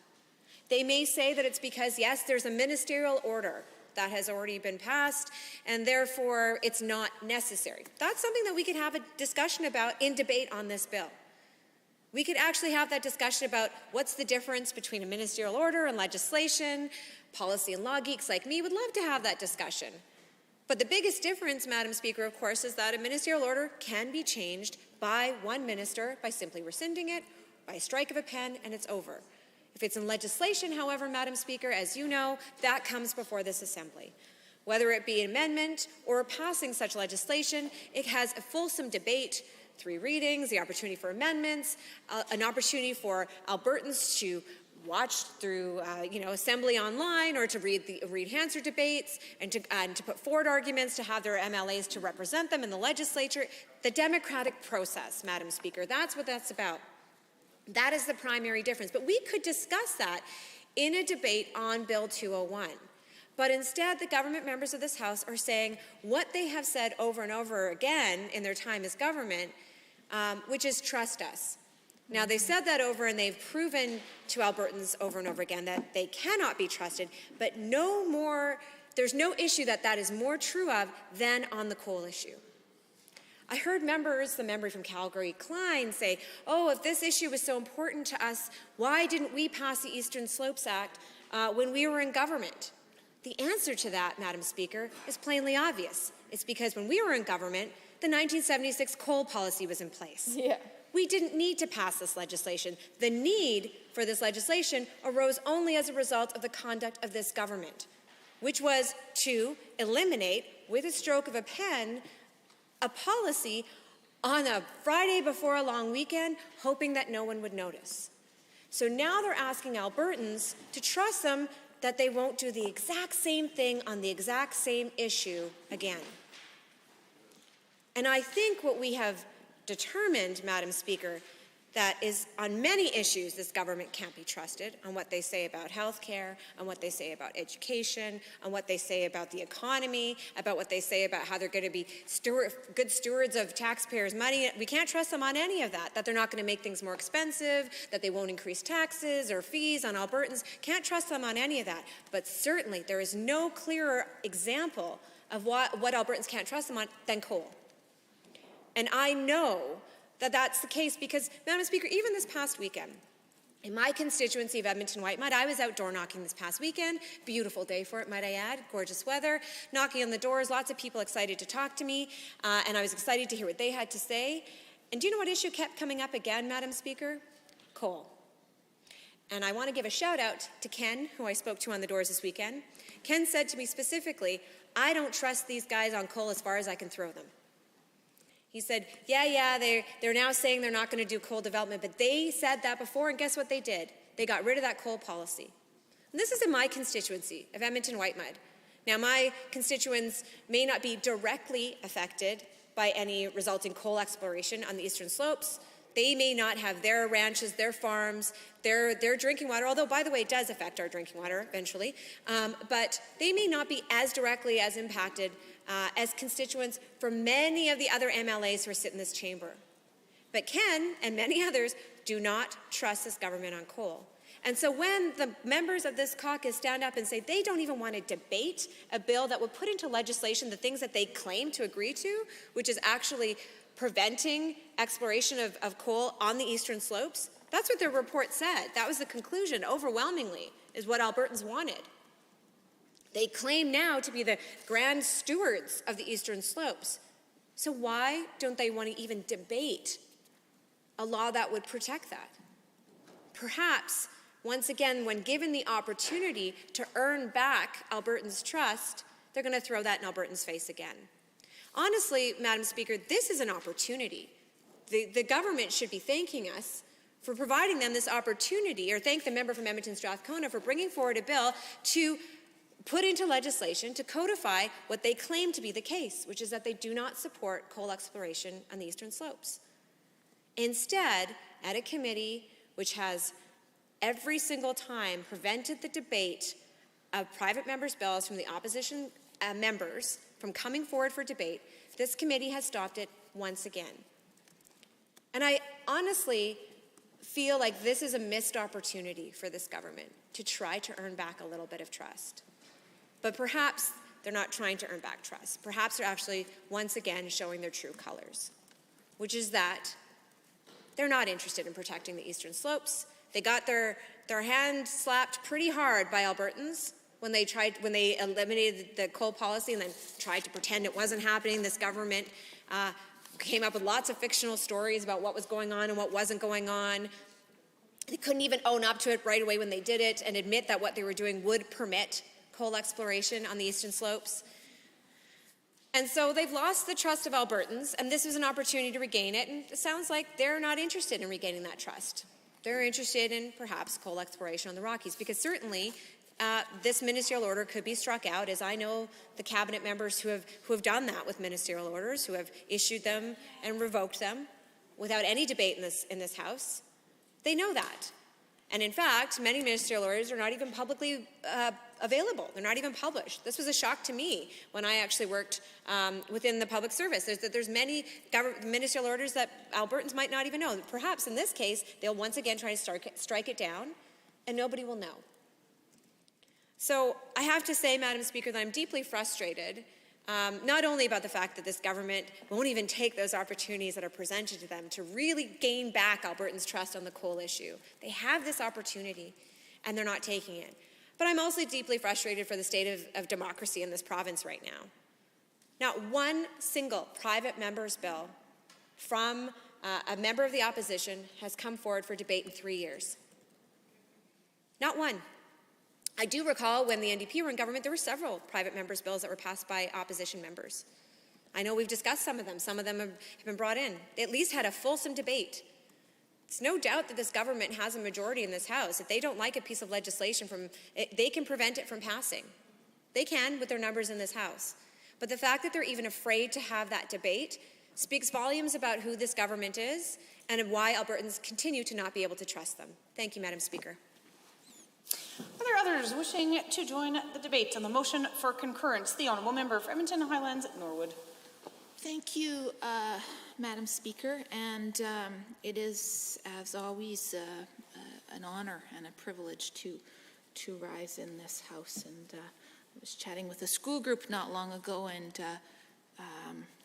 They may say that it's because, yes, there's a ministerial order that has already been passed, and therefore it's not necessary. That's something that we could have a discussion about in debate on this bill. We could actually have that discussion about what's the difference between a ministerial order and legislation. Policy and law geeks like me would love to have that discussion. But the biggest difference, Madam Speaker, of course, is that a ministerial order can be changed by one minister by simply rescinding it, by a strike of a pen, and it's over. If it's in legislation, however, Madam Speaker, as you know, that comes before this Assembly. Whether it be an amendment or passing such legislation, it has a fulsome debate, 3 readings, the opportunity for amendments, an opportunity for Albertans to watch through, Assembly online, or to read Hansard debates, and to put forward arguments, to have their MLAs to represent them in the legislature. The democratic process, Madam Speaker, that's what that's about. That is the primary difference. But we could discuss that in a debate on Bill 201. But instead, the government members of this House are saying what they have said over and over again in their time as government, which is trust us. Now, they've said that over, and they've proven to Albertans over and over again that they cannot be trusted, but there's no issue that is more true of than on the coal issue. I heard the member from Calgary, Klein, say, oh, if this issue was so important to us, why didn't we pass the Eastern Slopes Act when we were in government? The answer to that, Madam Speaker, is plainly obvious. It's because when we were in government, the 1976 coal policy was in place. Yeah. We didn't need to pass this legislation. The need for this legislation arose only as a result of the conduct of this government, which was to eliminate, with a stroke of a pen, a policy on a Friday before a long weekend, hoping that no one would notice. So now they're asking Albertans to trust them that they won't do the exact same thing on the exact same issue again. And I think what we have determined, Madam Speaker, that is on many issues this government can't be trusted, on what they say about health care, on what they say about education, on what they say about the economy, about what they say about how they're going to be good stewards of taxpayers' money. We can't trust them on any of that they're not going to make things more expensive, that they won't increase taxes or fees on Albertans. Can't trust them on any of that. But certainly there is no clearer example of what Albertans can't trust them on than coal. And I know that that's the case because, Madam Speaker, even this past weekend, In my constituency of Edmonton Whitemud, I was outdoor knocking this past weekend. Beautiful day for it, might I add. Gorgeous weather. Knocking on the doors, lots of people excited to talk to me, and I was excited to hear what they had to say. And do you know what issue kept coming up again, Madam Speaker? Coal. And I want to give a shout out to Ken, who I spoke to on the doors this weekend. Ken said to me specifically, I don't trust these guys on coal as far as I can throw them. He said, yeah, they're now saying they're not going to do coal development, but they said that before, and guess what they did? They got rid of that coal policy. And this is in my constituency of Edmonton Whitemud. Now, my constituents may not be directly affected by any resulting coal exploration on the eastern slopes. They may not have their ranches, their farms, their drinking water, although, by the way, it does affect our drinking water eventually, but they may not be as directly as impacted as constituents for many of the other MLAs who are sitting in this chamber. But Ken and many others do not trust this government on coal. And so when the members of this caucus stand up and say they don't even want to debate a bill that would put into legislation the things that they claim to agree to, which is actually preventing exploration of coal on the eastern slopes, that's what their report said. That was the conclusion, overwhelmingly, is what Albertans wanted. They claim now to be the grand stewards of the eastern slopes. So why don't they want to even debate a law that would protect that? Perhaps, once again, when given the opportunity to earn back Albertans' trust, they're going to throw that in Albertans' face again. Honestly, Madam Speaker, this is an opportunity. The government should be thanking us for providing them this opportunity, or thank the member from Edmonton Strathcona for bringing forward a bill to put into legislation to codify what they claim to be the case, which is that they do not support coal exploration on the eastern slopes. Instead, at a committee which has every single time prevented the debate of private members' bills from the opposition members from coming forward for debate, this committee has stopped it once again. And I honestly feel like this is a missed opportunity for this government to try to earn back a little bit of trust. But perhaps they're not trying to earn back trust. Perhaps they're actually, once again, showing their true colors, which is that they're not interested in protecting the eastern slopes. They got their hand slapped pretty hard by Albertans when they eliminated the coal policy and then tried to pretend it wasn't happening. This government came up with lots of fictional stories about what was going on and what wasn't going on. They couldn't even own up to it right away when they did it and admit that what they were doing would permit coal exploration on the eastern slopes. And so they've lost the trust of Albertans, and this is an opportunity to regain it, and it sounds like they're not interested in regaining that trust. They're interested in perhaps coal exploration on the Rockies, because certainly this ministerial order could be struck out, as I know the cabinet members who have done that with ministerial orders, who have issued them and revoked them without any debate in this House. They know that. And in fact, many ministerial orders are not even publicly available. They're not even published. This was a shock to me when I actually worked within the public service. There's many ministerial orders that Albertans might not even know. Perhaps in this case, they'll once again try to strike it down, and nobody will know. So I have to say, Madam Speaker, that I'm deeply frustrated, not only about the fact that this government won't even take those opportunities that are presented to them to really gain back Albertans' trust on the coal issue. They have this opportunity, and they're not taking it. But I'm also deeply frustrated for the state of democracy in this province right now. Not one single private member's bill from a member of the opposition has come forward for debate in 3 years. Not one. I do recall when the NDP were in government, there were several private members' bills that were passed by opposition members. I know we've discussed some of them. Some of them have been brought in. They at least had a fulsome debate. It's no doubt that this government has a majority in this House. If they don't like a piece of legislation, they can prevent it from passing. They can with their numbers in this House. But the fact that they're even afraid to have that debate speaks volumes about who this government is and why Albertans continue to not be able to trust them. Thank you, Madam Speaker. Are there others wishing to join the debate on the motion for concurrence? The Honourable Member for Edmonton Highlands, Norwood. Thank you, Madam Speaker, and it is, as always, an honour and a privilege to rise in this House. And I was chatting with a school group not long ago, and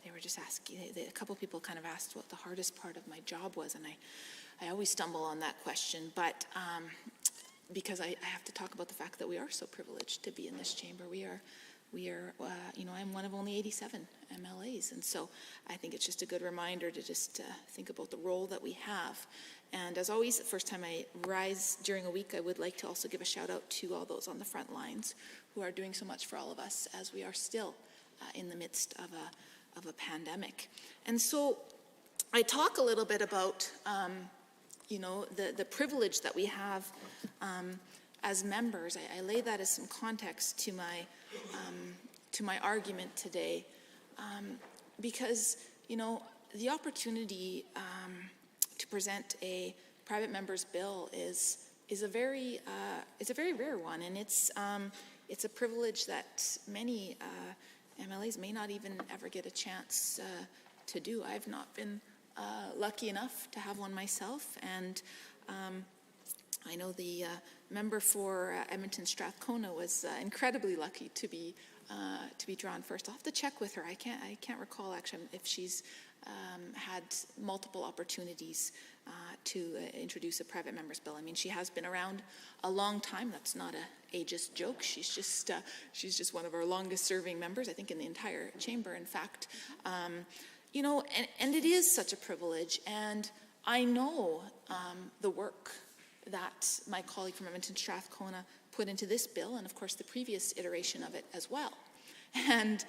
they were just asking, a couple people kind of asked what the hardest part of my job was, and I always stumble on that question, but because I have to talk about the fact that we are so privileged to be in this chamber. We are, I'm one of only 87 MLAs, and so I think it's just a good reminder to just think about the role that we have. And as always, the first time I rise during a week, I would like to also give a shout out to all those on the front lines who are doing so much for all of us as we are still in the midst of a pandemic. And so I talk a little bit about, the privilege that we have as members. I lay that as some context to my argument today, because the opportunity to present a private member's bill is a very rare one, and it's a privilege that many MLAs may not even ever get a chance to do. I've not been lucky enough to have one myself, and I know the member for Edmonton Strathcona was incredibly lucky to be drawn first. I'll have to check with her. I can't recall actually if she's had multiple opportunities to introduce a private member's bill. I mean, she has been around a long time. That's not a ageist joke. She's just one of our longest serving members, I think, in the entire chamber, in fact. And it is such a privilege, and I know the work that my colleague from Edmonton Strathcona put into this bill, and of course the previous iteration of it as well. And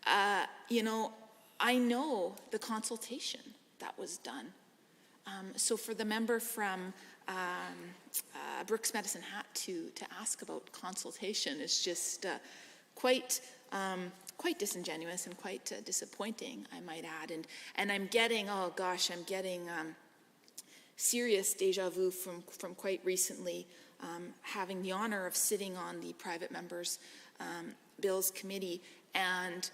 I know the consultation that was done. So for the member from Brooks Medicine Hat to ask about consultation is just quite disingenuous and quite disappointing, I might add. And I'm getting serious deja vu from quite recently, having the honor of sitting on the private members' bills committee and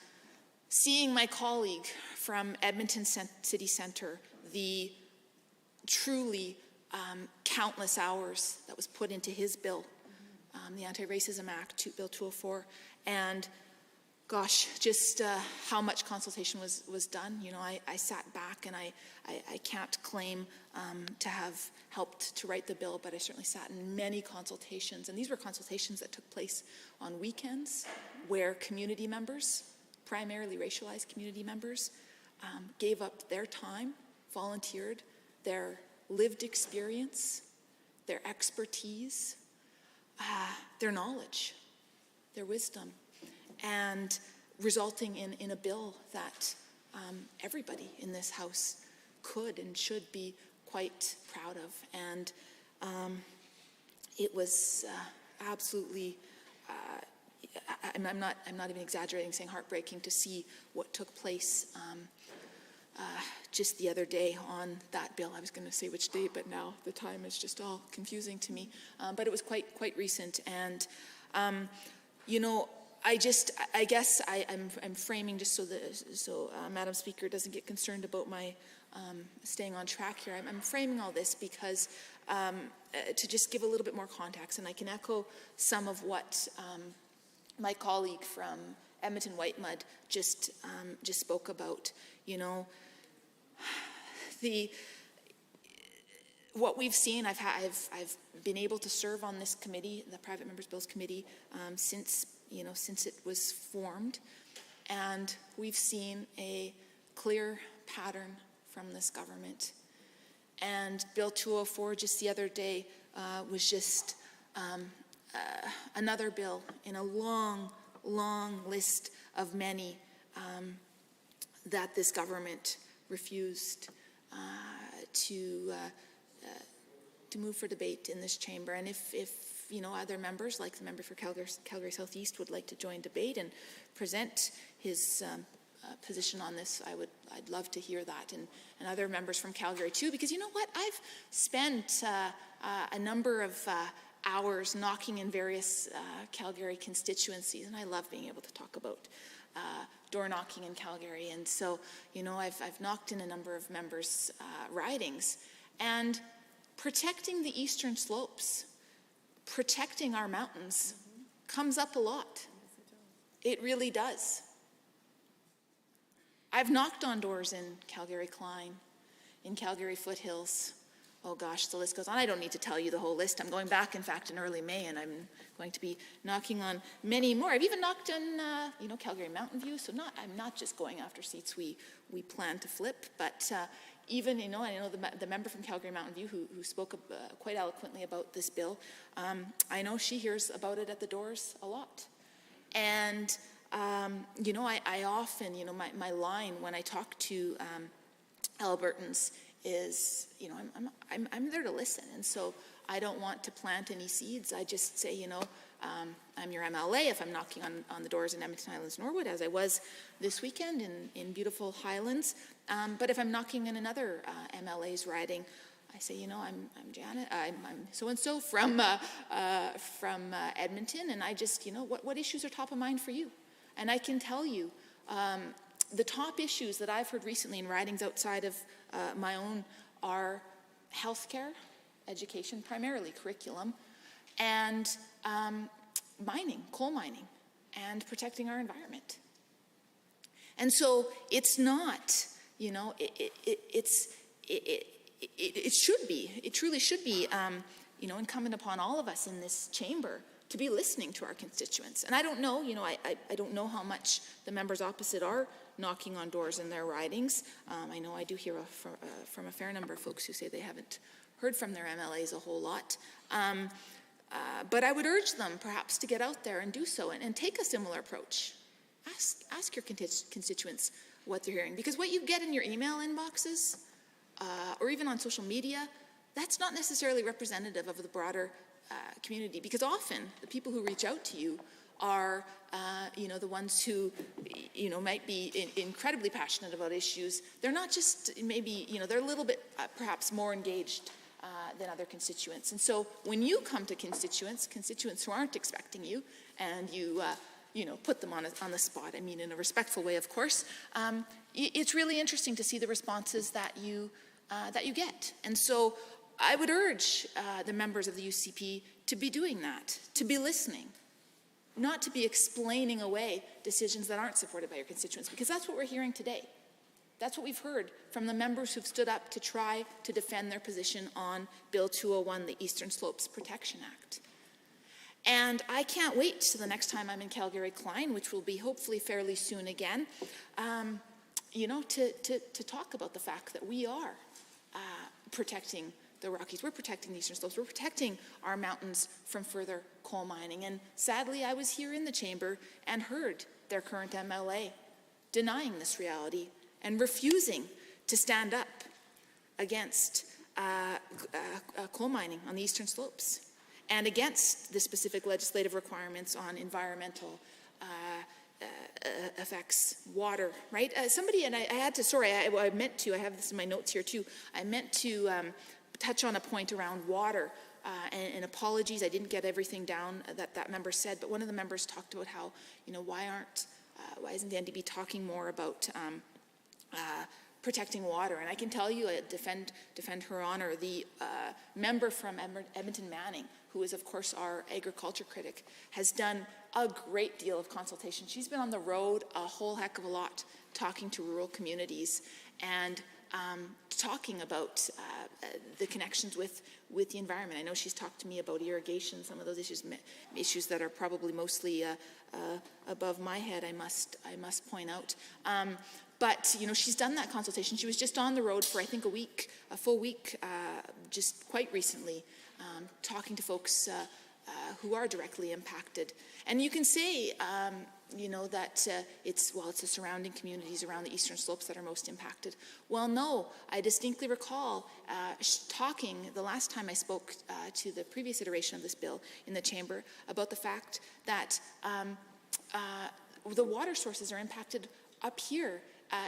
seeing my colleague from Edmonton City Centre, the truly countless hours that was put into his bill, the Anti-Racism Act, Bill 204, and gosh, just how much consultation was done. I sat back, and I can't claim to have helped to write the bill, but I certainly sat in many consultations, and these were consultations that took place on weekends where community members, primarily racialized community members, gave up their time, volunteered, their lived experience, their expertise, their knowledge, their wisdom, and resulting in a bill that everybody in this House could and should be quite proud of. And it was absolutely, I'm not even exaggerating saying heartbreaking to see what took place just the other day on that bill. I was going to say which day, but now the time is just all confusing to me. But it was quite recent, and I guess I'm framing just so Madam Speaker doesn't get concerned about my staying on track here. I'm framing all this because to just give a little bit more context, and I can echo some of what my colleague from Edmonton Whitemud just spoke about. What we've seen, I've been able to serve on this committee, the Private Members Bills Committee, since it was formed, and we've seen a clear pattern from this government. And Bill 204 just the other day was just another bill in a long list of many that this government refused to move for debate in this chamber. And if other members, like the member for Calgary Southeast, would like to join debate and present his position on this, I'd love to hear that, and other members from Calgary too, because you know what, I've spent a number of hours knocking in various Calgary constituencies, and I love being able to talk about door knocking in Calgary. And so I've knocked in a number of members' ridings, and protecting the eastern slopes, protecting our mountains comes up a lot. It really does. I've knocked on doors in Calgary Klein, in Calgary Foothills. Oh gosh, the list goes on. I don't need to tell you the whole list. I'm going back, in fact, in early May, and I'm going to be knocking on many more. I've even knocked on, Calgary Mountain View, so I'm not just going after seats we plan to flip, but even, I know the member from Calgary Mountain View who spoke quite eloquently about this bill, I know she hears about it at the doors a lot. And, I often, my line when I talk to Albertans is, I'm there to listen. And so I don't want to plant any seeds. I just say, I'm your MLA if I'm knocking on the doors in Edmonton Highlands, Norwood, as I was this weekend in beautiful Highlands. But if I'm knocking in another MLA's riding, I say, I'm Janet, I'm so-and-so from Edmonton, and I just, what issues are top of mind for you? And I can tell you, the top issues that I've heard recently in ridings outside of my own are healthcare, education, primarily curriculum, and mining, coal mining, and protecting our environment. And so it's not, it should be, it truly should be, incumbent upon all of us in this chamber to be listening to our constituents. And I don't know, I don't know how much the members opposite are knocking on doors in their ridings. I know I do hear from a fair number of folks who say they haven't heard from their MLAs a whole lot. But I would urge them perhaps to get out there and do so and take a similar approach. Ask your constituents what they're hearing. Because what you get in your email inboxes, or even on social media, that's not necessarily representative of the broader community. Because often the people who reach out to you are, the ones who, might be incredibly passionate about issues. They're not just maybe, they're a little bit perhaps more engaged than other constituents. And so when you come to constituents who aren't expecting you, and you, put them on the spot, I mean in a respectful way, of course, it's really interesting to see the responses that you get. And so I would urge the members of the UCP to be doing that, to be listening, not to be explaining away decisions that aren't supported by your constituents, because that's what we're hearing today. That's what we've heard from the members who've stood up to try to defend their position on Bill 201, the Eastern Slopes Protection Act. And I can't wait till the next time I'm in Calgary Klein, which will be hopefully fairly soon again, to talk about the fact that we are protecting the Rockies. We're protecting the Eastern Slopes. We're protecting our mountains from further coal mining. And sadly, I was here in the chamber and heard their current MLA denying this reality and refusing to stand up against coal mining on the Eastern Slopes and against the specific legislative requirements on environmental effects, water, right? Somebody, and I had to, sorry, I meant to, I have this in my notes here too, I meant to touch on a point around water, and apologies, I didn't get everything down that member said, but one of the members talked about how, why isn't the NDP talking more about protecting water? And I can tell you, defend her honor, the member from Edmonton Manning, who is of course our agriculture critic, has done a great deal of consultation. She's been on the road a whole heck of a lot, talking to rural communities and talking about the connections with the environment. I know she's talked to me about irrigation, some of those issues that are probably mostly above my head, I must point out. But, she's done that consultation. She was just on the road for, I think, a full week, just quite recently, talking to folks who are directly impacted. And you can say, that it's the surrounding communities around the Eastern Slopes that are most impacted. Well, no, I distinctly recall talking the last time I spoke to the previous iteration of this bill in the chamber about the fact that the water sources are impacted up here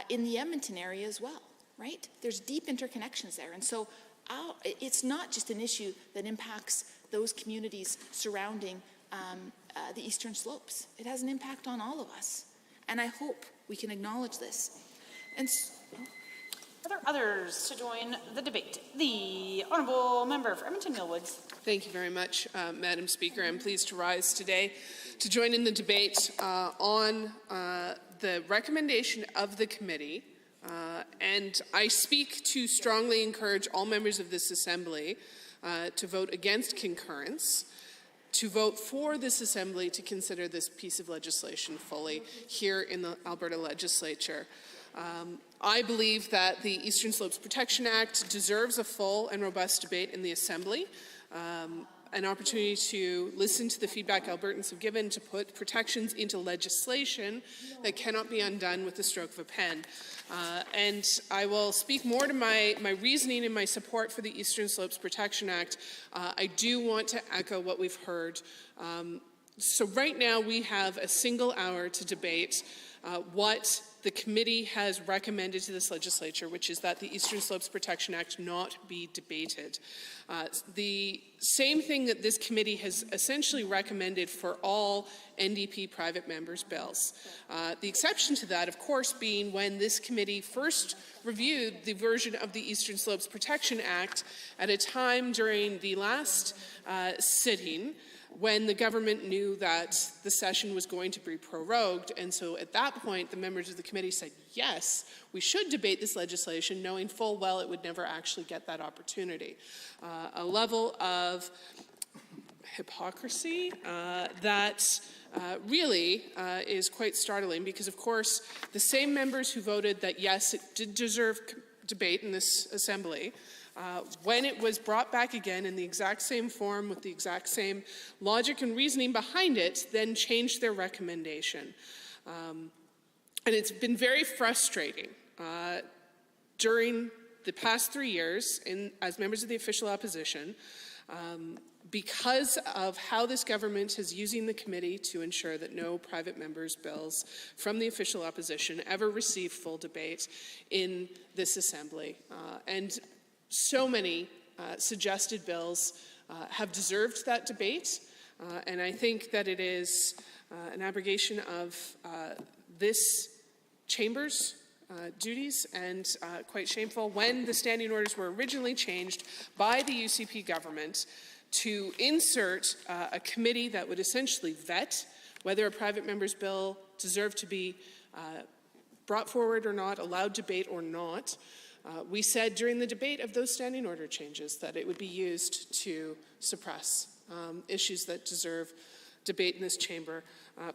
in the Edmonton area as well, right? There's deep interconnections there. And so it's not just an issue that impacts those communities surrounding the Eastern Slopes. It has an impact on all of us. And I hope we can acknowledge this. And are there others to join the debate? The Honourable Member for Edmonton Millwoods. Thank you very much, Madam Speaker. I'm pleased to rise today to join in the debate on the recommendation of the committee, and I speak to strongly encourage all members of this Assembly to vote against concurrence, to vote for this Assembly to consider this piece of legislation fully here in the Alberta Legislature. I believe that the Eastern Slopes Protection Act deserves a full and robust debate in the Assembly, an opportunity to listen to the feedback Albertans have given to put protections into legislation that cannot be undone with the stroke of a pen. And I will speak more to my reasoning and my support for the Eastern Slopes Protection Act. I do want to echo what we've heard. So right now we have a single hour to debate what the committee has recommended to this legislature, which is that the Eastern Slopes Protection Act not be debated. The same thing that this committee has essentially recommended for all NDP private members' bills. The exception to that, of course, being when this committee first reviewed the version of the Eastern Slopes Protection Act at a time during the last sitting when the government knew that the session was going to be prorogued. And so at that point, the members of the committee said, yes, we should debate this legislation, knowing full well it would never actually get that opportunity. A level of hypocrisy that really is quite startling, because of course the same members who voted that yes, it did deserve debate in this Assembly, when it was brought back again in the exact same form with the exact same logic and reasoning behind it, then changed their recommendation. And it's been very frustrating during the past 3 years as members of the official opposition, because of how this government is using the committee to ensure that no private members' bills from the official opposition ever receive full debate in this Assembly. And so many suggested bills have deserved that debate, and I think that it is an abrogation of this chamber's duties, and quite shameful when the standing orders were originally changed by the UCP government to insert a committee that would essentially vet whether a private member's bill deserved to be brought forward or not, allowed debate or not. We said during the debate of those standing order changes that it would be used to suppress issues that deserve debate in this chamber.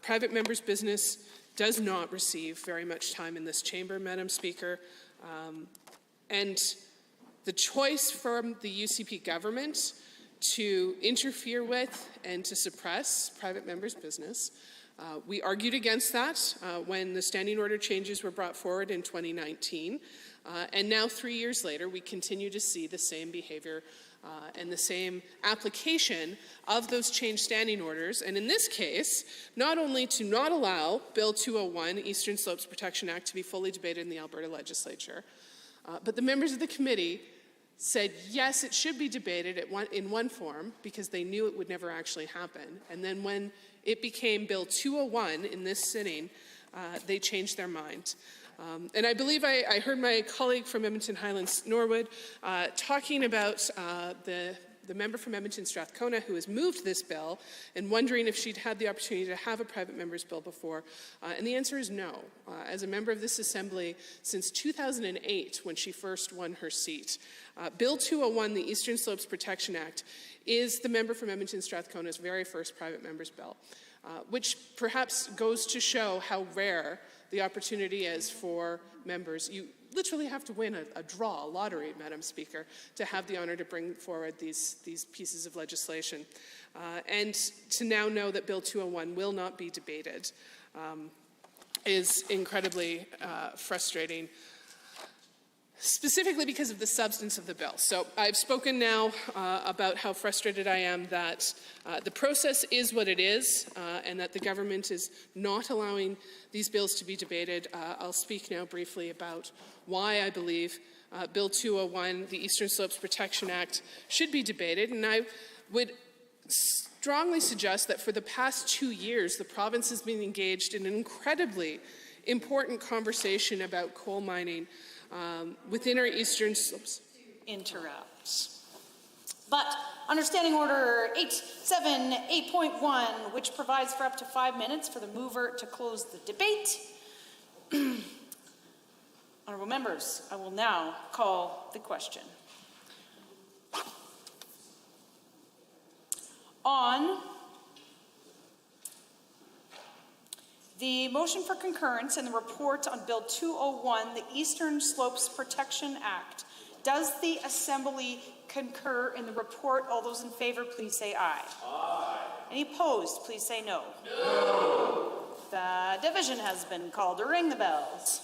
Private members' business does not receive very much time in this chamber, Madam Speaker. And the choice from the UCP government to interfere with and to suppress private members' business, we argued against that when the standing order changes were brought forward in 2019. And now 3 years later, we continue to see the same behavior and the same application of those changed standing orders. And in this case, not only to not allow Bill 201, Eastern Slopes Protection Act, to be fully debated in the Alberta Legislature, but the members of the committee said, yes, it should be debated in one form because they knew it would never actually happen. And then when it became Bill 201 in this sitting, they changed their mind. And I believe I heard my colleague from Edmonton Highlands Norwood talking about the member from Edmonton Strathcona who has moved this bill and wondering if she'd had the opportunity to have a private member's bill before. And the answer is no. As a member of this Assembly since 2008, when she first won her seat, Bill 201, the Eastern Slopes Protection Act, is the member from Edmonton Strathcona's very first private member's bill, which perhaps goes to show how rare the opportunity is for members. You literally have to win a draw, a lottery, Madam Speaker, to have the honor to bring forward these pieces of legislation. And to now know that Bill 201 will not be debated is incredibly frustrating, specifically because of the substance of the bill. So I've spoken now about how frustrated I am that the process is what it is, and that the government is not allowing these bills to be debated. I'll speak now briefly about why I believe Bill 201, the Eastern Slopes Protection Act, should be debated. And I would strongly suggest that for the past 2 years, the province has been engaged in an incredibly important conversation about coal mining within our Eastern Slopes. Interrupts. But Understanding Order 878.1, which provides for up to 5 minutes for the mover to close the debate, Honourable members, I will now call the question. On the motion for concurrence and the report on Bill 201, the Eastern Slopes Protection Act, does the Assembly concur in the report? All those in favour, please say aye. Aye. Any opposed, please say no. No. The division has been called. Ring the bells.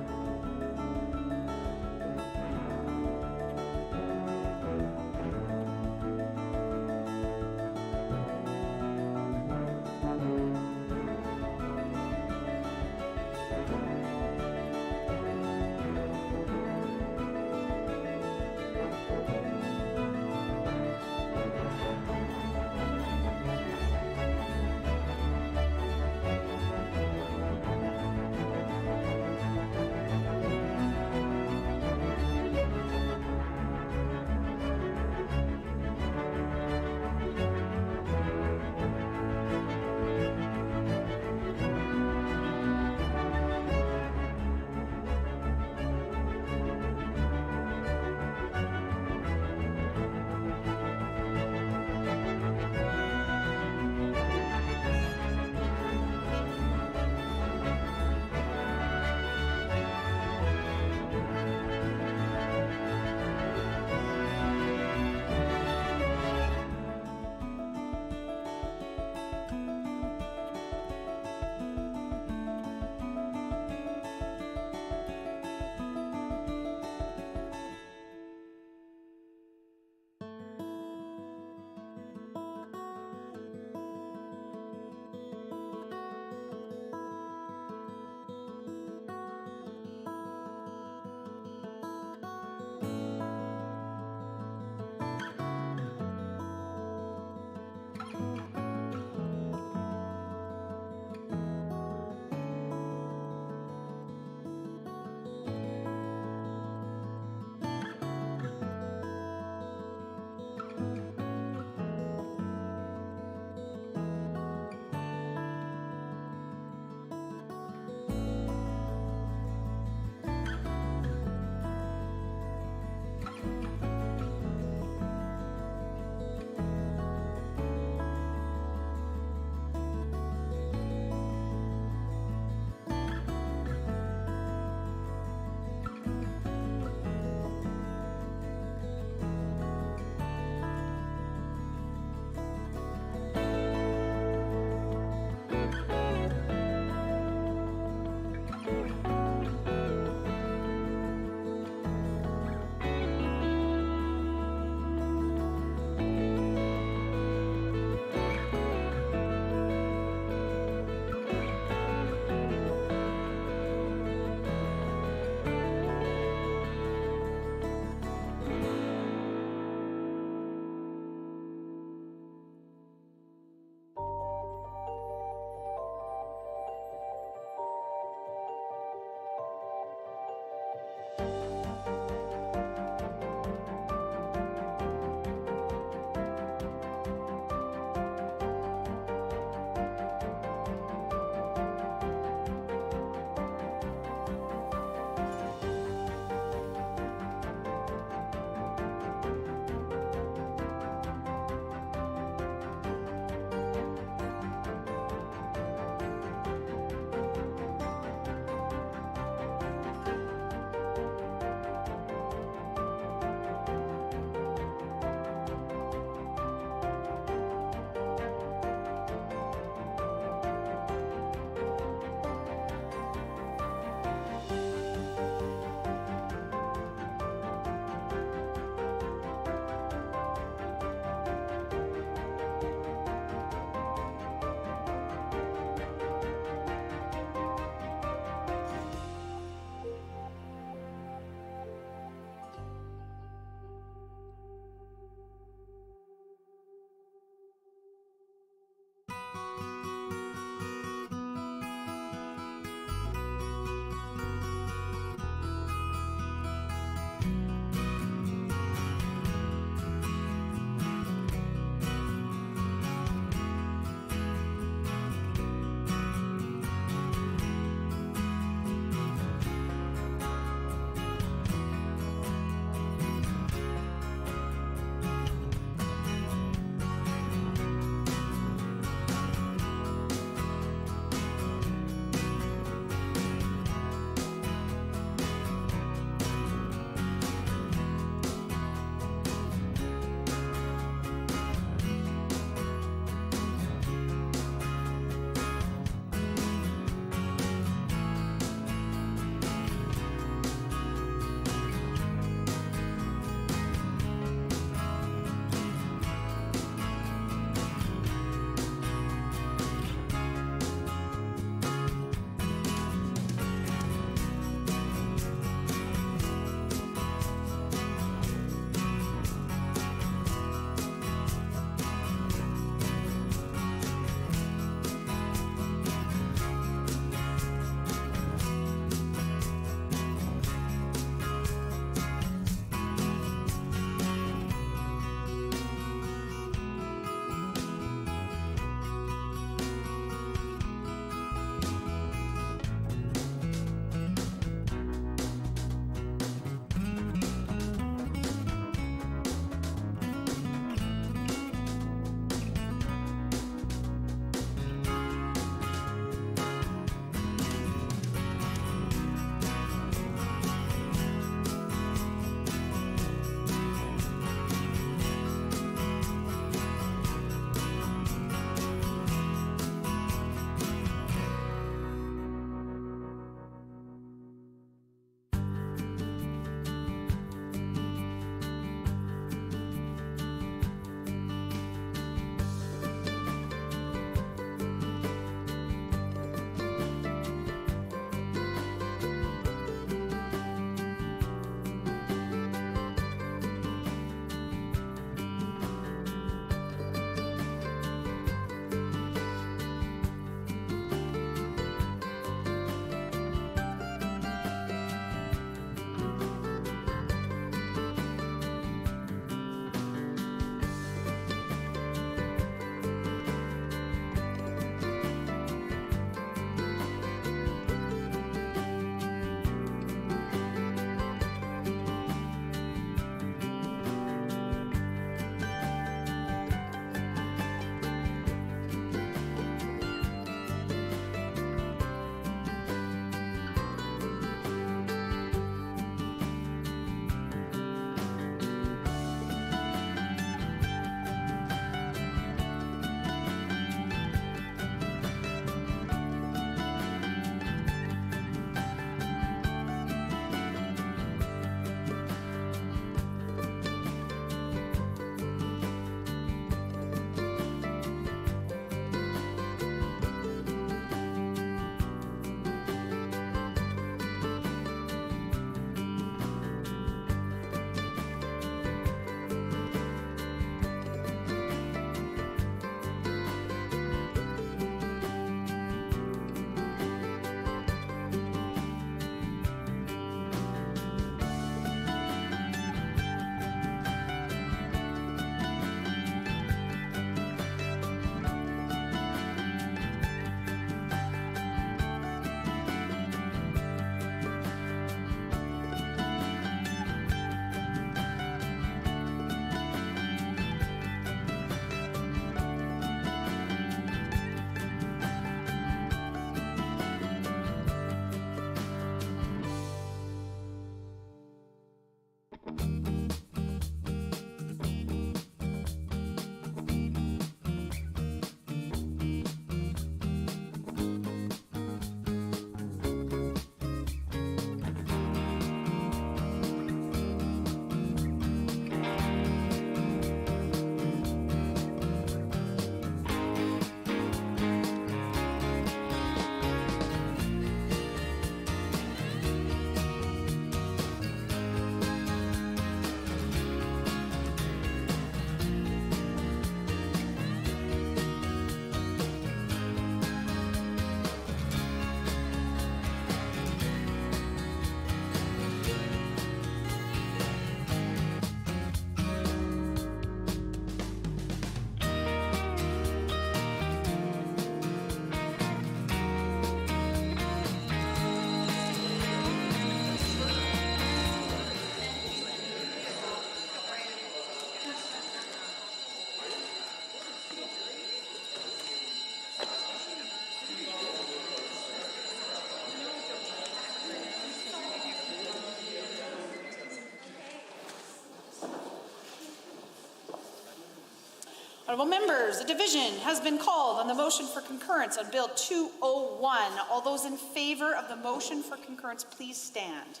Honourable members, a division has been called on the motion for concurrence on Bill 201. All those in favour of the motion for concurrence, please stand.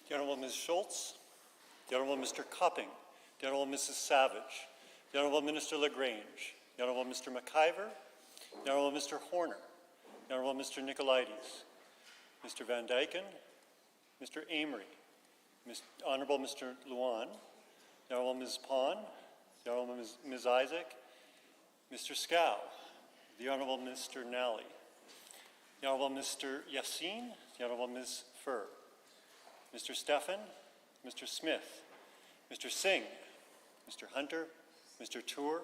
The Honourable Ms. Schultz, the Honourable Mr. Copping, the Honourable Mrs. Savage, the Honourable Minister LaGrange, the Honourable Mr. McIver, the Honourable Mr. Horner, the Honourable Mr. Nicolaides, Mr. Van Dyken, Mr. Amory, Honourable Mr. Luan, the Honourable Ms. Pond, the Honourable Ms. Isaac, Mr. Scow, the Honourable Mr. Nally, the Honourable Mr. Yassin, the Honourable Ms. Furr, Mr. Stephan, Mr. Smith, Mr. Singh, Mr. Hunter, Mr. Tour,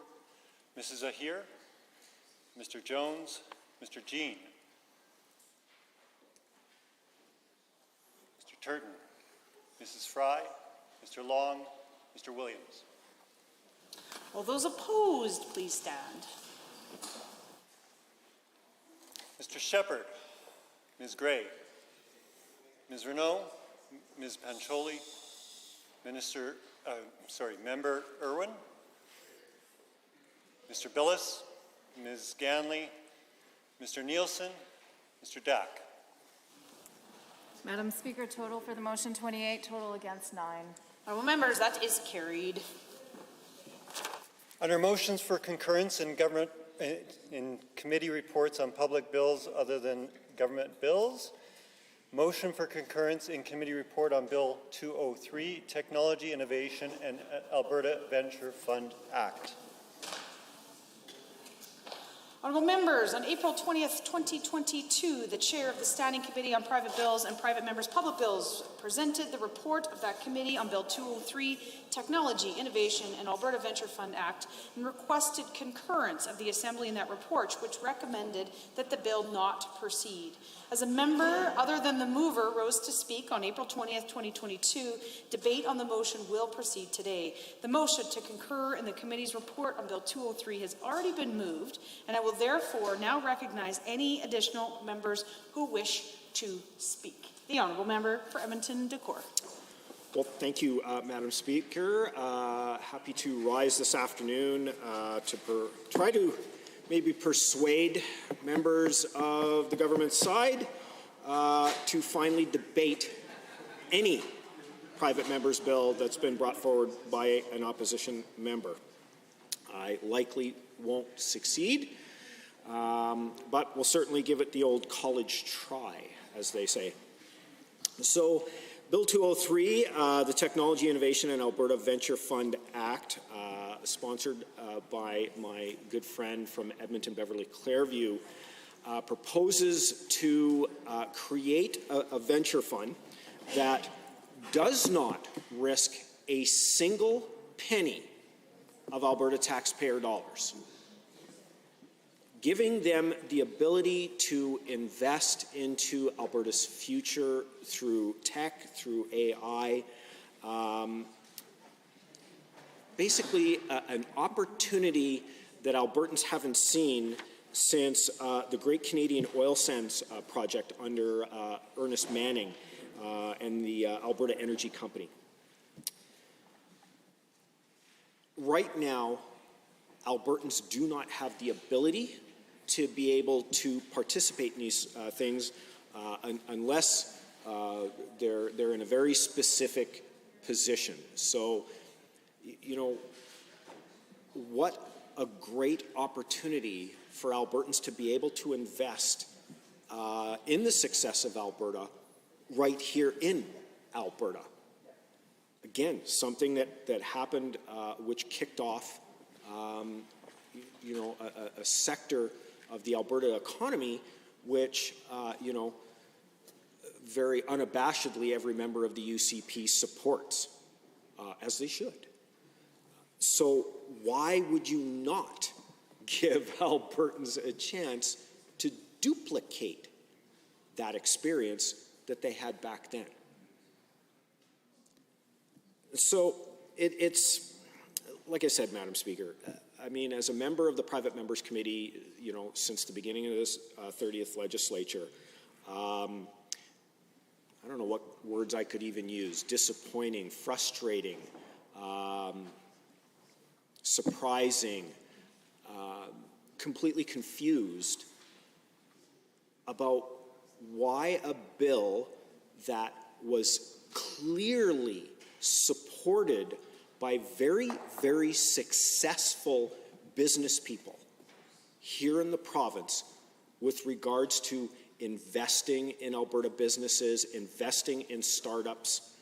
Mrs. Ahir, Mr. Jones, Mr. Jean, Mr. Turton, Mrs. Fry, Mr. Long, Mr. Williams. All those opposed, please stand. Mr. Shepherd, Ms. Gray, Ms. Renault, Ms. Pancholi, Member Irwin, Mr. Billis, Ms. Ganley, Mr. Nielsen, Mr. Dack. Madam Speaker, total for the motion 28, total against 9. Honourable members, that is carried. Under motions for concurrence in committee reports on public bills other than government bills, motion for concurrence in committee report on Bill 203, Technology, Innovation and Alberta Venture Fund Act. Honourable members, on April 20th, 2022, the chair of the Standing Committee on Private Bills and Private Members' Public Bills presented the report of that committee on Bill 203, Technology, Innovation and Alberta Venture Fund Act, and requested concurrence of the Assembly in that report, which recommended that the bill not proceed. As a member other than the mover rose to speak on April 20th, 2022, debate on the motion will proceed today. The motion to concur in the committee's report on Bill 203 has already been moved, and I will therefore now recognize any additional members who wish to speak. The Honourable Member for Edmonton-Decour. Well, thank you, Madam Speaker. Happy to rise this afternoon to try to maybe persuade members of the government side to finally debate any private member's bill that's been brought forward by an opposition member. I likely won't succeed, but we'll certainly give it the old college try, as they say. So, Bill 203, the Technology, Innovation and Alberta Venture Fund Act, sponsored by my good friend from Edmonton, Beverly Clairview, proposes to create a venture fund that does not risk a single penny of Alberta taxpayer dollars, giving them the ability to invest into Alberta's future through tech, through AI, basically an opportunity that Albertans haven't seen since the Great Canadian Oil Sands project under Ernest Manning and the Alberta Energy Company. Right now, Albertans do not have the ability to be able to participate in these things unless they're in a very specific position. So, you know, what a great opportunity for Albertans to be able to invest in the success of Alberta right here in Alberta. Again, something that happened which kicked off you know, a sector of the Alberta economy which, you know, very unabashedly every member of the UCP supports, as they should. So why would you not give Albertans a chance to duplicate that experience that they had back then? So it's, like I said, Madam Speaker, I mean, as a member of the Private Members Committee, you know, since the beginning of this 30th legislature, I don't know what words I could even use: disappointing, frustrating, surprising, completely confused about why a bill that was clearly supported by very, very successful business people here in the province with regards to investing in Alberta businesses, investing in startups,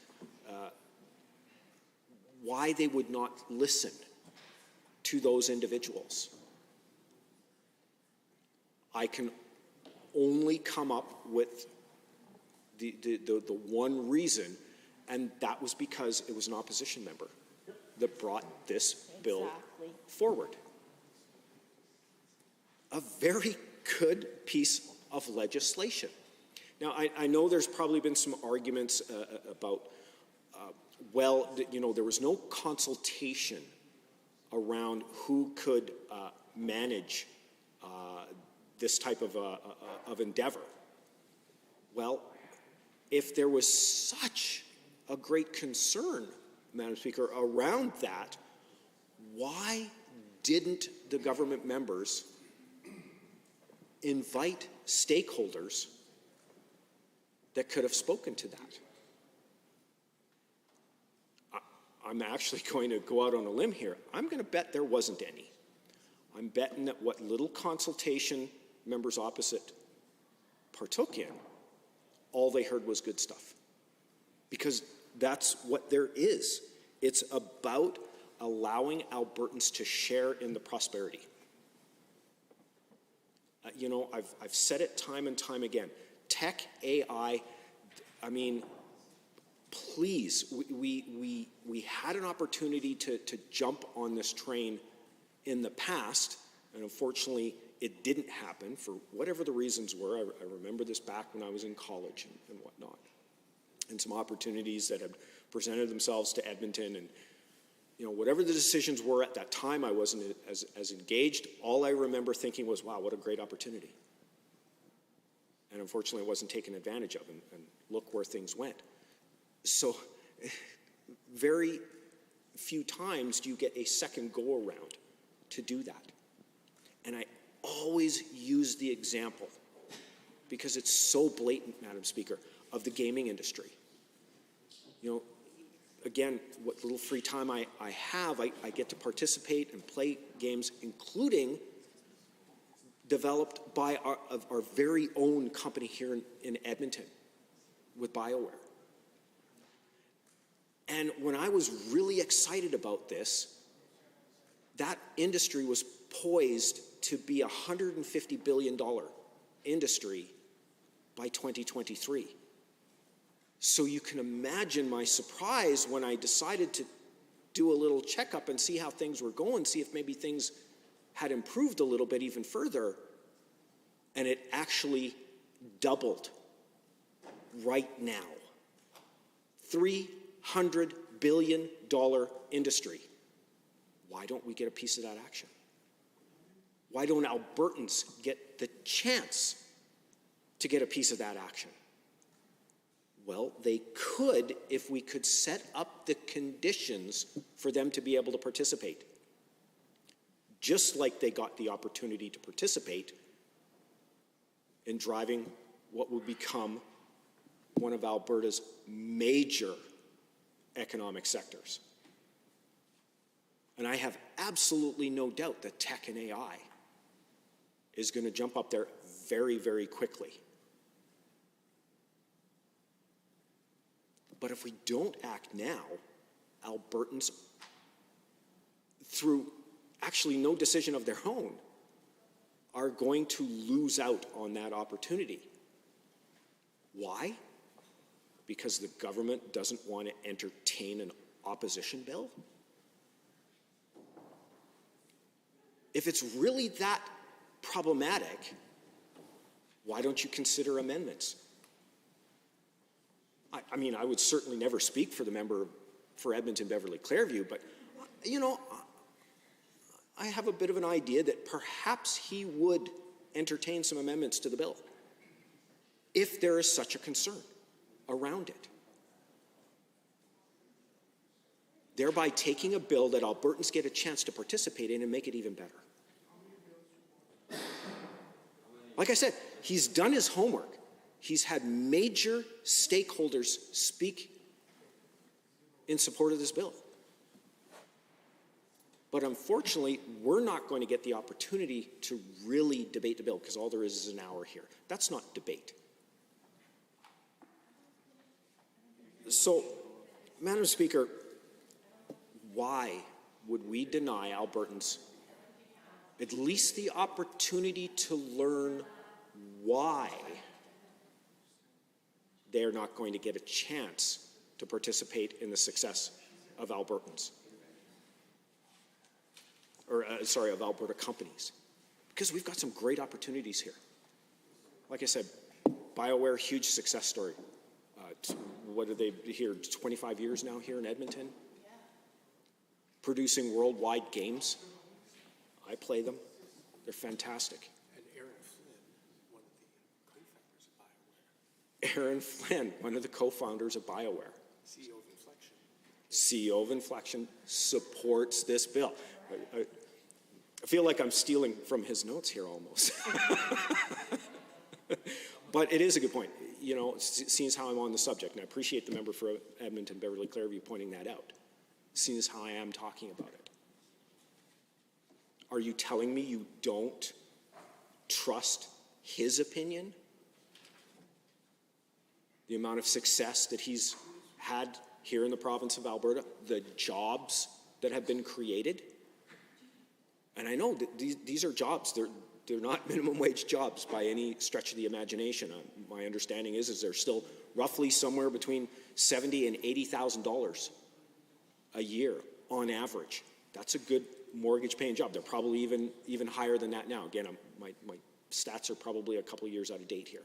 why they would not listen to those individuals. I can only come up with the one reason, and that was because it was an opposition member that brought this bill forward. A very good piece of legislation. Now, I know there's probably been some arguments about, well, you know, there was no consultation around who could manage this type of endeavor. Well, if there was such a great concern, Madam Speaker, around that, why didn't the government members invite stakeholders that could have spoken to that? I'm actually going to go out on a limb here. I'm going to bet there wasn't any. I'm betting that what little consultation members opposite partook in, all they heard was good stuff. Because that's what there is. It's about allowing Albertans to share in the prosperity. You know, I've said it time and time again. Tech, AI, I mean, please, we had an opportunity to jump on this train in the past, and unfortunately it didn't happen for whatever the reasons were. I remember this back when I was in college and whatnot, and some opportunities that had presented themselves to Edmonton, and you know, whatever the decisions were at that time, I wasn't as engaged. All I remember thinking was, wow, what a great opportunity. And unfortunately it wasn't taken advantage of, and look where things went. So very few times do you get a second go around to do that. And I always use the example, because it's so blatant, Madam Speaker, of the gaming industry. You know, again, what little free time I have, I get to participate and play games, including developed by our very own company here in Edmonton with BioWare. And when I was really excited about this, that industry was poised to be a $150 billion industry by 2023. So you can imagine my surprise when I decided to do a little checkup and see how things were going, see if maybe things had improved a little bit even further, and it actually doubled right now. $300 billion industry. Why don't we get a piece of that action? Why don't Albertans get the chance to get a piece of that action? Well, they could if we could set up the conditions for them to be able to participate. Just like they got the opportunity to participate in driving what would become one of Alberta's major economic sectors. And I have absolutely no doubt that tech and AI is going to jump up there very, very quickly. But if we don't act now, Albertans, through actually no decision of their own, are going to lose out on that opportunity. Why? Because the government doesn't want to entertain an opposition bill? If it's really that problematic, why don't you consider amendments? I mean, I would certainly never speak for the member for Edmonton-Beverly-Clareview, but, you know, I have a bit of an idea that perhaps he would entertain some amendments to the bill if there is such a concern around it. Thereby taking a bill that Albertans get a chance to participate in and make it even better. Like I said, he's done his homework. He's had major stakeholders speak in support of this bill. But unfortunately, we're not going to get the opportunity to really debate the bill because all there is an hour here. That's not debate. So, Madam Speaker, why would we deny Albertans at least the opportunity to learn why they're not going to get a chance to participate in the success of Albertans? Of Alberta companies. Because we've got some great opportunities here. Like I said, BioWare, huge success story. What are they here, 25 years now here in Edmonton? Yeah. Producing worldwide games. I play them. They're fantastic. And Aaron Flynn, one of the co-founders of BioWare. Aaron Flynn, one of the co-founders of BioWare. CEO of Inflection. CEO of Inflection supports this bill. I feel like I'm stealing from his notes here almost. But it is a good point. You know, seeing as how I'm on the subject, and I appreciate the member for Edmonton-Beverly-Clareview pointing that out, seeing as how I am talking about it. Are you telling me you don't trust his opinion? The amount of success that he's had here in the province of Alberta, the jobs that have been created? And I know that these are jobs. They're not minimum wage jobs by any stretch of the imagination. My understanding is they're still roughly somewhere between $70,000 and $80,000 a year on average. That's a good mortgage-paying job. They're probably even higher than that now. Again, my stats are probably a couple of years out of date here.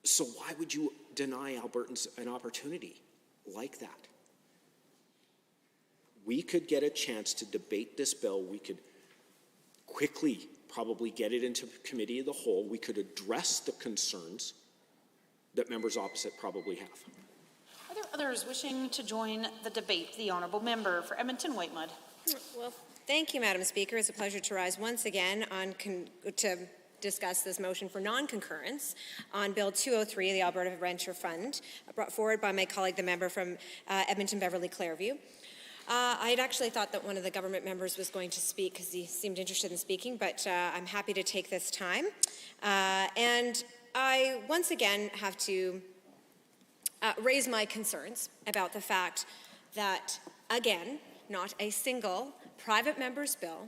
So why would you deny Albertans an opportunity like that? We could get a chance to debate this bill. We could quickly probably get it into committee of the whole. We could address the concerns that members opposite probably have. Are there others wishing to join the debate? The honourable member for Edmonton-Whitemud. Well, thank you, Madam Speaker. It's a pleasure to rise once again to discuss this motion for non-concurrence on Bill 203, the Alberta Renter Fund, brought forward by my colleague, the member from Edmonton-Beverly-Clareview. I had actually thought that one of the government members was going to speak because he seemed interested in speaking, but I'm happy to take this time. And I once again have to raise my concerns about the fact that, again, not a single private member's bill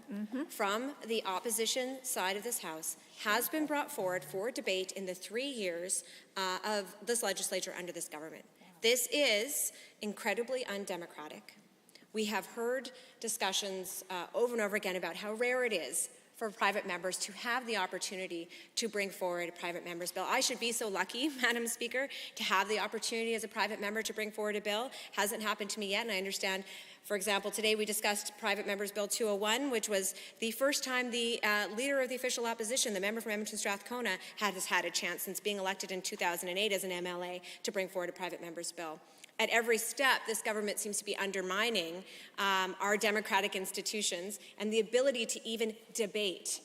from the opposition side of this House has been brought forward for debate in the 3 years of this legislature under this government. This is incredibly undemocratic. We have heard discussions over and over again about how rare it is for private members to have the opportunity to bring forward a private member's bill. I should be so lucky, Madam Speaker, to have the opportunity as a private member to bring forward a bill. Hasn't happened to me yet, and I understand, for example, today we discussed Private Member's Bill 201, which was the first time the leader of the official opposition, the member from Edmonton Strathcona, has had a chance since being elected in 2008 as an MLA to bring forward a private member's bill. At every step, this government seems to be undermining our democratic institutions and the ability to even debate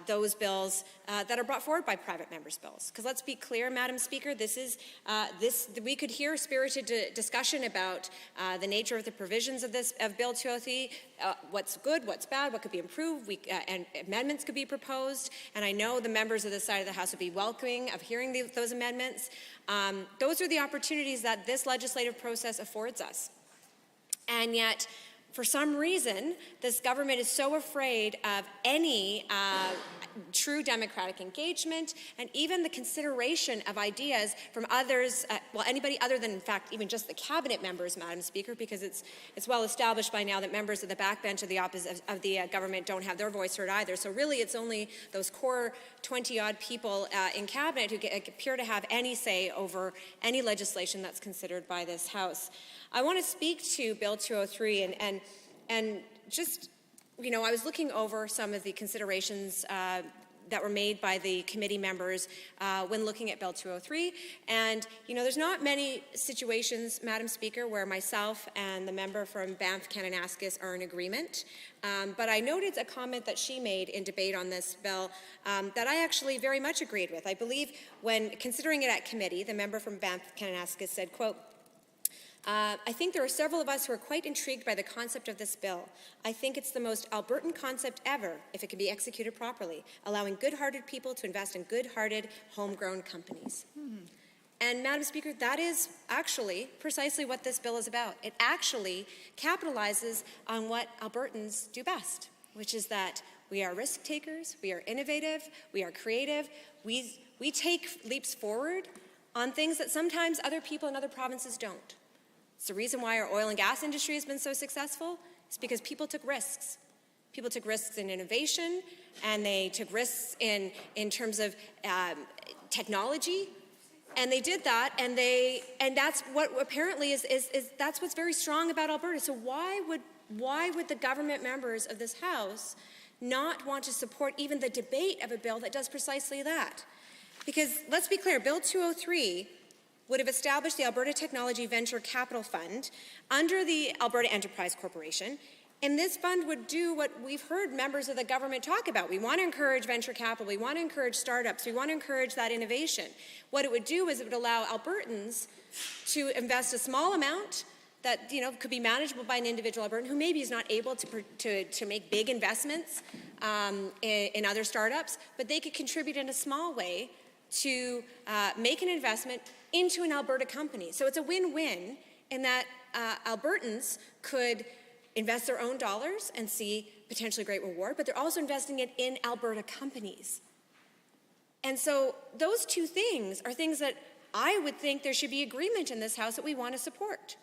those bills that are brought forward by private members' bills. Because let's be clear, Madam Speaker, we could hear a spirited discussion about the nature of the provisions of Bill 203, what's good, what's bad, what could be improved, and amendments could be proposed. And I know the members of this side of the House would be welcoming of hearing those amendments. Those are the opportunities that this legislative process affords us. And yet, for some reason, this government is so afraid of any true democratic engagement and even the consideration of ideas from others, anybody other than, in fact, even just the cabinet members, Madam Speaker, because it's well established by now that members of the backbench of the government don't have their voice heard either. So really, it's only those core 20-odd people in cabinet who appear to have any say over any legislation that's considered by this House. I want to speak to Bill 203 and just, you know, I was looking over some of the considerations that were made by the committee members when looking at Bill 203. And, you know, there's not many situations, Madam Speaker, where myself and the member from Banff-Kananaskis are in agreement. But I noted a comment that she made in debate on this bill that I actually very much agreed with. I believe when considering it at committee, the member from Banff-Kananaskis said, quote, I think there are several of us who are quite intrigued by the concept of this bill. I think it's the most Albertan concept ever if it can be executed properly, allowing good-hearted people to invest in good-hearted, homegrown companies. And, Madam Speaker, that is actually precisely what this bill is about. It actually capitalizes on what Albertans do best, which is that we are risk takers, we are innovative, we are creative, we take leaps forward on things that sometimes other people in other provinces don't. It's the reason why our oil and gas industry has been so successful. It's because people took risks. People took risks in innovation, and they took risks in terms of technology, and they did that, and that's what apparently is that's what's very strong about Alberta. So why would the government members of this House not want to support even the debate of a bill that does precisely that? Because let's be clear, Bill 203 would have established the Alberta Technology Venture Capital Fund under the Alberta Enterprise Corporation, and this fund would do what we've heard members of the government talk about. We want to encourage venture capital, we want to encourage startups, we want to encourage that innovation. What it would do is it would allow Albertans to invest a small amount that, you know, could be manageable by an individual Albertan who maybe is not able to make big investments in other startups, but they could contribute in a small way to make an investment into an Alberta company. So it's a win-win in that Albertans could invest their own dollars and see potentially great reward, but they're also investing it in Alberta companies. And so those two things are things that I would think there should be agreement in this House that we want to support.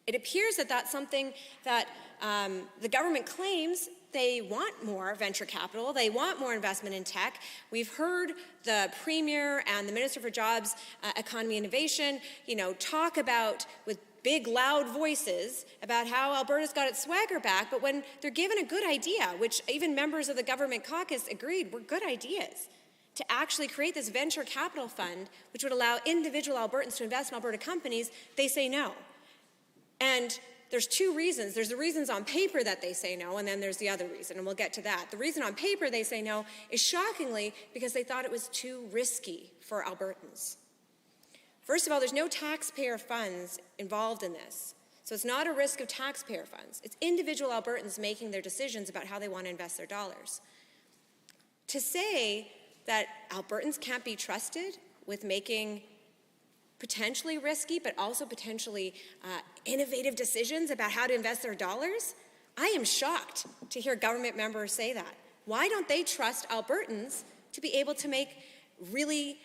It appears that that's something that the government claims. They want more venture capital. They want more investment in tech. We've heard the Premier and the Minister for Jobs, Economy and Innovation, you know, talk about with big, loud voices about how Alberta's got its swagger back, but when they're given a good idea, which even members of the government caucus agreed were good ideas, to actually create this venture capital fund, which would allow individual Albertans to invest in Alberta companies, they say no. And there's two reasons. There's the reasons on paper that they say no, and then there's the other reason, and we'll get to that. The reason on paper they say no is shockingly because they thought it was too risky for Albertans. First of all, there's no taxpayer funds involved in this. So it's not a risk of taxpayer funds. It's individual Albertans making their decisions about how they want to invest their dollars. To say that Albertans can't be trusted with making potentially risky, but also potentially innovative decisions about how to invest their dollars, I am shocked to hear government members say that. Why don't they trust Albertans to be able to make really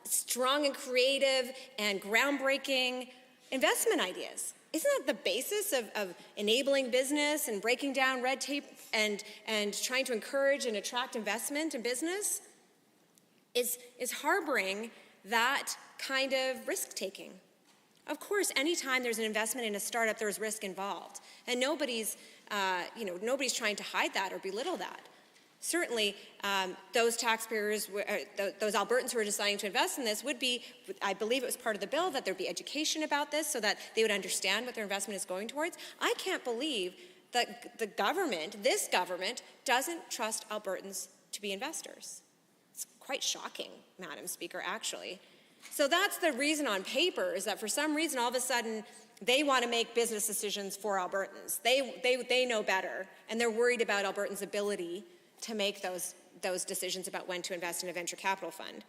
strong and creative and groundbreaking investment ideas? Isn't that the basis of enabling business and breaking down red tape and trying to encourage and attract investment in business? Is harboring that kind of risk-taking. Of course, anytime there's an investment in a startup, there's risk involved. And nobody's trying to hide that or belittle that. Certainly, those taxpayers, those Albertans who are deciding to invest in this would be, I believe it was part of the bill, that there'd be education about this so that they would understand what their investment is going towards. I can't believe that this government, doesn't trust Albertans to be investors. It's quite shocking, Madam Speaker, actually. So that's the reason on paper, is that for some reason, all of a sudden, they want to make business decisions for Albertans. They know better, and they're worried about Albertans' ability to make those decisions about when to invest in a venture capital fund.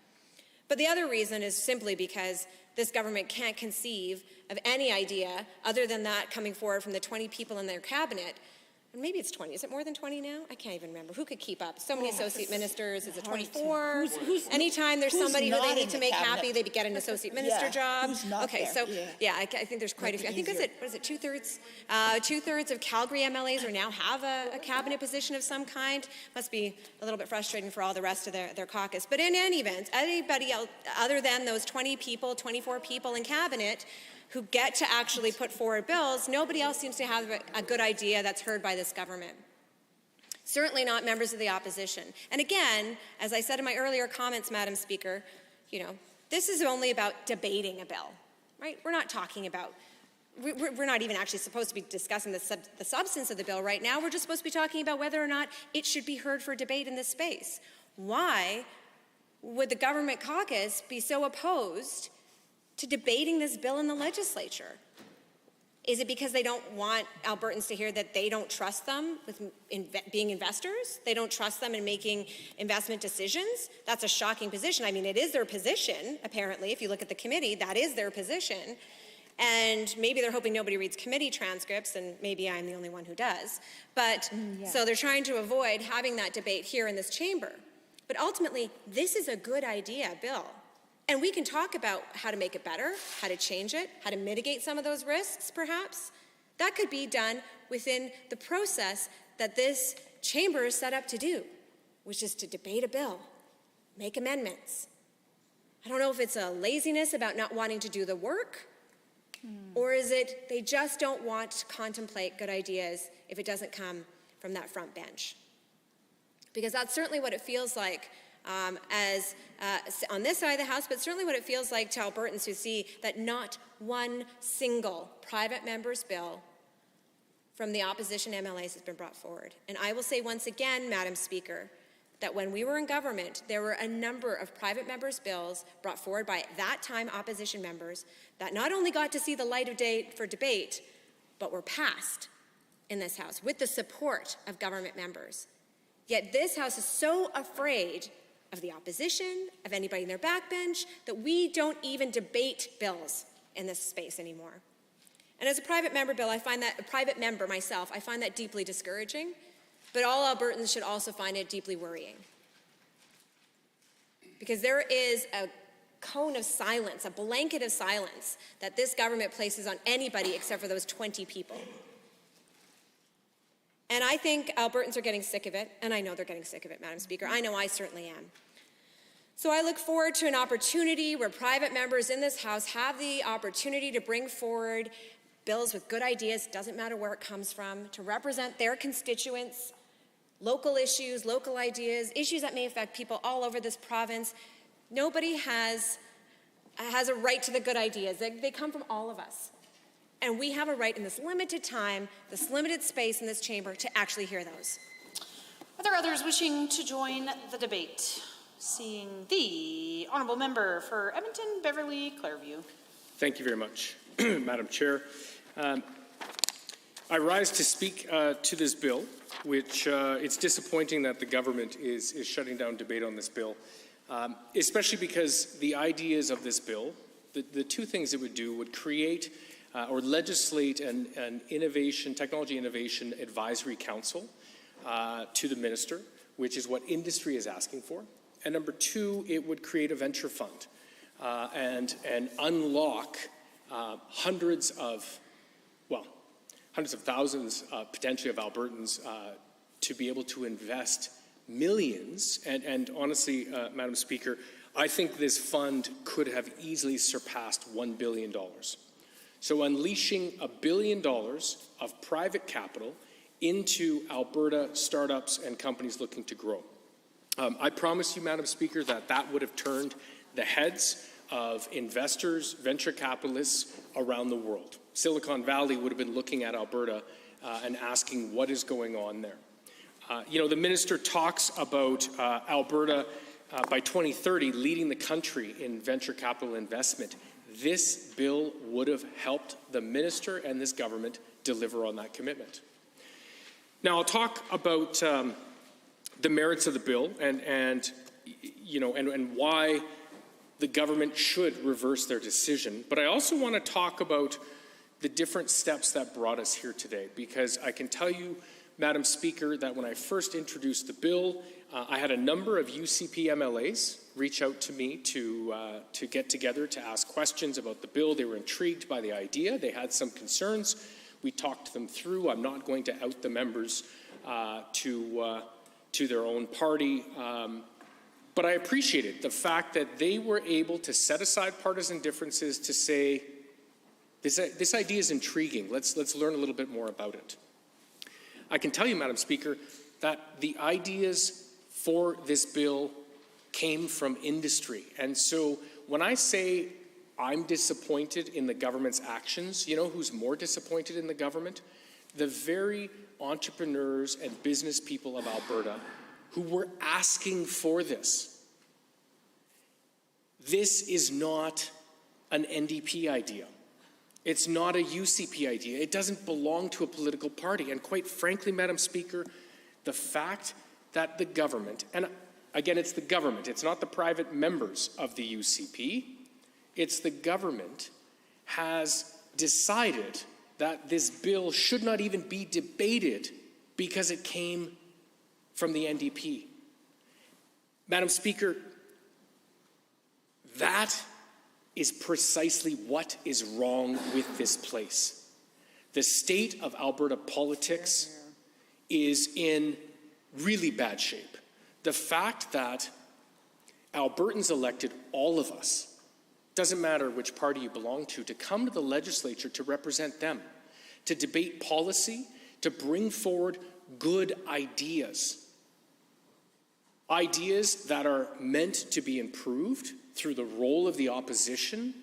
But the other reason is simply because this government can't conceive of any idea other than that coming forward from the 20 people in their cabinet. And maybe it's 20. Is it more than 20 now? I can't even remember. Who could keep up? So many associate ministers. Is it 24? Anytime there's somebody who they need to make happy, they get an associate minister job. Okay, so I think there's quite a few. I think, what is it, two-thirds? Two-thirds of Calgary MLAs now have a cabinet position of some kind. Must be a little bit frustrating for all the rest of their caucus. But in any event, anybody else other than those 20 people, 24 people in cabinet, who get to actually put forward bills, nobody else seems to have a good idea that's heard by this government. Certainly not members of the opposition. And again, as I said in my earlier comments, Madam Speaker, this is only about debating a bill, right? We're not talking about, we're not even actually supposed to be discussing the substance of the bill right now. We're just supposed to be talking about whether or not it should be heard for debate in this space. Why would the government caucus be so opposed to debating this bill in the legislature? Is it because they don't want Albertans to hear that they don't trust them with being investors? They don't trust them in making investment decisions? That's a shocking position. I mean, it is their position, apparently. If you look at the committee, that is their position. And maybe they're hoping nobody reads committee transcripts, and maybe I'm the only one who does. But so they're trying to avoid having that debate here in this chamber. But ultimately, this is a good idea, Bill. And we can talk about how to make it better, how to change it, how to mitigate some of those risks, perhaps. That could be done within the process that this chamber is set up to do, which is to debate a bill, make amendments. I don't know if it's a laziness about not wanting to do the work, or is it they just don't want to contemplate good ideas if it doesn't come from that front bench? Because that's certainly what it feels like on this side of the House, but certainly what it feels like to Albertans who see that not one single private member's bill from the opposition MLAs has been brought forward. And I will say once again, Madam Speaker, that when we were in government, there were a number of private members' bills brought forward by that time opposition members that not only got to see the light of day for debate, but were passed in this House with the support of government members. Yet this House is so afraid of the opposition, of anybody in their backbench, that we don't even debate bills in this space anymore. And as a private member bill, I find that, a private member myself, I find that deeply discouraging, but all Albertans should also find it deeply worrying. Because there is a cone of silence, a blanket of silence that this government places on anybody except for those 20 people. And I think Albertans are getting sick of it, and I know they're getting sick of it, Madam Speaker. I know I certainly am. So I look forward to an opportunity where private members in this House have the opportunity to bring forward bills with good ideas, doesn't matter where it comes from, to represent their constituents, local issues, local ideas, issues that may affect people all over this province. Nobody has a right to the good ideas. They come from all of us. And we have a right in this limited time, this limited space in this chamber to actually hear those. Are there others wishing to join the debate? Seeing the honourable member for Edmonton, Beverly, Clairview. Thank you very much, Madam Chair. I rise to speak to this bill, which it's disappointing that the government is shutting down debate on this bill, especially because the ideas of this bill, the two things it would do would create or legislate an innovation, technology innovation advisory council to the minister, which is what industry is asking for. And number two, it would create a venture fund and unlock hundreds of hundreds of thousands, potentially, of Albertans to be able to invest millions. And honestly, Madam Speaker, I think this fund could have easily surpassed $1 billion. So unleashing $1 billion of private capital into Alberta startups and companies looking to grow. I promise you, Madam Speaker, that would have turned the heads of investors, venture capitalists around the world. Silicon Valley would have been looking at Alberta and asking what is going on there. The minister talks about Alberta by 2030 leading the country in venture capital investment. This bill would have helped the minister and this government deliver on that commitment. Now, I'll talk about the merits of the bill and why the government should reverse their decision. But I also want to talk about the different steps that brought us here today, because I can tell you, Madam Speaker, that when I first introduced the bill, I had a number of UCP MLAs reach out to me to get together to ask questions about the bill. They were intrigued by the idea. They had some concerns. We talked them through. I'm not going to out the members to their own party. But I appreciated the fact that they were able to set aside partisan differences to say, this idea is intriguing. Let's learn a little bit more about it. I can tell you, Madam Speaker, that the ideas for this bill came from industry. And so when I say I'm disappointed in the government's actions, you know who's more disappointed in the government? The very entrepreneurs and business people of Alberta who were asking for this. This is not an NDP idea. It's not a UCP idea. It doesn't belong to a political party. And quite frankly, Madam Speaker, the fact that the government, and again, it's the government, it's not the private members of the UCP, it's the government has decided that this bill should not even be debated because it came from the NDP. Madam Speaker, that is precisely what is wrong with this place. The state of Alberta politics is in really bad shape. The fact that Albertans elected all of us, doesn't matter which party you belong to come to the legislature to represent them, to debate policy, to bring forward good ideas. Ideas that are meant to be improved through the role of the opposition,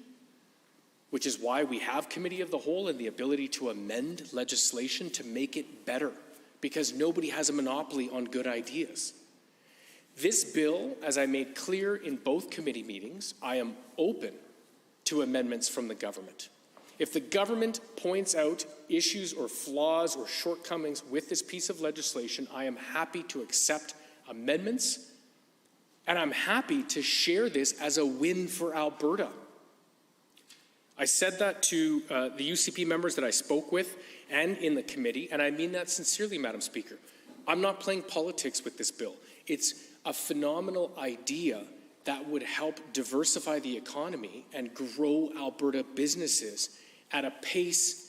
which is why we have Committee of the Whole and the ability to amend legislation to make it better, because nobody has a monopoly on good ideas. This bill, as I made clear in both committee meetings, I am open to amendments from the government. If the government points out issues or flaws or shortcomings with this piece of legislation, I am happy to accept amendments, and I'm happy to share this as a win for Alberta. I said that to the UCP members that I spoke with and in the committee, and I mean that sincerely, Madam Speaker. I'm not playing politics with this bill. It's a phenomenal idea that would help diversify the economy and grow Alberta businesses at a pace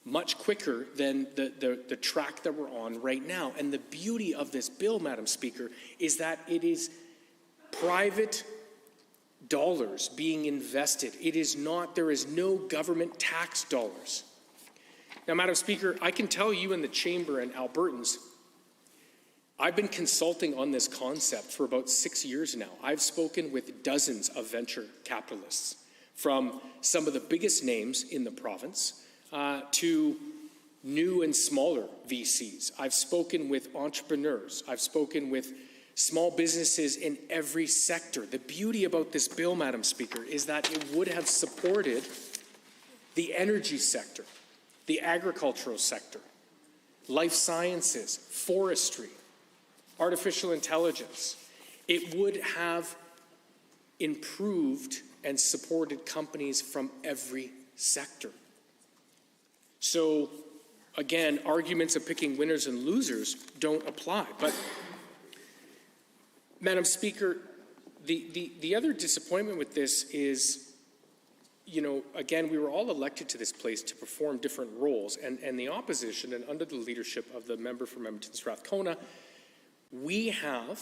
much quicker than the track that we're on right now. And the beauty of this bill, Madam Speaker, is that it is private dollars being invested. There is no government tax dollars. Now, Madam Speaker, I can tell you in the chamber and Albertans, I've been consulting on this concept for about 6 years now. I've spoken with dozens of venture capitalists, from some of the biggest names in the province to new and smaller VCs. I've spoken with entrepreneurs. I've spoken with small businesses in every sector. The beauty about this bill, Madam Speaker, is that it would have supported the energy sector, the agricultural sector, life sciences, forestry, artificial intelligence. It would have improved and supported companies from every sector. So, again, arguments of picking winners and losers don't apply. But, Madam Speaker, the other disappointment with this is again, we were all elected to this place to perform different roles, and the opposition, and under the leadership of the member from Edmonton Strathcona, we have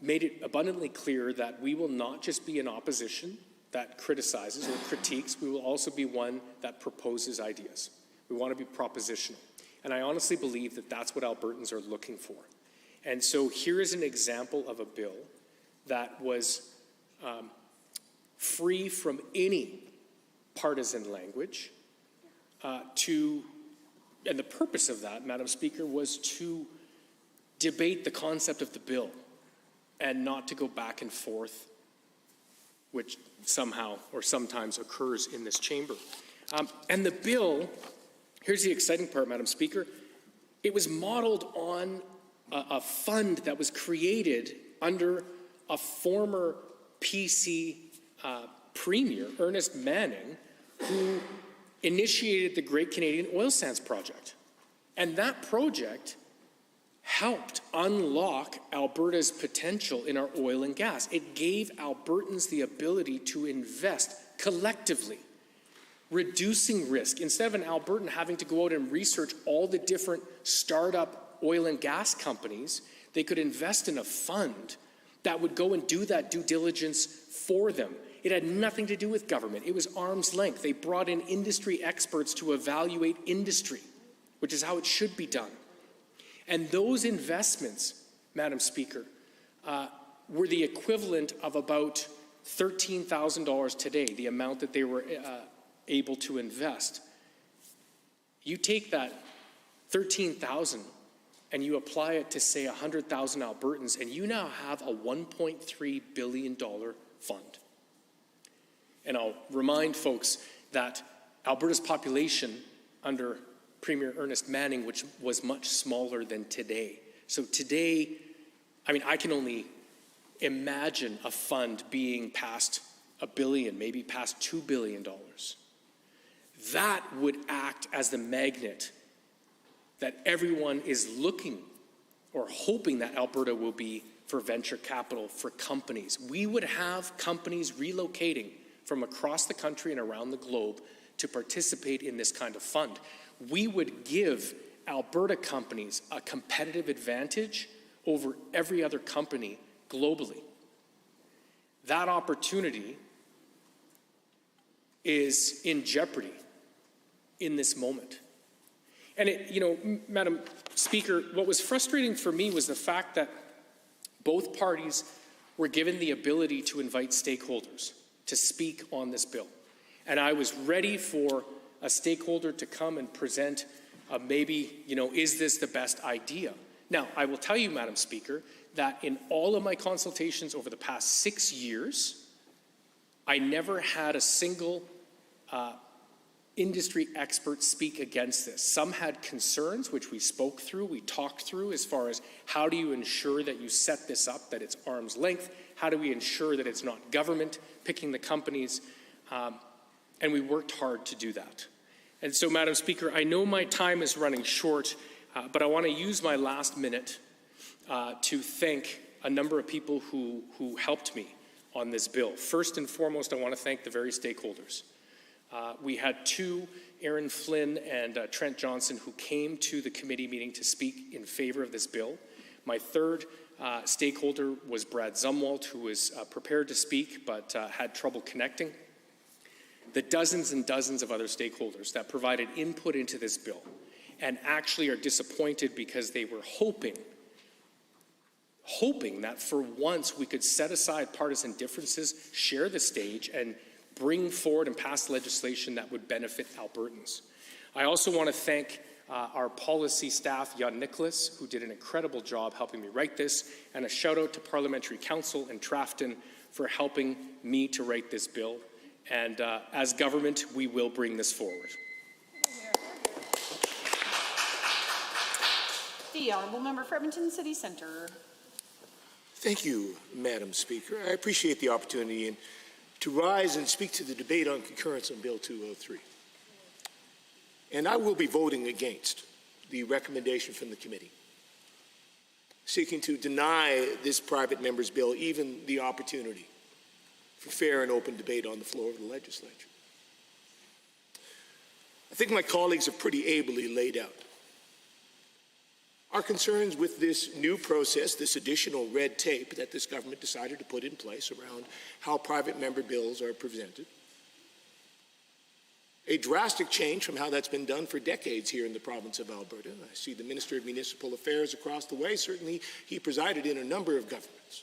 made it abundantly clear that we will not just be an opposition that criticizes or critiques, we will also be one that proposes ideas. We want to be propositional. And I honestly believe that that's what Albertans are looking for. And so here is an example of a bill that was free from any partisan language and the purpose of that, Madam Speaker, was to debate the concept of the bill and not to go back and forth, which somehow or sometimes occurs in this chamber. And the bill, here's the exciting part, Madam Speaker, it was modeled on a fund that was created under a former PC premier, Ernest Manning, who initiated the Great Canadian Oil Sands Project. And that project helped unlock Alberta's potential in our oil and gas. It gave Albertans the ability to invest collectively, reducing risk. Instead of an Albertan having to go out and research all the different startup oil and gas companies, they could invest in a fund that would go and do that due diligence for them. It had nothing to do with government. It was arm's length. They brought in industry experts to evaluate industry, which is how it should be done. And those investments, Madam Speaker, were the equivalent of about $13,000 today, the amount that they were able to invest. You take that $13,000 and you apply it to, say, 100,000 Albertans, and you now have a $1.3 billion fund. And I'll remind folks that Alberta's population under Premier Ernest Manning, which was much smaller than today. So today, I can only imagine a fund being past $1 billion, maybe past $2 billion. That would act as the magnet that everyone is looking or hoping that Alberta will be for venture capital, for companies. We would have companies relocating from across the country and around the globe to participate in this kind of fund. We would give Alberta companies a competitive advantage over every other company globally. That opportunity is in jeopardy in this moment. And Madam Speaker, what was frustrating for me was the fact that both parties were given the ability to invite stakeholders to speak on this bill. And I was ready for a stakeholder to come and present is this the best idea? Now, I will tell you, Madam Speaker, that in all of my consultations over the past 6 years, I never had a single industry expert speak against this. Some had concerns, which we spoke through, we talked through as far as how do you ensure that you set this up, that it's arm's length? How do we ensure that it's not government picking the companies? And we worked hard to do that. And so, Madam Speaker, I know my time is running short, but I want to use my last minute to thank a number of people who helped me on this bill. First and foremost, I want to thank the various stakeholders. We had two, Aaron Flynn and Trent Johnson, who came to the committee meeting to speak in favor of this bill. My third stakeholder was Brad Zumwalt, who was prepared to speak but had trouble connecting. The dozens and dozens of other stakeholders that provided input into this bill and actually are disappointed because they were hoping that for once we could set aside partisan differences, share the stage, and bring forward and pass legislation that would benefit Albertans. I also want to thank our policy staff, Jan Nicholas, who did an incredible job helping me write this, and a shout out to Parliamentary Council and Trafton for helping me to write this bill. And as government, we will bring this forward. The Honourable Member for Edmonton City Centre. Thank you, Madam Speaker. I appreciate the opportunity to rise and speak to the debate on concurrence on Bill 203. And I will be voting against the recommendation from the committee, seeking to deny this private member's bill even the opportunity for fair and open debate on the floor of the legislature. I think my colleagues have pretty ably laid out our concerns with this new process, this additional red tape that this government decided to put in place around how private member bills are presented. A drastic change from how that's been done for decades here in the province of Alberta. I see the Minister of Municipal Affairs across the way. Certainly, he presided in a number of governments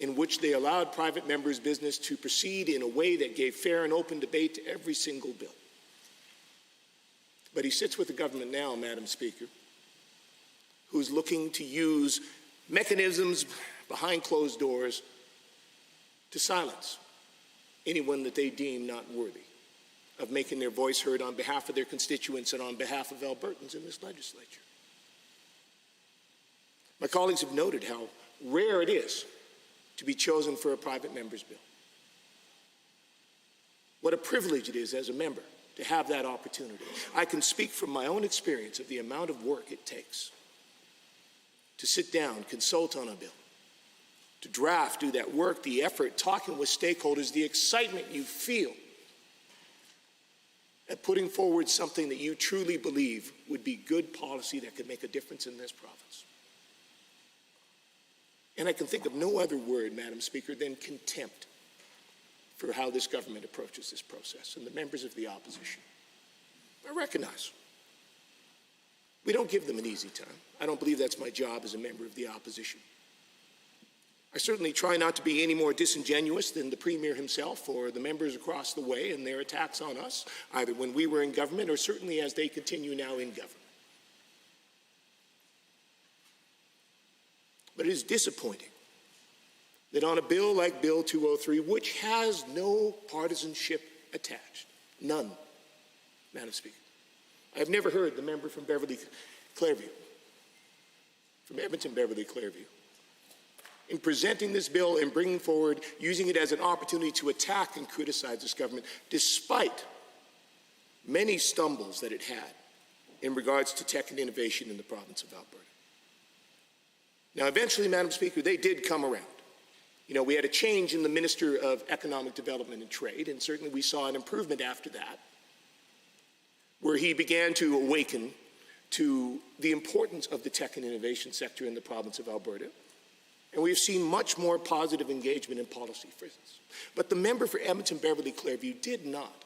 in which they allowed private members' business to proceed in a way that gave fair and open debate to every single bill. But he sits with the government now, Madam Speaker, who's looking to use mechanisms behind closed doors to silence anyone that they deem not worthy of making their voice heard on behalf of their constituents and on behalf of Albertans in this legislature. My colleagues have noted how rare it is to be chosen for a private member's bill. What a privilege it is as a member to have that opportunity. I can speak from my own experience of the amount of work it takes to sit down, consult on a bill, to draft, do that work, the effort, talking with stakeholders, the excitement you feel at putting forward something that you truly believe would be good policy that could make a difference in this province. And I can think of no other word, Madam Speaker, than contempt for how this government approaches this process and the members of the opposition. I recognize we don't give them an easy time. I don't believe that's my job as a member of the opposition. I certainly try not to be any more disingenuous than the Premier himself or the members across the way in their attacks on us, either when we were in government or certainly as they continue now in government. But it is disappointing that on a bill like Bill 203, which has no partisanship attached, none, Madam Speaker, I've never heard the member from Edmonton Beverly Clearview, in presenting this bill and bringing forward, using it as an opportunity to attack and criticize this government, despite many stumbles that it had in regards to tech and innovation in the province of Alberta. Now, eventually, Madam Speaker, they did come around. You know, we had a change in the Minister of Economic Development and Trade, and certainly we saw an improvement after that, where he began to awaken to the importance of the tech and innovation sector in the province of Alberta. And we've seen much more positive engagement in policy for this. But the member for Edmonton Beverly Clearview did not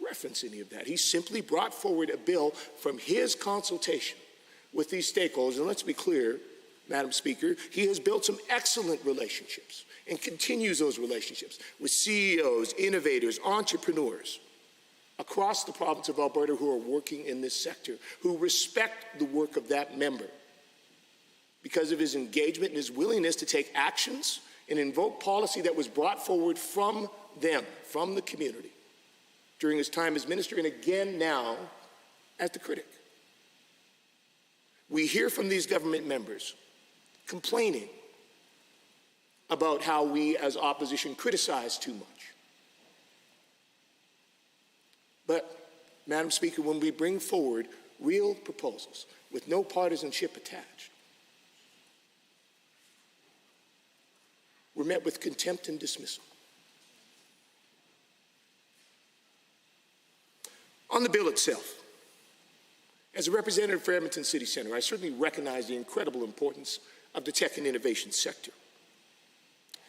reference any of that. He simply brought forward a bill from his consultation with these stakeholders. And let's be clear, Madam Speaker, he has built some excellent relationships and continues those relationships with CEOs, innovators, entrepreneurs across the province of Alberta who are working in this sector, who respect the work of that member because of his engagement and his willingness to take actions and invoke policy that was brought forward from them, from the community, during his time as minister and again now as the critic. We hear from these government members complaining about how we as opposition criticize too much. But, Madam Speaker, when we bring forward real proposals with no partisanship attached, we're met with contempt and dismissal. On the bill itself, as a representative for Edmonton City Centre, I certainly recognize the incredible importance of the tech and innovation sector.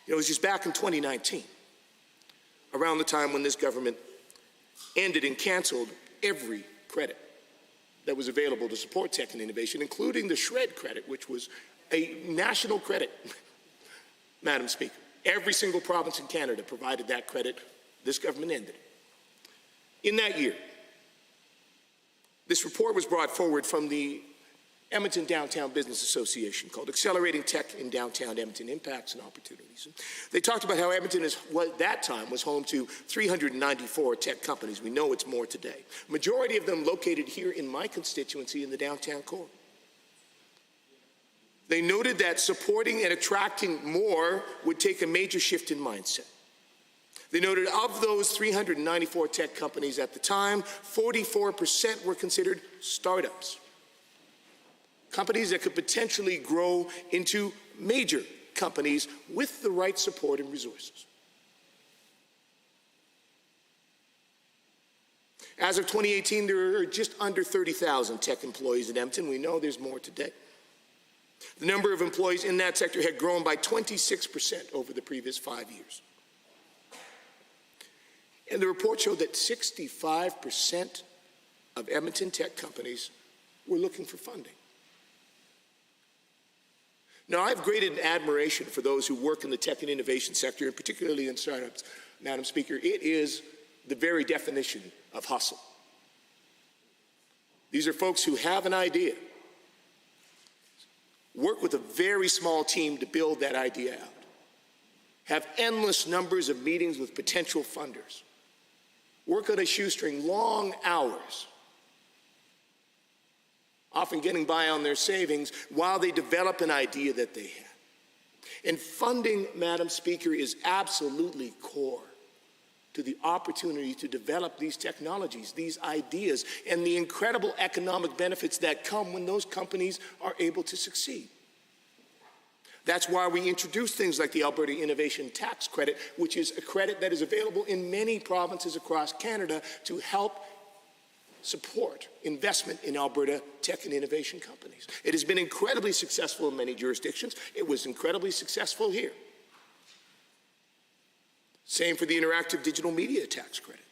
It was just back in 2019, around the time when this government ended and canceled every credit that was available to support tech and innovation, including the SHRED credit, which was a national credit, Madam Speaker. Every single province in Canada provided that credit. This government ended it. In that year, this report was brought forward from the Edmonton Downtown Business Association called Accelerating Tech in Downtown Edmonton, Impacts and Opportunities. And they talked about how Edmonton at that time was home to 394 tech companies. We know it's more today. Majority of them located here in my constituency in the downtown core. They noted that supporting and attracting more would take a major shift in mindset. They noted of those 394 tech companies at the time, 44% were considered startups. Companies that could potentially grow into major companies with the right support and resources. As of 2018, there are just under 30,000 tech employees in Edmonton. We know there's more today. The number of employees in that sector had grown by 26% over the previous 5 years. And the report showed that 65% of Edmonton tech companies were looking for funding. Now, I have great admiration for those who work in the tech and innovation sector, and particularly in startups, Madam Speaker. It is the very definition of hustle. These are folks who have an idea, work with a very small team to build that idea out, have endless numbers of meetings with potential funders, work on a shoestring, long hours, often getting by on their savings while they develop an idea that they have. And funding, Madam Speaker, is absolutely core to the opportunity to develop these technologies, these ideas, and the incredible economic benefits that come when those companies are able to succeed. That's why we introduced things like the Alberta Innovation Tax Credit, which is a credit that is available in many provinces across Canada to help support investment in Alberta tech and innovation companies. It has been incredibly successful in many jurisdictions. It was incredibly successful here. Same for the Interactive Digital Media Tax Credit.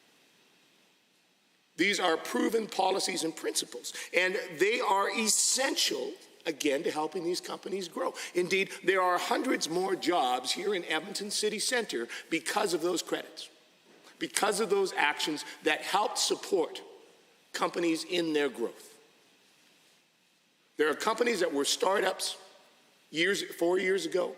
These are proven policies and principles, and they are essential, again, to helping these companies grow. Indeed, there are hundreds more jobs here in Edmonton City Centre because of those credits, because of those actions that help support companies in their growth. There are companies that were startups 4 years ago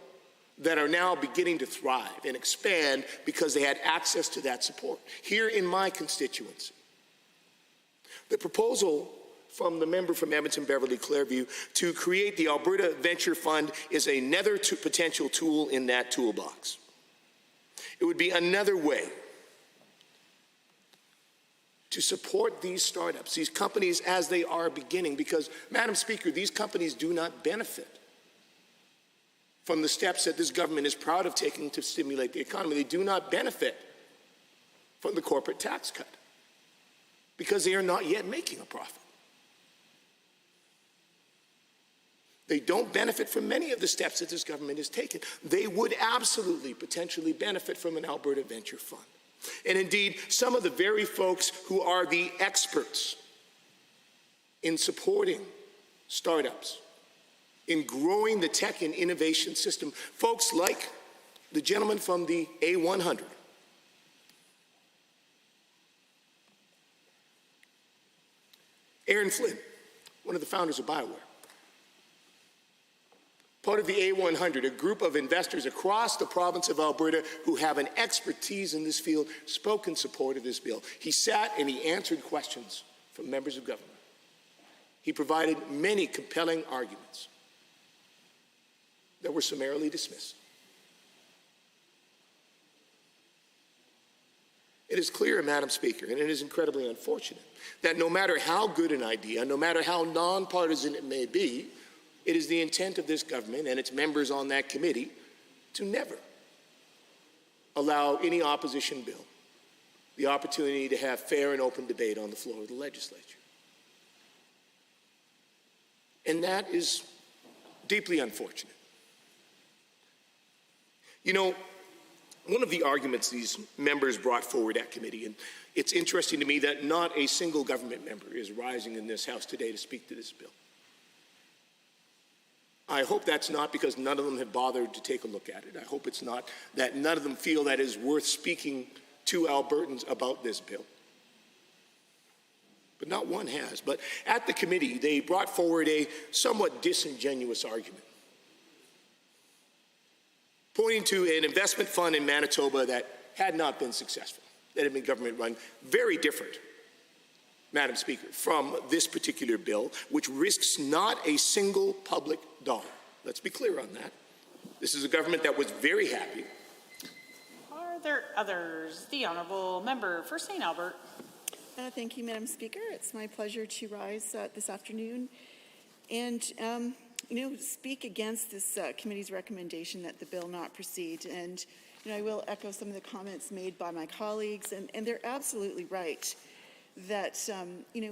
that are now beginning to thrive and expand because they had access to that support. Here in my constituency, the proposal from the member from Edmonton Beverly Clairview to create the Alberta Venture Fund is another potential tool in that toolbox. It would be another way to support these startups, these companies as they are beginning, because, Madam Speaker, these companies do not benefit from the steps that this government is proud of taking to stimulate the economy. They do not benefit from the corporate tax cut because they are not yet making a profit. They don't benefit from many of the steps that this government has taken. They would absolutely potentially benefit from an Alberta Venture Fund. And indeed, some of the very folks who are the experts in supporting startups, in growing the tech and innovation system, folks like the gentleman from the A100, Aaron Flynn, one of the founders of BioWare, part of the A100, a group of investors across the province of Alberta who have an expertise in this field, spoke in support of this bill. He sat and he answered questions from members of government. He provided many compelling arguments that were summarily dismissed. It is clear, Madam Speaker, and it is incredibly unfortunate, that no matter how good an idea, no matter how nonpartisan it may be, it is the intent of this government and its members on that committee to never allow any opposition bill the opportunity to have fair and open debate on the floor of the legislature. And that is deeply unfortunate. You know, one of the arguments these members brought forward at committee, and it's interesting to me that not a single government member is rising in this House today to speak to this bill. I hope that's not because none of them have bothered to take a look at it. I hope it's not that none of them feel that it is worth speaking to Albertans about this bill. But not one has. But at the committee, they brought forward a somewhat disingenuous argument, pointing to an investment fund in Manitoba that had not been successful, that had been government run, very different, Madam Speaker, from this particular bill, which risks not a single public dollar. Let's be clear on that. This is a government that was very happy. Are there others? The Honourable Member for St. Albert. Thank you, Madam Speaker. It's my pleasure to rise this afternoon and speak against this committee's recommendation that the bill not proceed. And, I will echo some of the comments made by my colleagues, and they're absolutely right that,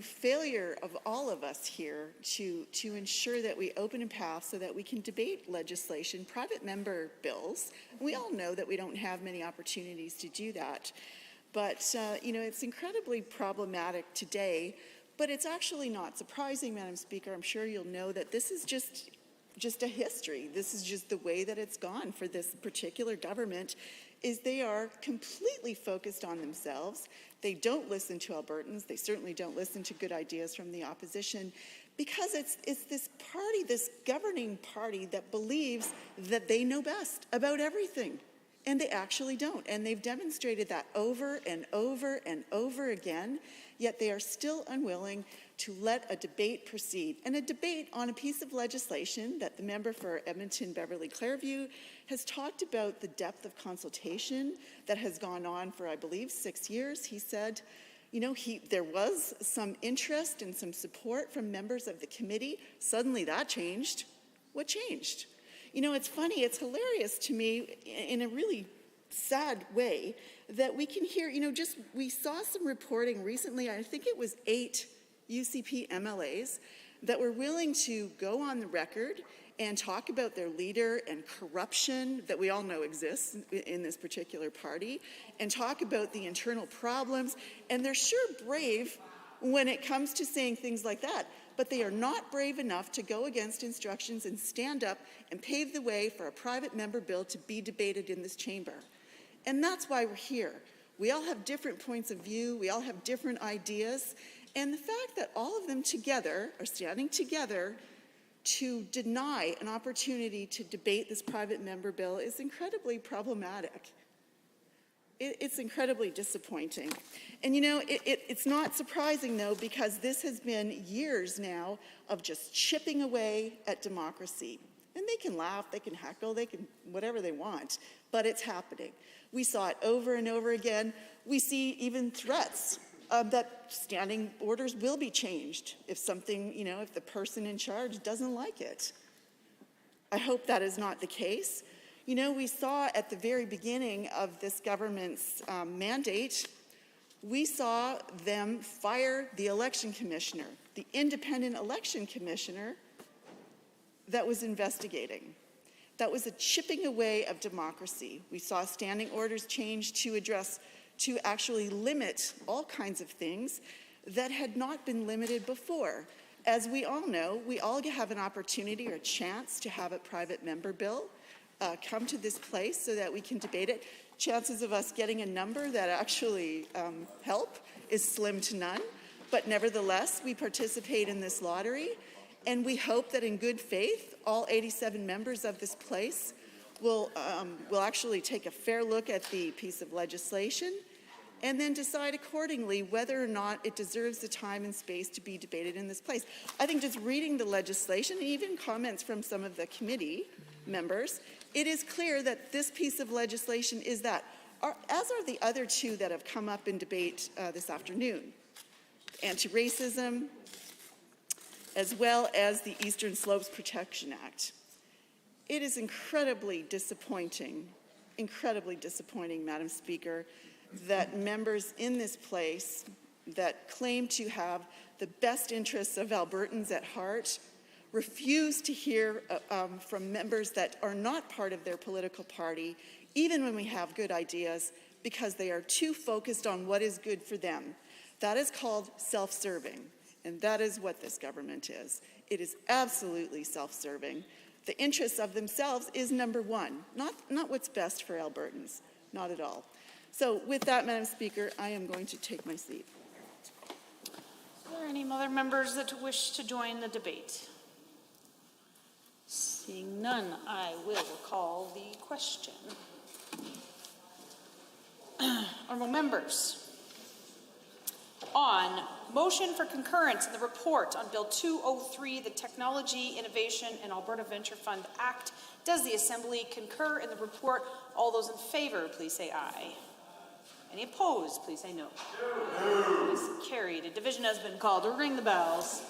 failure of all of us here to ensure that we open a path so that we can debate legislation, private member bills. We all know that we don't have many opportunities to do that. But, it's incredibly problematic today, but it's actually not surprising, Madam Speaker. I'm sure you'll know that this is just a history. This is just the way that it's gone for this particular government, is they are completely focused on themselves. They don't listen to Albertans. They certainly don't listen to good ideas from the opposition, because it's this party, this governing party, that believes that they know best about everything. And they actually don't. And they've demonstrated that over and over and over again, yet they are still unwilling to let a debate proceed. And a debate on a piece of legislation that the member for Edmonton Beverly Clairview has talked about, the depth of consultation that has gone on for, I believe, 6 years. He said, there was some interest and some support from members of the committee. Suddenly that changed. What changed? It's funny, it's hilarious to me in a really sad way that we can hear, we saw some reporting recently, I think it was 8 UCP MLAs that were willing to go on the record and talk about their leader and corruption that we all know exists in this particular party, and talk about the internal problems. And they're sure brave when it comes to saying things like that, but they are not brave enough to go against instructions and stand up and pave the way for a private member bill to be debated in this chamber. And that's why we're here. We all have different points of view, we all have different ideas, and the fact that all of them together are standing together to deny an opportunity to debate this private member bill is incredibly problematic. It's incredibly disappointing. And it's not surprising, though, because this has been years now of just chipping away at democracy. And they can laugh, they can heckle, they can whatever they want, but it's happening. We saw it over and over again. We see even threats that standing orders will be changed if something, if the person in charge doesn't like it. I hope that is not the case. We saw at the very beginning of this government's mandate, we saw them fire the election commissioner, the independent election commissioner that was investigating. That was a chipping away of democracy. We saw standing orders change to actually limit all kinds of things that had not been limited before. As we all know, we all have an opportunity or a chance to have a private member bill come to this place so that we can debate it. Chances of us getting a number that actually help is slim to none, but nevertheless, we participate in this lottery, and we hope that in good faith, all 87 members of this place will actually take a fair look at the piece of legislation and then decide accordingly whether or not it deserves the time and space to be debated in this place. I think just reading the legislation, and even comments from some of the committee members, it is clear that this piece of legislation is that, as are the other two that have come up in debate this afternoon, anti-racism, as well as the Eastern Slopes Protection Act. It is incredibly disappointing, Madam Speaker, that members in this place that claim to have the best interests of Albertans at heart refuse to hear from members that are not part of their political party, even when we have good ideas, because they are too focused on what is good for them. That is called self-serving, and that is what this government is. It is absolutely self-serving. The interests of themselves is number one, not what's best for Albertans, not at all. So with that, Madam Speaker, I am going to take my seat. Are there any other members that wish to join the debate? Seeing none, I will call the question. Honourable members, on motion for concurrence in the report on Bill 203, the Technology, Innovation and Alberta Venture Fund Act, does the Assembly concur in the report? All those in favour, please say aye. Any opposed, please say no. It is carried. A division has been called. Ring the bells.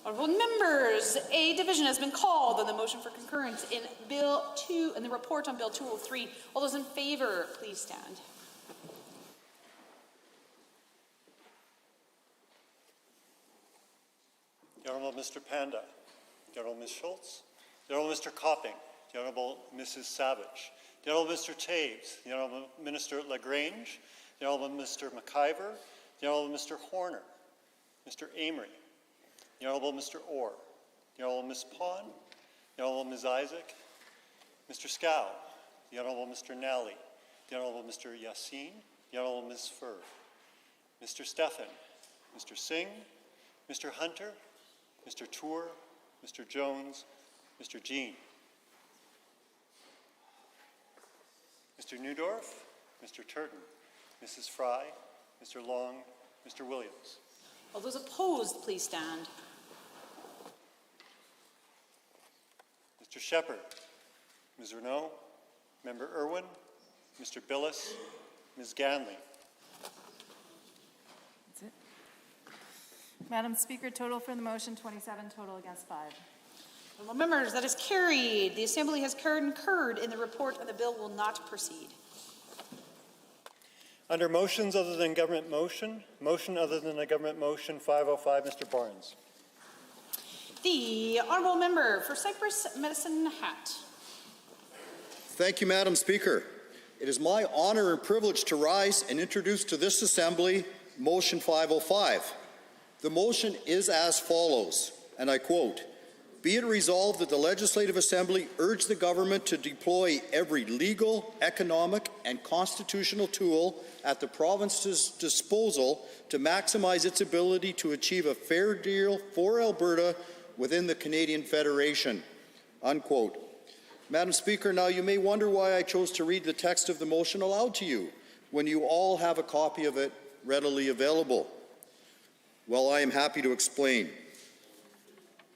Honourable members, a division has been called on the motion for concurrence in Bill 2 and the report on Bill 203. All those in favour, please stand. The Honourable Mr. Panda, the Honourable Ms. Schultz, the Honourable Mr. Copping, the Honourable Mrs. Savage, the Honourable Mr. Taves, the Honourable Minister Lagrange, the Honourable Mr. McIver, the Honourable Mr. Horner, Mr. Amory, the Honourable Mr. Orr, the Honourable Ms. Pond, the Honourable Ms. Isaac, Mr. Scow, the Honourable Mr. Nally, the Honourable Mr. Yassin, the Honourable Ms. Furr, Mr. Stephan, Mr. Singh, Mr. Hunter, Mr. Tour, Mr. Jones, Mr. Jean, Mr. Newdorf, Mr. Turton, Mrs. Fry, Mr. Long, Mr. Williams. All those opposed, please stand. Mr. Shepherd, Ms. Renault, Member Irwin, Mr. Billis, Ms. Ganley. That's it. Madam Speaker, total for the motion 27, total against 5. Honourable members, that is carried. The Assembly has concurred in the report and the bill will not proceed. Under motions other than government motion, motion other than a government motion 505, Mr. Barnes. The Honourable Member for Cypress Medicine Hat. Thank you, Madam Speaker. It is my honour and privilege to rise and introduce to this Assembly Motion 505. The motion is as follows, and I quote, "Be it resolved that the Legislative Assembly urge the government to deploy every legal, economic, and constitutional tool at the province's disposal to maximize its ability to achieve a fair deal for Alberta within the Canadian Federation." Unquote. Madam Speaker, now you may wonder why I chose to read the text of the motion aloud to you when you all have a copy of it readily available. Well, I am happy to explain.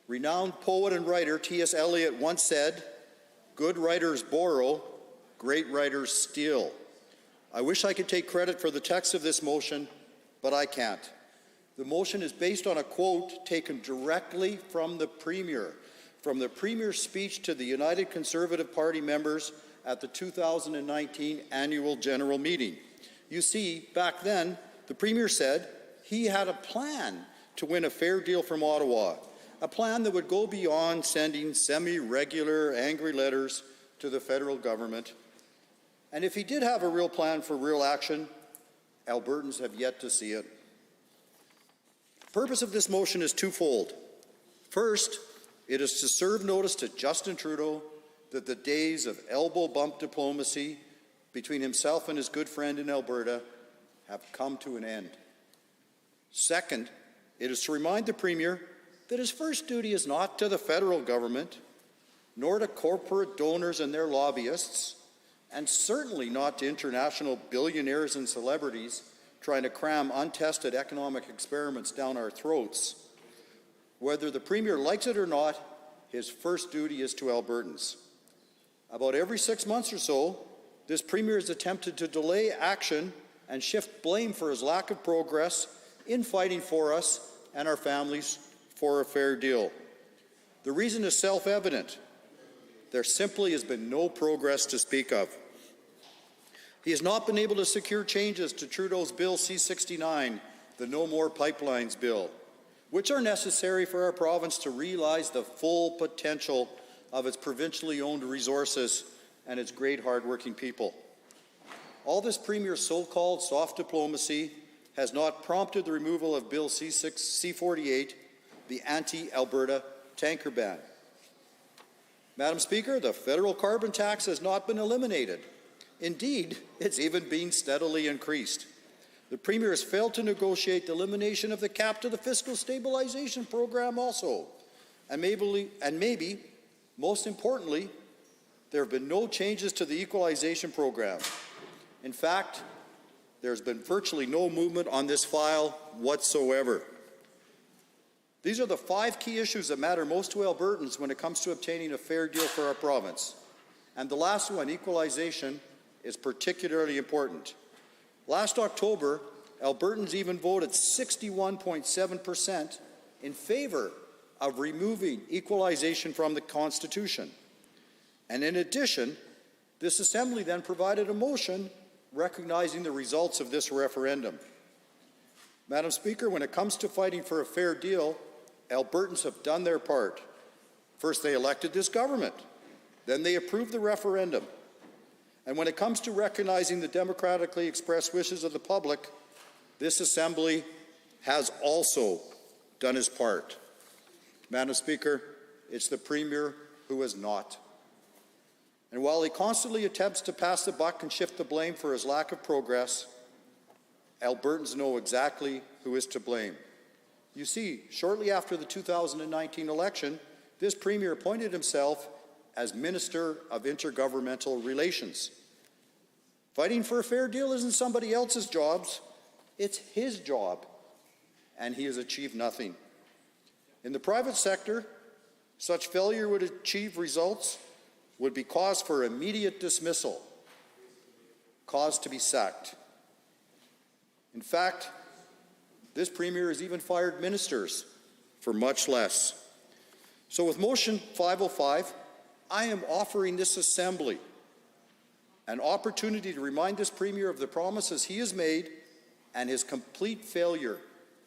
Renowned poet and writer T.S. Eliot once said, "Good writers borrow, great writers steal." I wish I could take credit for the text of this motion, but I can't. The motion is based on a quote taken directly from the Premier's speech to the United Conservative Party members at the 2019 annual general meeting. You see, back then, the Premier said he had a plan to win a fair deal from Ottawa, a plan that would go beyond sending semi-regular angry letters to the federal government. And if he did have a real plan for real action, Albertans have yet to see it. The purpose of this motion is twofold. First, it is to serve notice to Justin Trudeau that the days of elbow bump diplomacy between himself and his good friend in Alberta have come to an end. Second, it is to remind the Premier that his first duty is not to the federal government, nor to corporate donors and their lobbyists, and certainly not to international billionaires and celebrities trying to cram untested economic experiments down our throats. Whether the Premier likes it or not, his first duty is to Albertans. About every 6 months or so, this Premier has attempted to delay action and shift blame for his lack of progress in fighting for us and our families for a fair deal. The reason is self-evident. There simply has been no progress to speak of. He has not been able to secure changes to Trudeau's Bill C-69, the No More Pipelines Bill, which are necessary for our province to realize the full potential of its provincially owned resources and its great hard-working people. All this Premier's so-called soft diplomacy has not prompted the removal of Bill C-48, the anti-Alberta tanker ban. Madam Speaker, the federal carbon tax has not been eliminated. Indeed, it's even been steadily increased. The Premier has failed to negotiate the elimination of the cap to the fiscal stabilization program also. And maybe, most importantly, there have been no changes to the equalization program. In fact, there's been virtually no movement on this file whatsoever. These are the 5 key issues that matter most to Albertans when it comes to obtaining a fair deal for our province. And the last one, equalization, is particularly important. Last October, Albertans even voted 61.7% in favour of removing equalization from the Constitution. And in addition, this Assembly then provided a motion recognizing the results of this referendum. Madam Speaker, when it comes to fighting for a fair deal, Albertans have done their part. First, they elected this government. Then they approved the referendum. And when it comes to recognizing the democratically expressed wishes of the public, this Assembly has also done his part. Madam Speaker, it's the Premier who has not. And while he constantly attempts to pass the buck and shift the blame for his lack of progress, Albertans know exactly who is to blame. You see, shortly after the 2019 election, this Premier appointed himself as Minister of Intergovernmental Relations. Fighting for a fair deal isn't somebody else's job, it's his job, and he has achieved nothing. In the private sector, such failure would achieve results would be cause for immediate dismissal, cause to be sacked. In fact, this Premier has even fired ministers for much less. So with motion 505, I am offering this Assembly an opportunity to remind this Premier of the promises he has made and his complete failure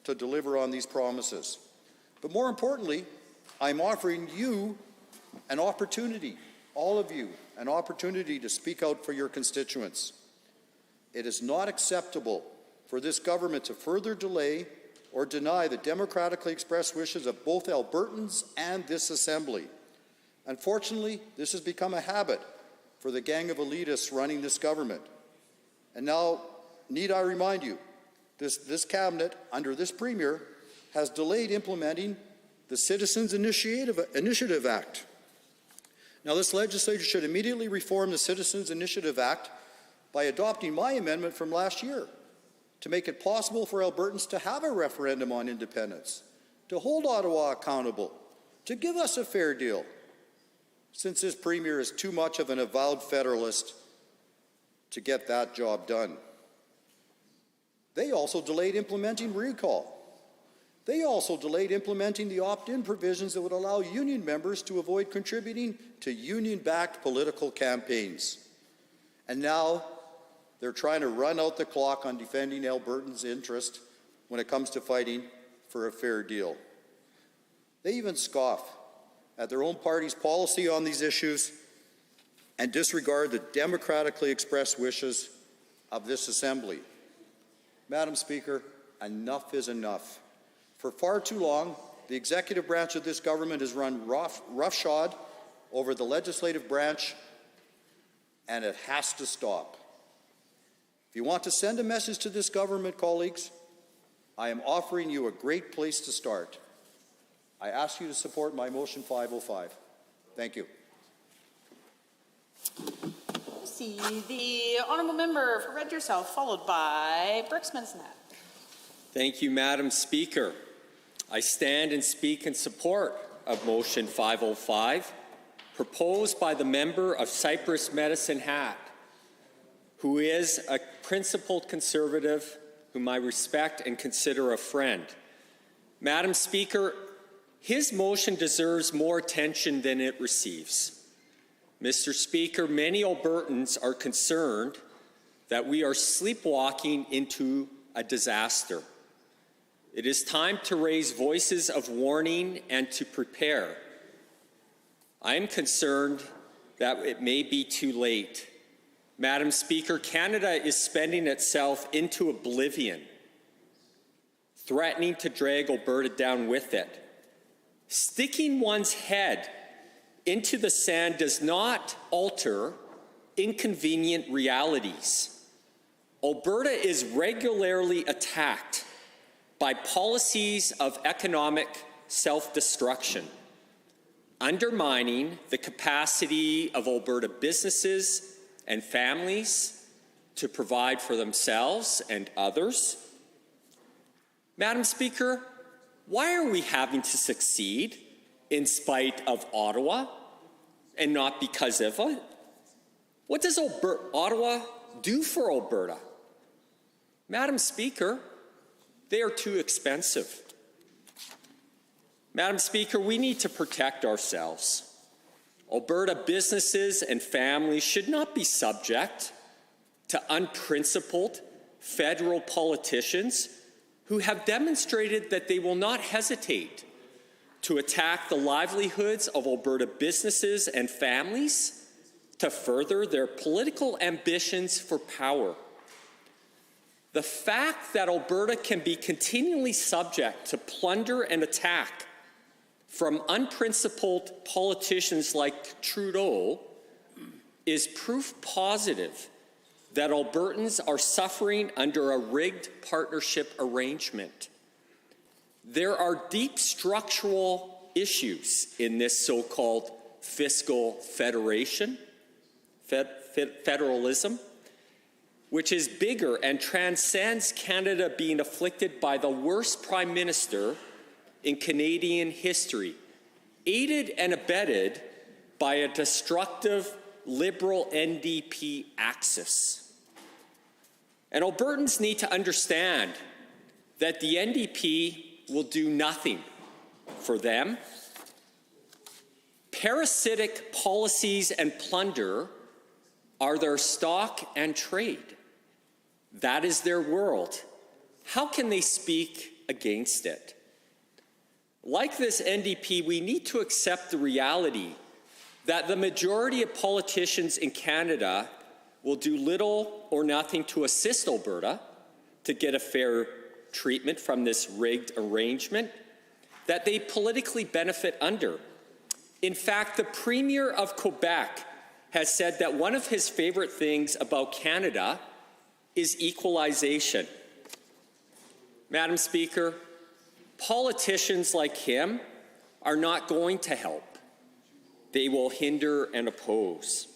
to deliver on these promises. But more importantly, I'm offering you an opportunity, all of you, an opportunity to speak out for your constituents. It is not acceptable for this government to further delay or deny the democratically expressed wishes of both Albertans and this Assembly. Unfortunately, this has become a habit for the gang of elitists running this government. And now, need I remind you, this cabinet, under this Premier, has delayed implementing the Citizens Initiative Act. Now, this legislature should immediately reform the Citizens Initiative Act by adopting my amendment from last year to make it possible for Albertans to have a referendum on independence, to hold Ottawa accountable, to give us a fair deal, since this Premier is too much of an avowed federalist to get that job done. They also delayed implementing recall. They also delayed implementing the opt-in provisions that would allow union members to avoid contributing to union-backed political campaigns. And now they're trying to run out the clock on defending Albertans' interest when it comes to fighting for a fair deal. They even scoff at their own party's policy on these issues and disregard the democratically expressed wishes of this Assembly. Madam Speaker, enough is enough. For far too long, the executive branch of this government has run roughshod over the legislative branch, and it has to stop. If you want to send a message to this government, colleagues, I am offering you a great place to start. I ask you to support my motion 505. Thank you. See the honourable member for Red Deer South, followed by Brooks Medicine. Thank you, Madam Speaker. I stand and speak in support of motion 505, proposed by the member of Cypress Medicine Hat, who is a principled conservative whom I respect and consider a friend. Madam Speaker, his motion deserves more attention than it receives. Mr. Speaker, many Albertans are concerned that we are sleepwalking into a disaster. It is time to raise voices of warning and to prepare. I am concerned that it may be too late. Madam Speaker, Canada is spending itself into oblivion, threatening to drag Alberta down with it. Sticking one's head into the sand does not alter inconvenient realities. Alberta is regularly attacked by policies of economic self-destruction, undermining the capacity of Alberta businesses and families to provide for themselves and others. Madam Speaker, why are we having to succeed in spite of Ottawa and not because of it? What does Ottawa do for Alberta? Madam Speaker, they are too expensive. Madam Speaker, we need to protect ourselves. Alberta businesses and families should not be subject to unprincipled federal politicians who have demonstrated that they will not hesitate to attack the livelihoods of Alberta businesses and families to further their political ambitions for power. The fact that Alberta can be continually subject to plunder and attack from unprincipled politicians like Trudeau is proof positive that Albertans are suffering under a rigged partnership arrangement. There are deep structural issues in this so-called fiscal federalism, which is bigger and transcends Canada being afflicted by the worst Prime Minister in Canadian history, aided and abetted by a destructive Liberal NDP axis. And Albertans need to understand that the NDP will do nothing for them. Parasitic policies and plunder are their stock and trade. That is their world. How can they speak against it? Like this NDP, we need to accept the reality that the majority of politicians in Canada will do little or nothing to assist Alberta to get a fair treatment from this rigged arrangement that they politically benefit under. In fact, the Premier of Quebec has said that one of his favorite things about Canada is equalization. Madam Speaker, politicians like him are not going to help. They will hinder and oppose.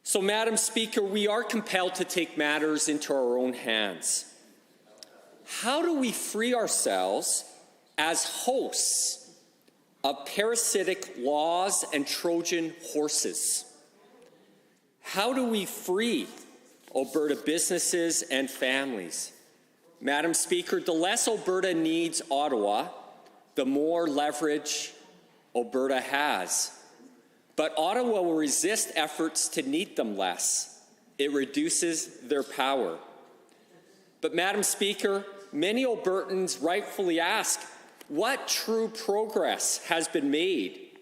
So, Madam Speaker, we are compelled to take matters into our own hands. How do we free ourselves as hosts of parasitic laws and Trojan horses? How do we free Alberta businesses and families? Madam Speaker, the less Alberta needs Ottawa, the more leverage Alberta has. But Ottawa will resist efforts to need them less. It reduces their power. But, Madam Speaker, many Albertans rightfully ask, what true progress has been made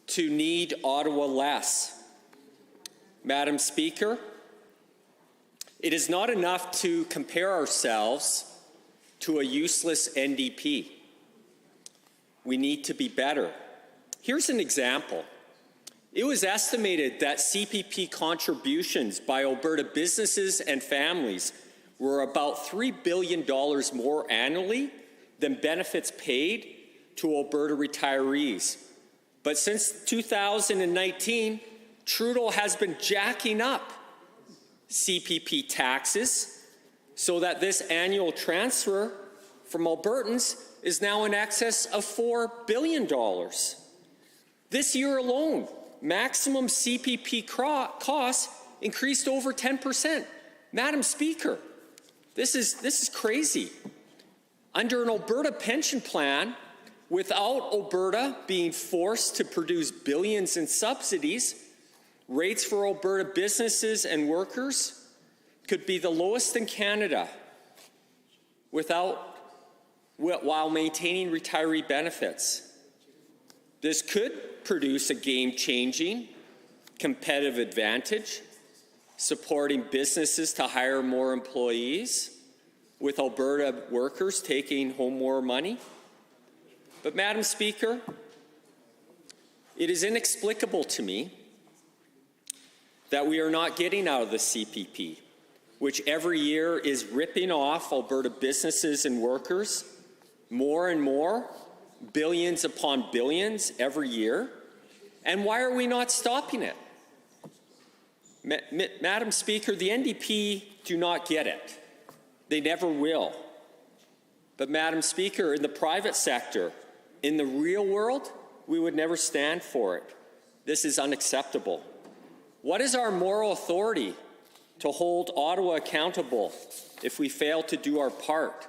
to need Ottawa less? Madam Speaker, it is not enough to compare ourselves to a useless NDP. We need to be better. Here's an example. It was estimated that CPP contributions by Alberta businesses and families were about $3 billion more annually than benefits paid to Alberta retirees. But since 2019, Trudeau has been jacking up CPP taxes so that this annual transfer from Albertans is now in excess of $4 billion. This year alone, maximum CPP costs increased over 10%. Madam Speaker, this is crazy. Under an Alberta pension plan, without Alberta being forced to produce billions in subsidies, rates for Alberta businesses and workers could be the lowest in Canada while maintaining retiree benefits. This could produce a game-changing competitive advantage, supporting businesses to hire more employees, with Alberta workers taking home more money. But, Madam Speaker, it is inexplicable to me that we are not getting out of the CPP, which every year is ripping off Alberta businesses and workers more and more, billions upon billions every year. And why are we not stopping it? Madam Speaker, the NDP do not get it. They never will. But, Madam Speaker, in the private sector, in the real world, we would never stand for it. This is unacceptable. What is our moral authority to hold Ottawa accountable if we fail to do our part?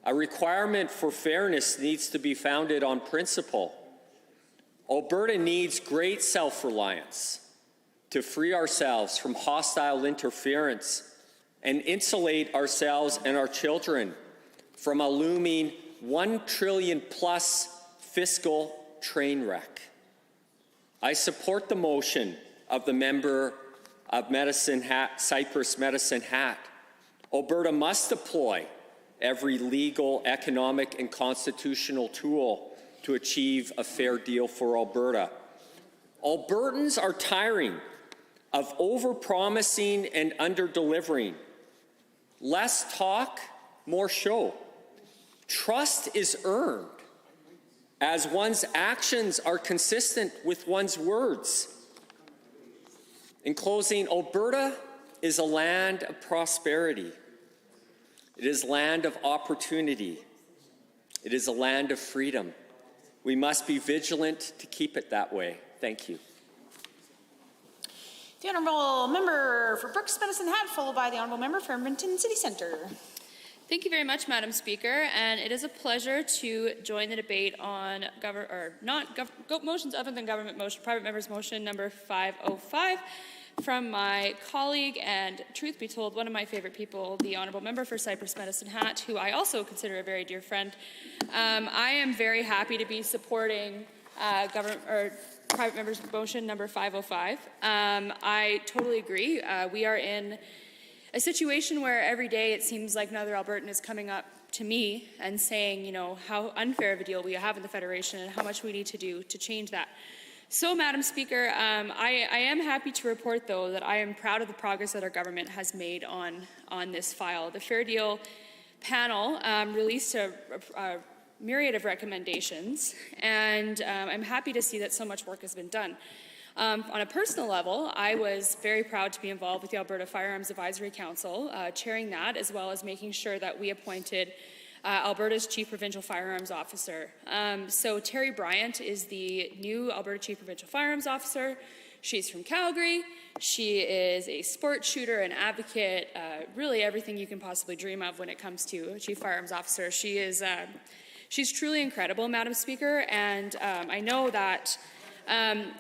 A requirement for fairness needs to be founded on principle. Alberta needs great self-reliance to free ourselves from hostile interference and insulate ourselves and our children from a looming $1 trillion plus fiscal train wreck. I support the motion of the member of Cypress Medicine Hat. Alberta must deploy every legal, economic, and constitutional tool to achieve a fair deal for Alberta. Albertans are tiring of over-promising and under-delivering. Less talk, more show. Trust is earned as one's actions are consistent with one's words. In closing, Alberta is a land of prosperity. It is a land of opportunity. It is a land of freedom. We must be vigilant to keep it that way. Thank you. The Honourable Member for Brooks Medicine Hat, followed by the Honourable Member for Edmonton City Centre. Thank you very much, Madam Speaker, and it is a pleasure to join the debate on motions other than government motion, private members motion number 505 from my colleague and, truth be told, one of my favorite people, the Honourable Member for Cypress Medicine Hat, who I also consider a very dear friend. I am very happy to be supporting private members motion number 505. I totally agree. We are in a situation where every day it seems like another Albertan is coming up to me and saying, you know, how unfair of a deal we have in the Federation and how much we need to do to change that. So, Madam Speaker, I am happy to report, though, that I am proud of the progress that our government has made on this file. The Fair Deal panel released a myriad of recommendations, and I'm happy to see that so much work has been done. On a personal level, I was very proud to be involved with the Alberta Firearms Advisory Council, chairing that, as well as making sure that we appointed Alberta's Chief Provincial Firearms Officer. So Terry Bryant is the new Alberta Chief Provincial Firearms Officer. She's from Calgary. She is a sport shooter, an advocate, really everything you can possibly dream of when it comes to a Chief Firearms Officer. She is, she's truly incredible, Madam Speaker, and I know that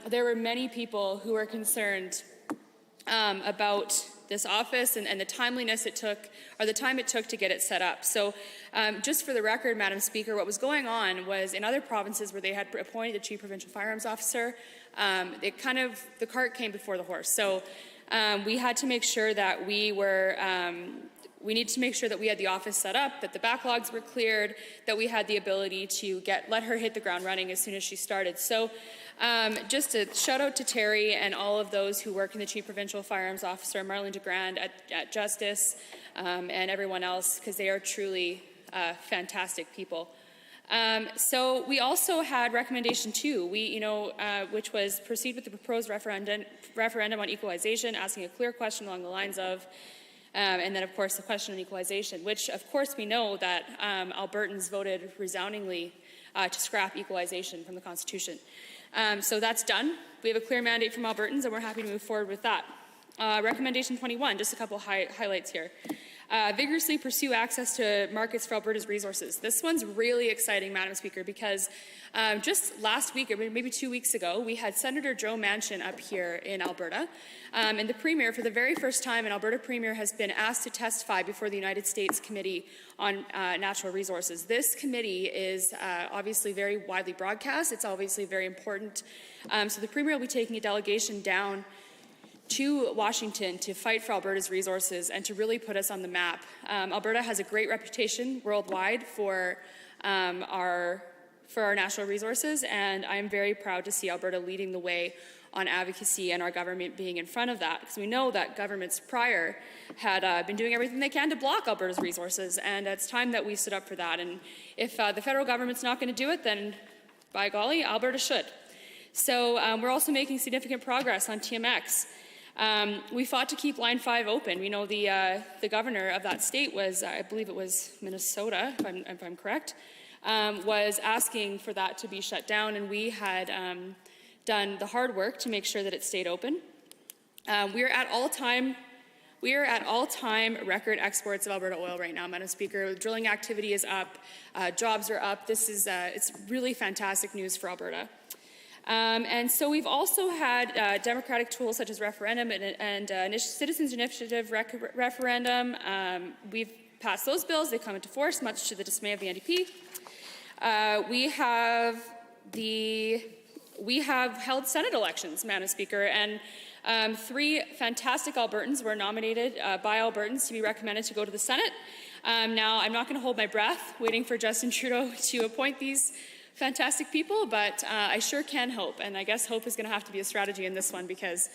there were many people who were concerned about this office and the timeliness it took, or the time it took to get it set up. So just for the record, Madam Speaker, what was going on was in other provinces where they had appointed the Chief Provincial Firearms Officer, the cart came before the horse. So we had to make sure that we needed to make sure that we had the office set up, that the backlogs were cleared, that we had the ability to let her hit the ground running as soon as she started. So just a shout out to Terry and all of those who work in the Chief Provincial Firearms Officer, Marlene DeGrand at Justice, and everyone else, because they are truly fantastic people. So we also had recommendation 2, which was proceed with the proposed referendum on equalization, asking a clear question along the lines of, and then of course the question on equalization, which of course we know that Albertans voted resoundingly to scrap equalization from the Constitution. So that's done. We have a clear mandate from Albertans, and we're happy to move forward with that. Recommendation 21, just a couple highlights here. Vigorously pursue access to markets for Alberta's resources. This one's really exciting, Madam Speaker, because just last week, or maybe 2 weeks ago, we had Senator Joe Manchin up here in Alberta, and the Premier, for the very first time, an Alberta Premier has been asked to testify before the United States Committee on Natural Resources. This committee is obviously very widely broadcast. It's obviously very important. So the Premier will be taking a delegation down to Washington to fight for Alberta's resources and to really put us on the map. Alberta has a great reputation worldwide for our natural resources, and I'm very proud to see Alberta leading the way on advocacy and our government being in front of that, because we know that governments prior had been doing everything they can to block Alberta's resources, and it's time that we stood up for that. And if the federal government's not going to do it, then by golly, Alberta should. So we're also making significant progress on TMX. We fought to keep Line 5 open. We know the governor of that state was, I believe it was Minnesota, if I'm correct, was asking for that to be shut down, and we had done the hard work to make sure that it stayed open. We're at all-time We are at all-time record exports of Alberta oil right now, Madam Speaker. Drilling activity is up, jobs are up. This is it's really fantastic news for Alberta. And so we've also had democratic tools such as referendum and citizens' initiative referendum. We've passed those bills. They come into force, much to the dismay of the NDP. We have held Senate elections, Madam Speaker, and 3 fantastic Albertans were nominated by Albertans to be recommended to go to the Senate. Now, I'm not going to hold my breath waiting for Justin Trudeau to appoint these fantastic people, but I sure can hope, and I guess hope is going to have to be a strategy in this one because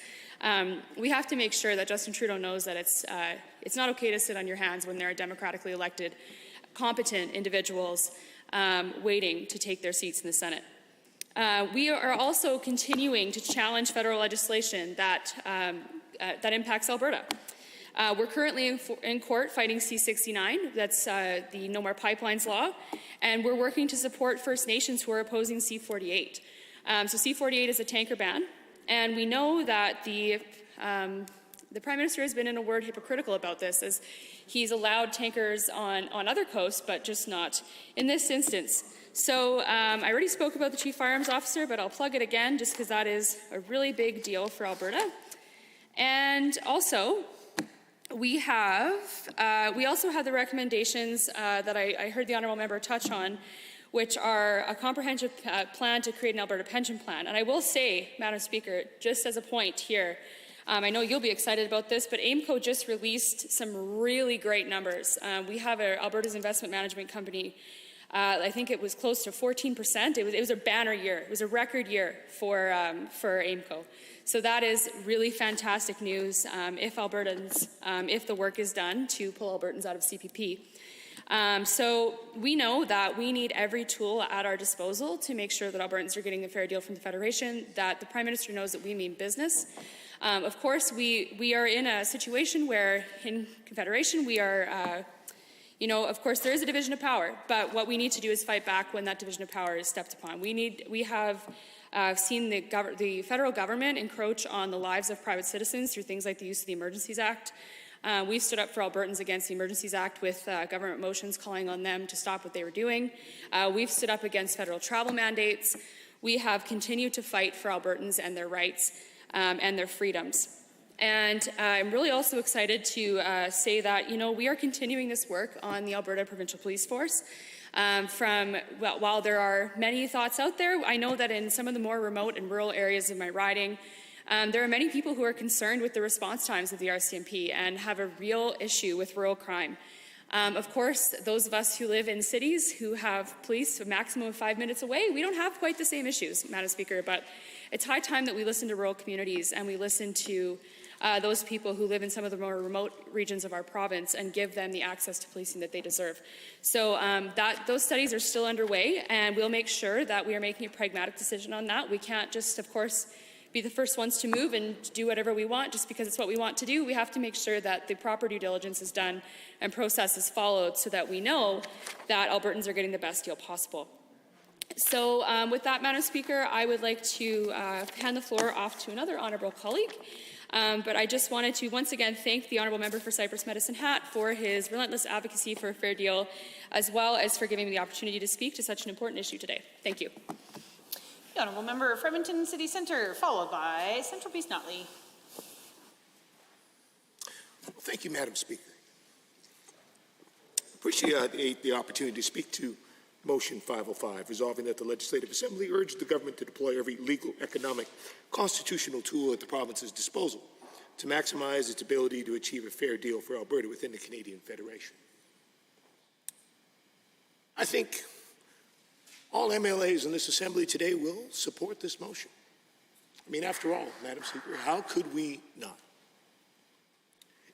we have to make sure that Justin Trudeau knows that it's not okay to sit on your hands when there are democratically elected, competent individuals waiting to take their seats in the Senate. We are also continuing to challenge federal legislation that impacts Alberta. We're currently in court fighting C-69, that's the No More Pipelines law, and we're working to support First Nations who are opposing C-48. So C-48 is a tanker ban, and we know that the Prime Minister has been, in a word, hypocritical about this, as he's allowed tankers on other coasts, but just not in this instance. So I already spoke about the Chief Firearms Officer, but I'll plug it again just because that is a really big deal for Alberta. And also, we also have the recommendations that I heard the Honourable Member touch on, which are a comprehensive plan to create an Alberta pension plan. And I will say, Madam Speaker, just as a point here, I know you'll be excited about this, but AIMCO just released some really great numbers. We have Alberta's investment management company. I think it was close to 14%. It was a banner year. It was a record year for AIMCO. So that is really fantastic news if the work is done to pull Albertans out of CPP. So we know that we need every tool at our disposal to make sure that Albertans are getting a fair deal from the Federation, that the Prime Minister knows that we mean business. Of course, we are in a situation where in Confederation we are of course, there is a division of power, but what we need to do is fight back when that division of power is stepped upon. We have seen the federal government encroach on the lives of private citizens through things like the use of the Emergencies Act. We've stood up for Albertans against the Emergencies Act with government motions calling on them to stop what they were doing. We've stood up against federal travel mandates. We have continued to fight for Albertans and their rights and their freedoms. And I'm really also excited to say that, we are continuing this work on the Alberta Provincial Police Force. While there are many thoughts out there, I know that in some of the more remote and rural areas of my riding, there are many people who are concerned with the response times of the RCMP and have a real issue with rural crime. Of course, those of us who live in cities who have police a maximum of 5 minutes away, we don't have quite the same issues, Madam Speaker, but it's high time that we listen to rural communities and we listen to those people who live in some of the more remote regions of our province and give them the access to policing that they deserve. So those studies are still underway, and we'll make sure that we are making a pragmatic decision on that. We can't just, of course, be the first ones to move and do whatever we want just because it's what we want to do. We have to make sure that the proper due diligence is done and process is followed so that we know that Albertans are getting the best deal possible. So with that, Madam Speaker, I would like to hand the floor off to another honourable colleague. But I just wanted to once again thank the Honourable Member for Cypress Medicine Hat for his relentless advocacy for a fair deal, as well as for giving me the opportunity to speak to such an important issue today. Thank you. The Honourable Member of Edmonton City Centre, followed by Central Peace Notley. Thank you, Madam Speaker. Appreciate the opportunity to speak to Motion 505, resolving that the Legislative Assembly urged the government to deploy every legal, economic, constitutional tool at the province's disposal to maximize its ability to achieve a fair deal for Alberta within the Canadian Federation. I think all MLAs in this Assembly today will support this motion. I mean, after all, Madam Speaker, how could we not?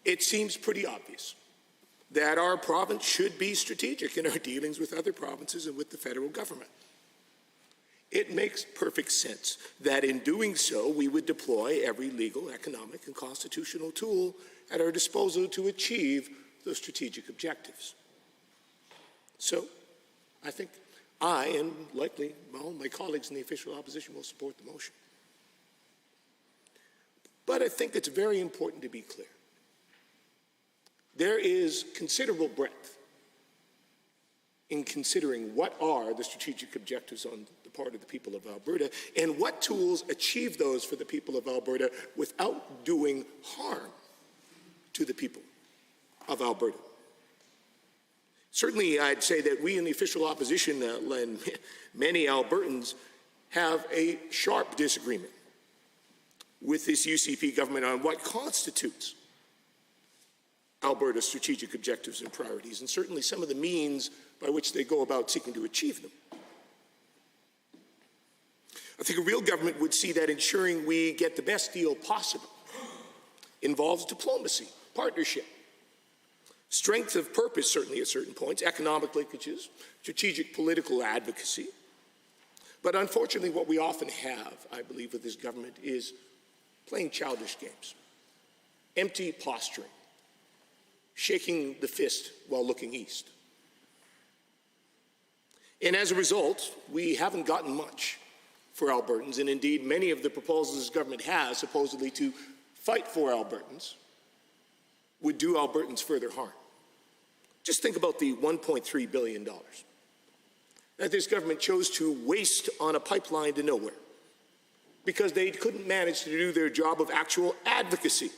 It seems pretty obvious that our province should be strategic in our dealings with other provinces and with the federal government. It makes perfect sense that in doing so, we would deploy every legal, economic, and constitutional tool at our disposal to achieve those strategic objectives. So, I think I, and likely all my colleagues in the official opposition, will support the motion. But I think it's very important to be clear. there is considerable breadth in considering what are the strategic objectives on the part of the people of Alberta and what tools achieve those for the people of Alberta without doing harm to the people of Alberta. Certainly, I'd say that we in the official opposition, and many Albertans, have a sharp disagreement with this UCP government on what constitutes Alberta's strategic objectives and priorities, and certainly some of the means by which they go about seeking to achieve them. I think a real government would see that ensuring we get the best deal possible involves diplomacy, partnership, strength of purpose, certainly at certain points, economic linkages, strategic political advocacy. But unfortunately, what we often have, I believe, with this government is playing childish games, empty posturing, shaking the fist while looking east. And as a result, we haven't gotten much for Albertans, and indeed many of the proposals this government has, supposedly to fight for Albertans, would do Albertans further harm. Just think about the $1.3 billion that this government chose to waste on a pipeline to nowhere because they couldn't manage to do their job of actual advocacy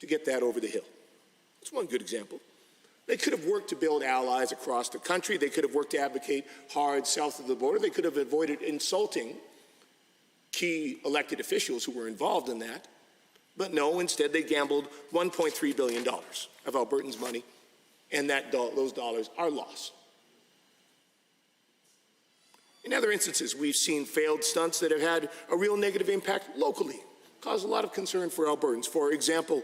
to get that over the hill. That's one good example. They could have worked to build allies across the country. They could have worked to advocate hard south of the border. They could have avoided insulting key elected officials who were involved in that. But no, instead they gambled $1.3 billion of Albertans' money, and those dollars are lost. In other instances, we've seen failed stunts that have had a real negative impact locally, caused a lot of concern for Albertans. For example,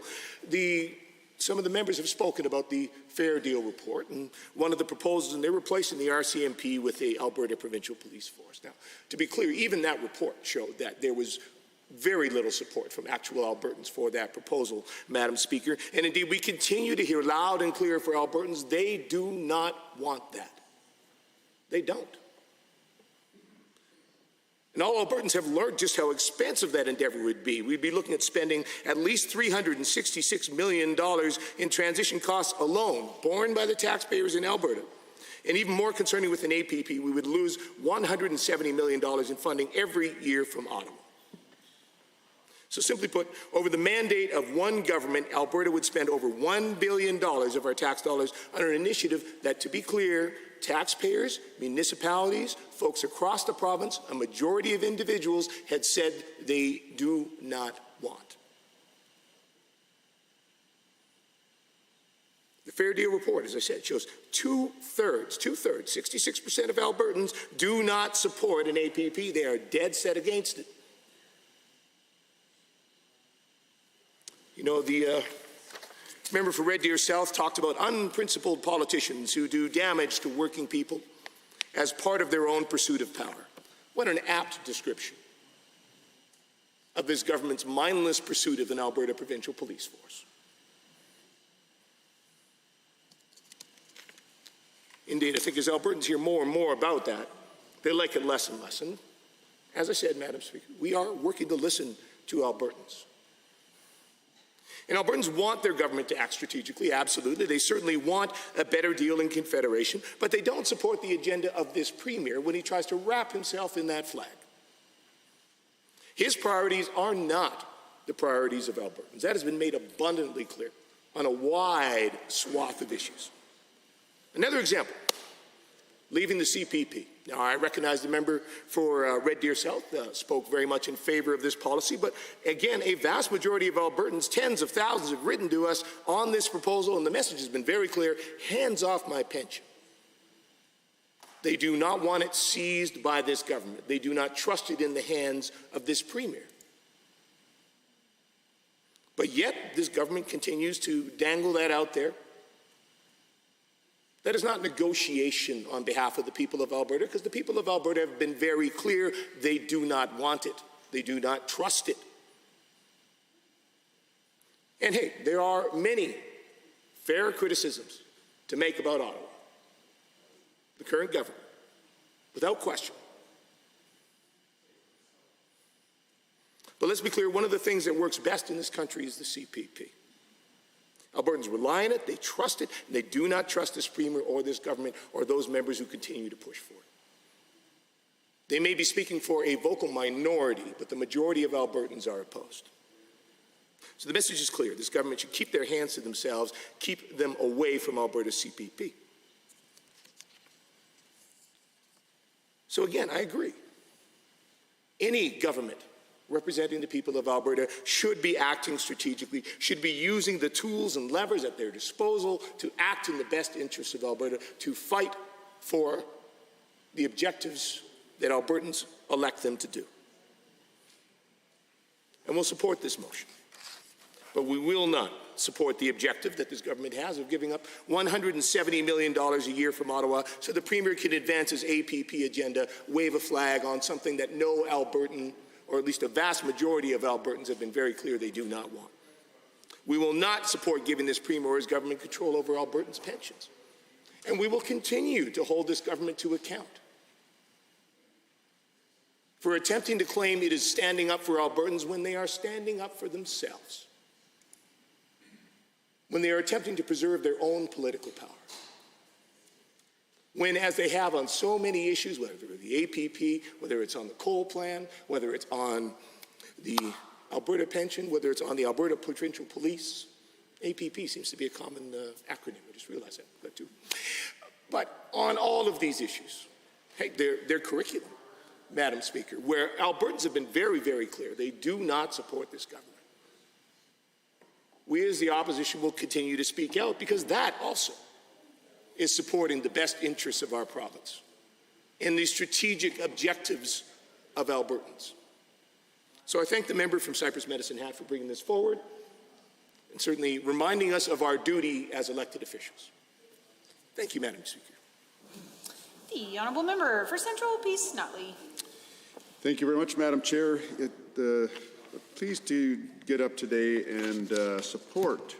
some of the members have spoken about the Fair Deal report, and one of the proposals, and they're replacing the RCMP with the Alberta Provincial Police Force. Now, to be clear, even that report showed that there was very little support from actual Albertans for that proposal, Madam Speaker. And indeed, we continue to hear loud and clear for Albertans, they do not want that. They don't. And all Albertans have learned just how expensive that endeavor would be. We'd be looking at spending at least $366 million in transition costs alone, borne by the taxpayers in Alberta. And even more concerning with an APP, we would lose $170 million in funding every year from Ottawa. So simply put, over the mandate of one government, Alberta would spend over $1 billion of our tax dollars on an initiative that, to be clear, taxpayers, municipalities, folks across the province, a majority of individuals had said they do not want. The Fair Deal report, as I said, shows two-thirds, 66% of Albertans do not support an APP. They are dead set against it. You know, the member for Red Deer South talked about unprincipled politicians who do damage to working people as part of their own pursuit of power. What an apt description of this government's mindless pursuit of an Alberta Provincial Police Force. Indeed, I think as Albertans hear more and more about that, they like it less and less. And as I said, Madam Speaker, we are working to listen to Albertans. And Albertans want their government to act strategically, absolutely. They certainly want a better deal in Confederation, but they don't support the agenda of this Premier when he tries to wrap himself in that flag. His priorities are not the priorities of Albertans. That has been made abundantly clear on a wide swath of issues. Another example, leaving the CPP. Now, I recognize the member for Red Deer South spoke very much in favor of this policy, but again, a vast majority of Albertans, tens of thousands, have written to us on this proposal, and the message has been very clear: hands off my pension. They do not want it seized by this government. They do not trust it in the hands of this Premier. But yet, this government continues to dangle that out there. That is not negotiation on behalf of the people of Alberta, because the people of Alberta have been very clear they do not want it. They do not trust it. And hey, there are many fair criticisms to make about Ottawa, the current government, without question. But let's be clear, one of the things that works best in this country is the CPP. Albertans rely on it, they trust it, and they do not trust this Premier or this government or those members who continue to push for it. They may be speaking for a vocal minority, but the majority of Albertans are opposed. So the message is clear. This government should keep their hands to themselves, keep them away from Alberta's CPP. So again, I agree. Any government representing the people of Alberta should be acting strategically, should be using the tools and levers at their disposal to act in the best interests of Alberta, to fight for the objectives that Albertans elect them to do. And we'll support this motion. But we will not support the objective that this government has of giving up $170 million a year from Ottawa so the Premier can advance his APP agenda, wave a flag on something that no Albertan, or at least a vast majority of Albertans, have been very clear they do not want. We will not support giving this Premier or his government control over Albertans' pensions. And we will continue to hold this government to account for attempting to claim it is standing up for Albertans when they are standing up for themselves, when they are attempting to preserve their own political power, when, as they have on so many issues, whether it's the APP, whether it's on the coal plan, whether it's on the Alberta pension, whether it's on the Alberta Provincial Police, APP seems to be a common acronym, I just realized that too. But on all of these issues, hey, their curriculum, Madam Speaker, where Albertans have been very, very clear, they do not support this government. We as the opposition will continue to speak out because that also is supporting the best interests of our province and the strategic objectives of Albertans. So I thank the member from Cypress Medicine Hat for bringing this forward and certainly reminding us of our duty as elected officials. Thank you, Madam Speaker. The Honourable Member for Central Peace Nutley. Thank you very much, Madam Chair. Pleased to get up today and support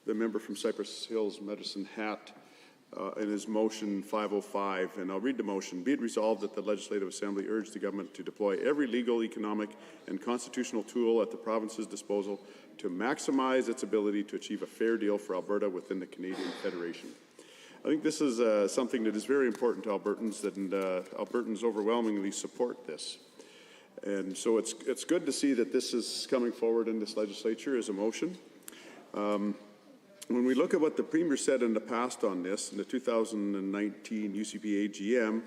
the member from Cypress Hills Medicine Hat in his motion 505, and I'll read the motion. Be it resolved that the Legislative Assembly urge the government to deploy every legal, economic, and constitutional tool at the province's disposal to maximize its ability to achieve a fair deal for Alberta within the Canadian Federation. I think this is something that is very important to Albertans, and Albertans overwhelmingly support this. And so it's good to see that this is coming forward in this legislature as a motion. When we look at what the Premier said in the past on this, in the 2019 UCP AGM,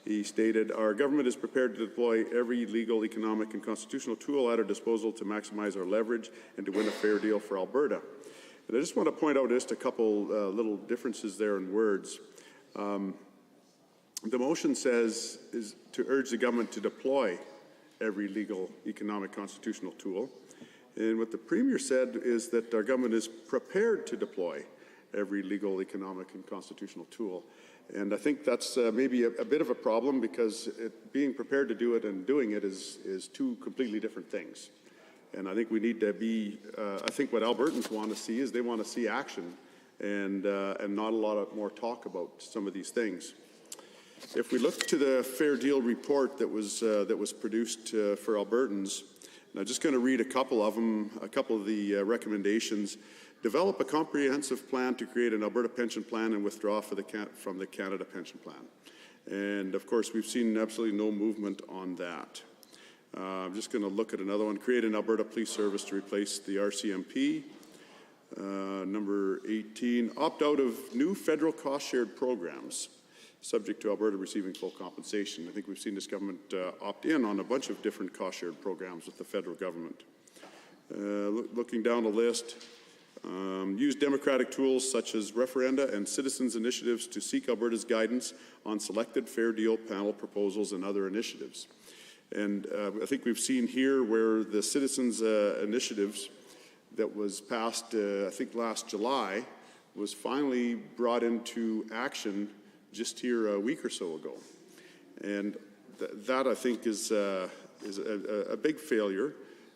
he stated, our government is prepared to deploy every legal, economic, and constitutional tool at our disposal to maximize our leverage and to win a fair deal for Alberta. And I just want to point out just a couple little differences there in words. The motion says is to urge the government to deploy every legal, economic, constitutional tool. And what the Premier said is that our government is prepared to deploy every legal, economic, and constitutional tool. And I think that's maybe a bit of a problem because being prepared to do it and doing it is two completely different things. And I think we need to be, I think what Albertans want to see is they want to see action and not a lot more talk about some of these things. If we look to the Fair Deal report that was produced for Albertans, and I'm just going to read a couple of them, a couple of the recommendations. Develop a comprehensive plan to create an Alberta pension plan and withdraw from the Canada Pension Plan. And of course, we've seen absolutely no movement on that. I'm just going to look at another one. Create an Alberta Police Service to replace the RCMP. Number 18, opt out of new federal cost-shared programs, subject to Alberta receiving full compensation. I think we've seen this government opt in on a bunch of different cost-shared programs with the federal government. Looking down the list, use democratic tools such as referenda and citizens' initiatives to seek Alberta's guidance on selected fair deal panel proposals and other initiatives. And I think we've seen here where the citizens' initiatives that was passed, I think last July, was finally brought into action just here a week or so ago. And that I think is a big failure.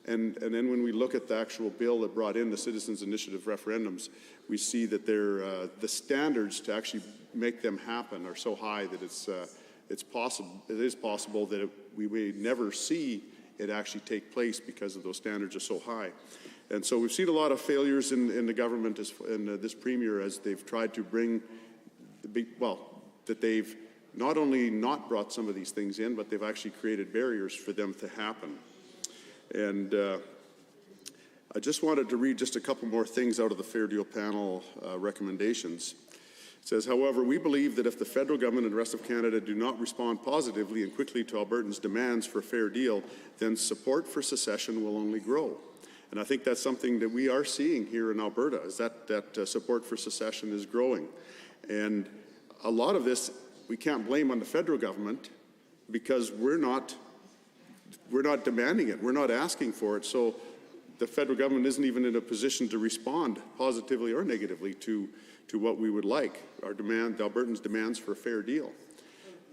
And then when we look at the actual bill that brought in the citizens' initiative referendums, we see that the standards to actually make them happen are so high that it is possible that we may never see it actually take place because of those standards are so high. And so we've seen a lot of failures in the government and this premier as they've tried to bring, that they've not only not brought some of these things in, but they've actually created barriers for them to happen. And I just wanted to read just a couple more things out of the Fair Deal panel recommendations. It says, however, we believe that if the federal government and the rest of Canada do not respond positively and quickly to Albertans' demands for a fair deal, then support for secession will only grow. And I think that's something that we are seeing here in Alberta, is that support for secession is growing. And a lot of this we can't blame on the federal government because we're not demanding it, we're not asking for it. So the federal government isn't even in a position to respond positively or negatively to what we would like, the Albertans' demands for a fair deal.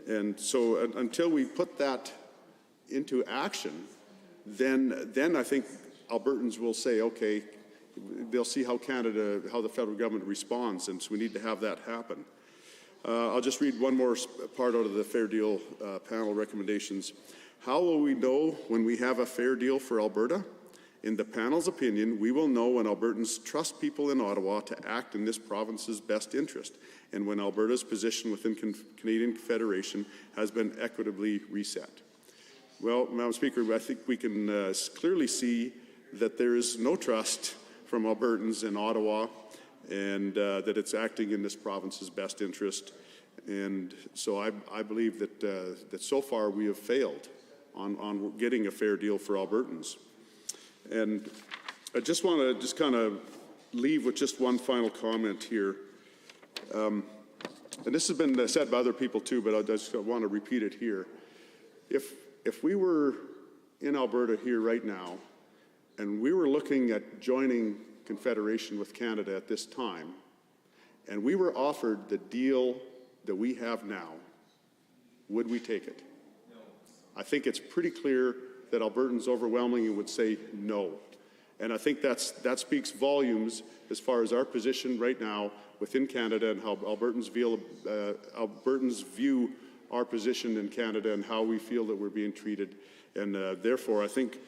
And so until we put that into action, then I think Albertans will say, okay, they'll see how the federal government responds, and so we need to have that happen. I'll just read one more part out of the Fair Deal panel recommendations. How will we know when we have a fair deal for Alberta? In the panel's opinion, we will know when Albertans trust people in Ottawa to act in this province's best interest, and when Alberta's position within Canadian Confederation has been equitably reset. Well, Madam Speaker, I think we can clearly see that there is no trust from Albertans in Ottawa, and that it's acting in this province's best interest. And so I believe that so far we have failed on getting a fair deal for Albertans. And I just want to kind of leave with just one final comment here. And this has been said by other people too, but I just want to repeat it here. If we were in Alberta here right now, and we were looking at joining Confederation with Canada at this time, and we were offered the deal that we have now, would we take it? No. I think it's pretty clear that Albertans overwhelmingly would say no. And I think that speaks volumes as far as our position right now within Canada and how Albertans view our position in Canada and how we feel that we're being treated. And therefore, I think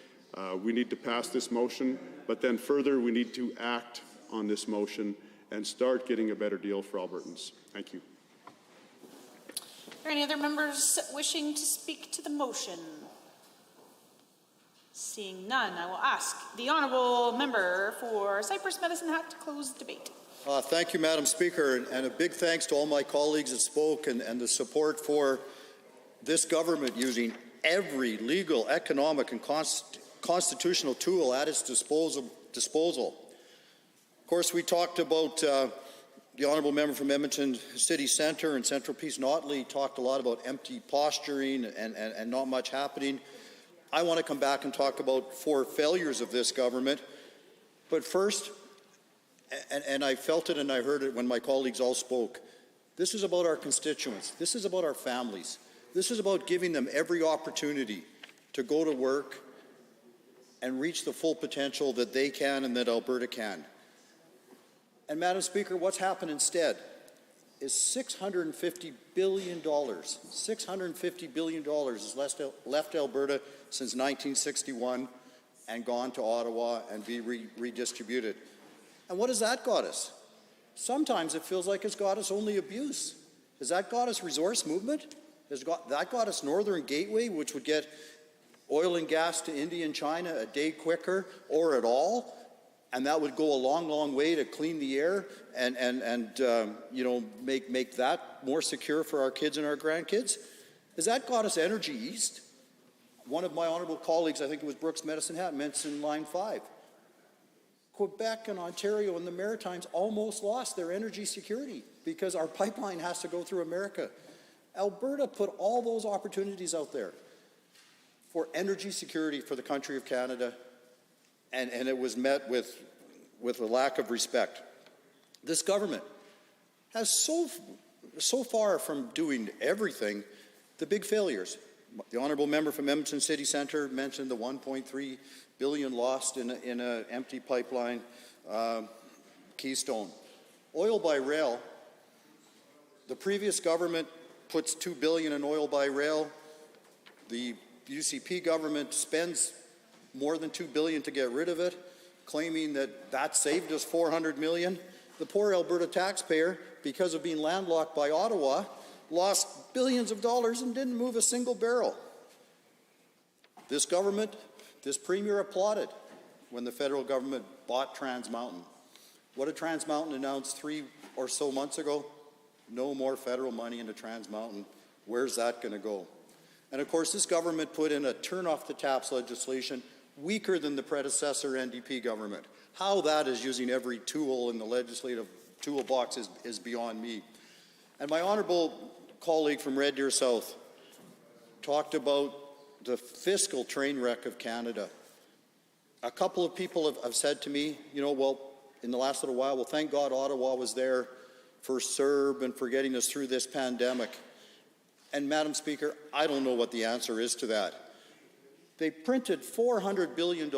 we need to pass this motion, but then further we need to act on this motion and start getting a better deal for Albertans. Thank you. Are there any other members wishing to speak to the motion? Seeing none, I will ask the honourable member for Cypress Medicine Hat to close the debate. Thank you, Madam Speaker, and a big thanks to all my colleagues that spoke and the support for this government using every legal, economic, and constitutional tool at its disposal. Of course, we talked about the honourable member from Edmonton City Centre and Central Peace Notley talked a lot about empty posturing and not much happening. I want to come back and talk about 4 failures of this government. But first, and I felt it and I heard it when my colleagues all spoke, this is about our constituents. This is about our families. This is about giving them every opportunity to go to work and reach the full potential that they can and that Alberta can. And Madam Speaker, what's happened instead is $650 billion. $650 billion has left Alberta since 1961 and gone to Ottawa and be redistributed. And what has that got us? Sometimes it feels like it's got us only abuse. Has that got us resource movement? Has that got us Northern Gateway, which would get oil and gas to India and China a day quicker or at all? And that would go a long, long way to clean the air and make that more secure for our kids and our grandkids. Has that got us Energy East? One of my honourable colleagues, I think it was Brooks Medicine Hat, mentioned Line 5. Quebec and Ontario and the Maritimes almost lost their energy security because our pipeline has to go through America. Alberta put all those opportunities out there for energy security for the country of Canada, and it was met with a lack of respect. This government has so far from doing everything, the big failures. The honourable member from Edmonton City Centre mentioned the $1.3 billion lost in an empty pipeline, Keystone. Oil by rail, the previous government puts $2 billion in oil by rail. The UCP government spends more than $2 billion to get rid of it. claiming that that saved us $400 million. The poor Alberta taxpayer, because of being landlocked by Ottawa, lost billions of dollars and didn't move a single barrel. This government, this premier applauded when the federal government bought Trans Mountain. What did Trans Mountain announce 3 or so months ago? No more federal money into Trans Mountain. Where's that going to go? And of course, this government put in a turn off the taps legislation weaker than the predecessor NDP government. How that is using every tool in the legislative toolbox is beyond me. And my honourable colleague from Red Deer South talked about the fiscal train wreck of Canada. A couple of people have said to me, you know, well, in the last little while, well, thank God Ottawa was there for CERB and for getting us through this pandemic. And Madam Speaker, I don't know what the answer is to that. They printed $400 billion.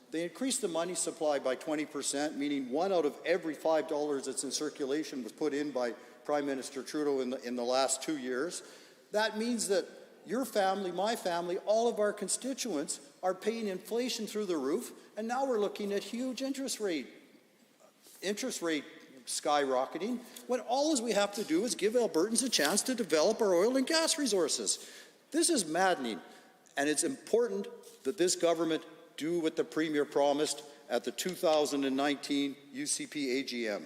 They increased the money supply by 20%, meaning 1 out of every $5 that's in circulation was put in by Prime Minister Trudeau in the last 2 years. That means that your family, my family, all of our constituents are paying inflation through the roof, and now we're looking at huge interest rate skyrocketing, when all we have to do is give Albertans a chance to develop our oil and gas resources. This is maddening, and it's important that this government do what the Premier promised at the 2019 UCP AGM.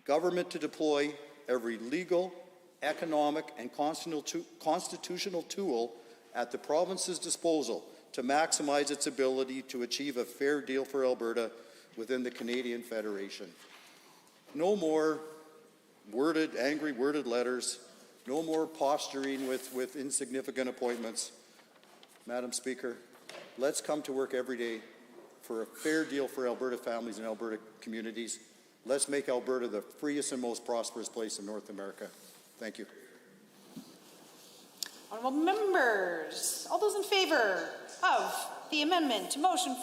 Government to deploy every legal, economic, and constitutional tool at the province's disposal to maximize its ability to achieve a fair deal for Alberta within the Canadian Federation. No more angry worded letters, no more posturing with insignificant appointments. Madam Speaker, let's come to work every day for a fair deal for Alberta families and Alberta communities. Let's make Alberta the freest and most prosperous place in North America. Thank you. Honourable members, all those in favour of the amendment to motion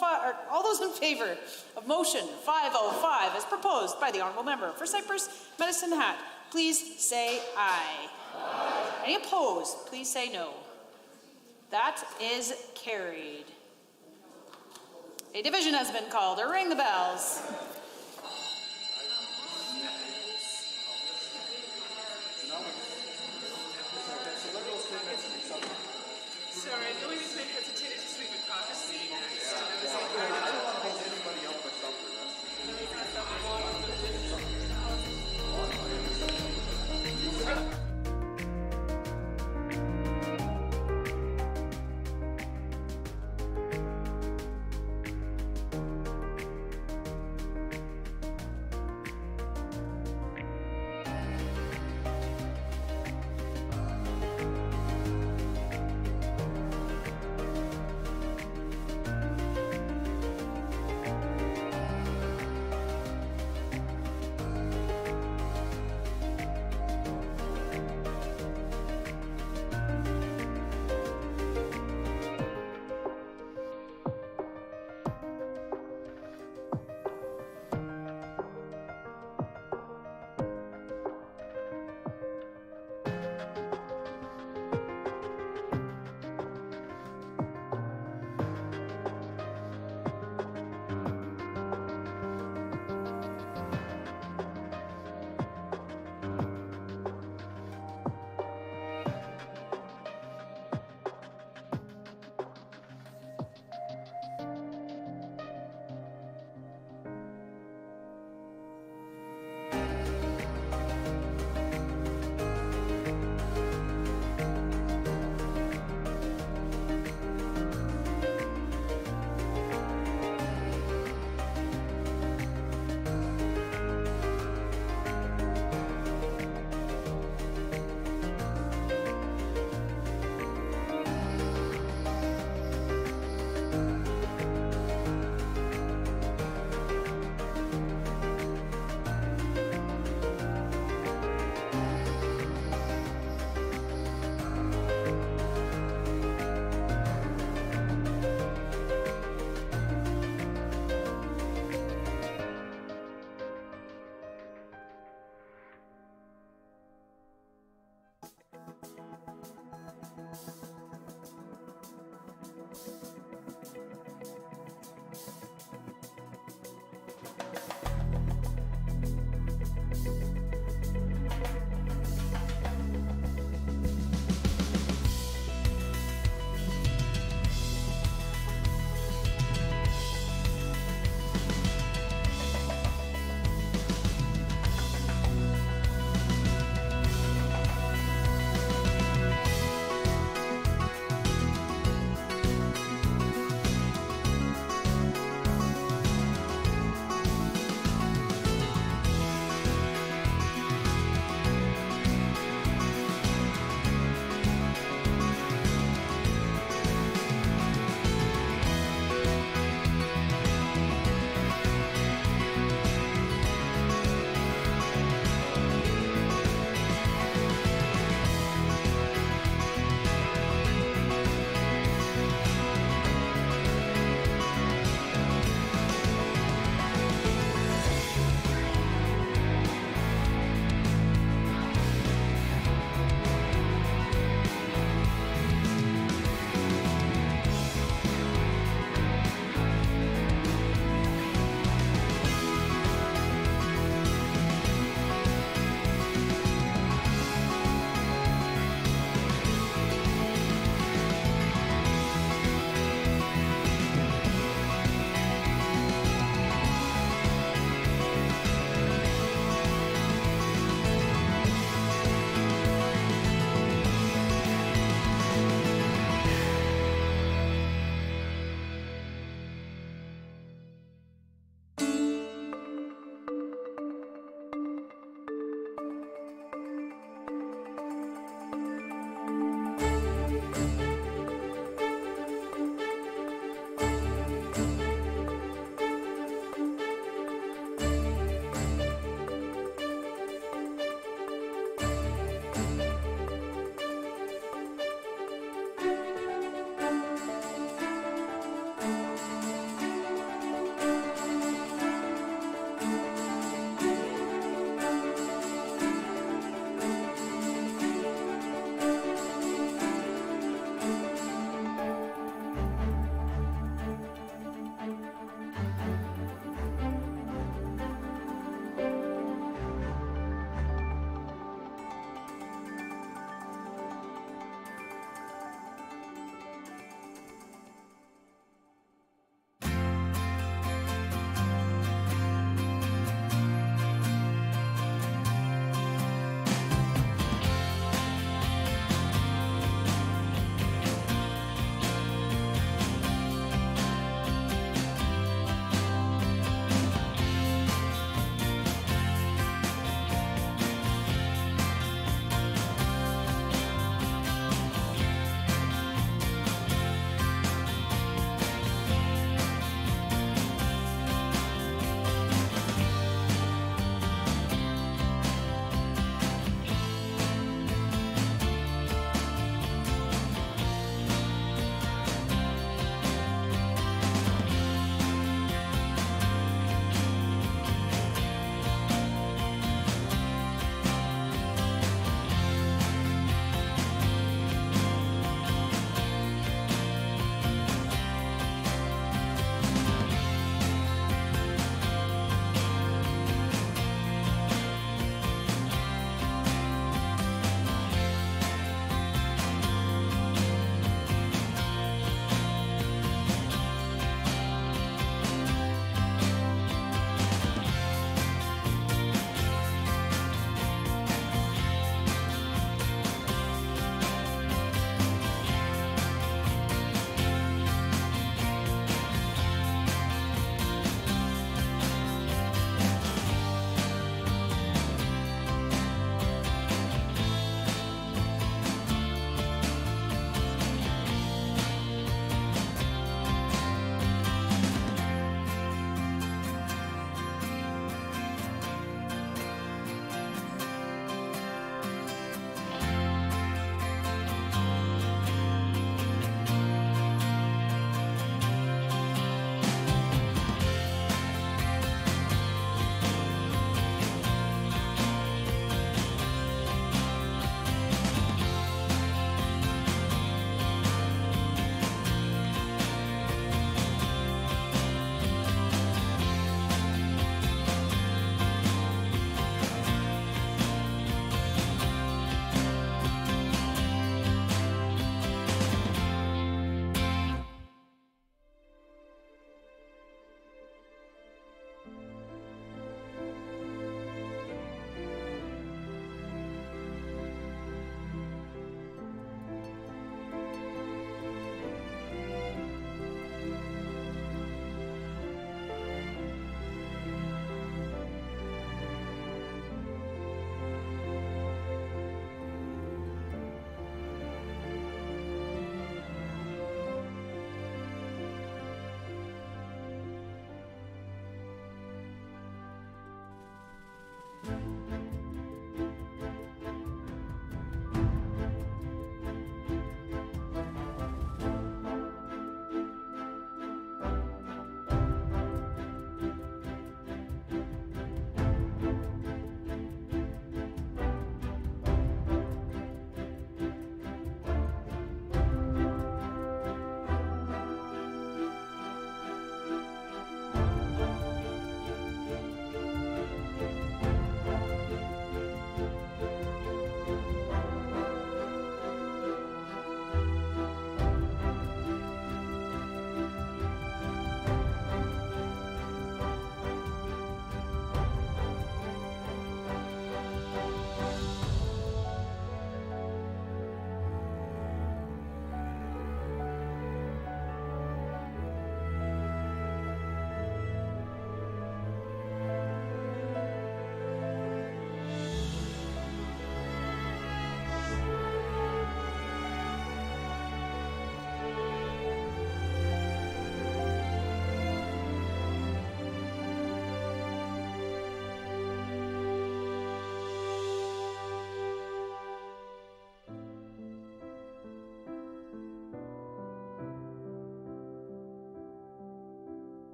all those in favour of motion 505 as proposed by the honourable member for Cypress Medicine Hat, please say aye. Aye. Any opposed, please say no. That is carried. A division has been called. Ring the bells. Sorry, the only reason I hesitated to speak with prophecy next.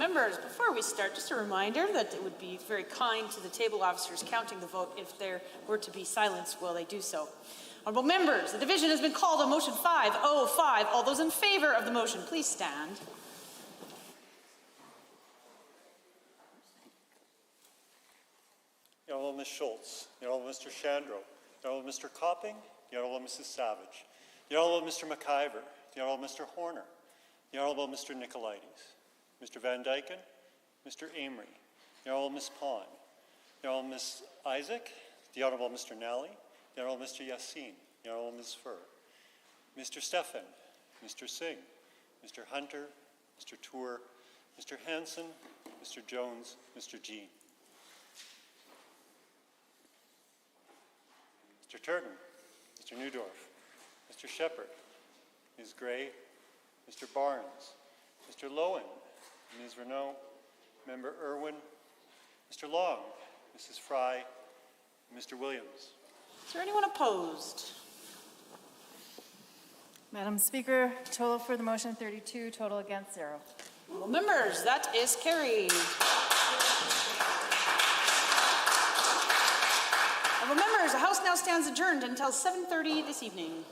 Members, before we start, just a reminder that it would be very kind to the table officers counting the vote if there were to be silence while they do so. Honourable members, the division has been called on motion 505. All those in favour of the motion, please stand. The Honourable Ms. Schultz, the Honourable Mr. Shandro, the Honourable Mr. Copping, the Honourable Mrs. Savage, the Honourable Mr. McIver, the Honourable Mr. Horner, the Honourable Mr. Nicolaides, Mr. Van Dyken, Mr. Amory, the Honourable Ms. Pond, the Honourable Ms. Isaac, the Honourable Mr. Nally, the Honourable Mr. Yassin, the Honourable Ms. Furr, Mr. Stephan, Mr. Singh, Mr. Hunter, Mr. Tour, Mr. Hanson, Mr. Jones, Mr. Jean. Mr. Turton, Mr. Newdorf, Mr. Shepherd, Ms. Gray, Mr. Barnes, Mr. Lowen, Ms. Renault, Member Irwin, Mr. Long, Mrs. Fry, Mr. Williams. Is there anyone opposed? Madam Speaker, total for the motion 32, total against 0. Well, members, that is carried. Well, members, the House now stands adjourned until 7:30 this evening.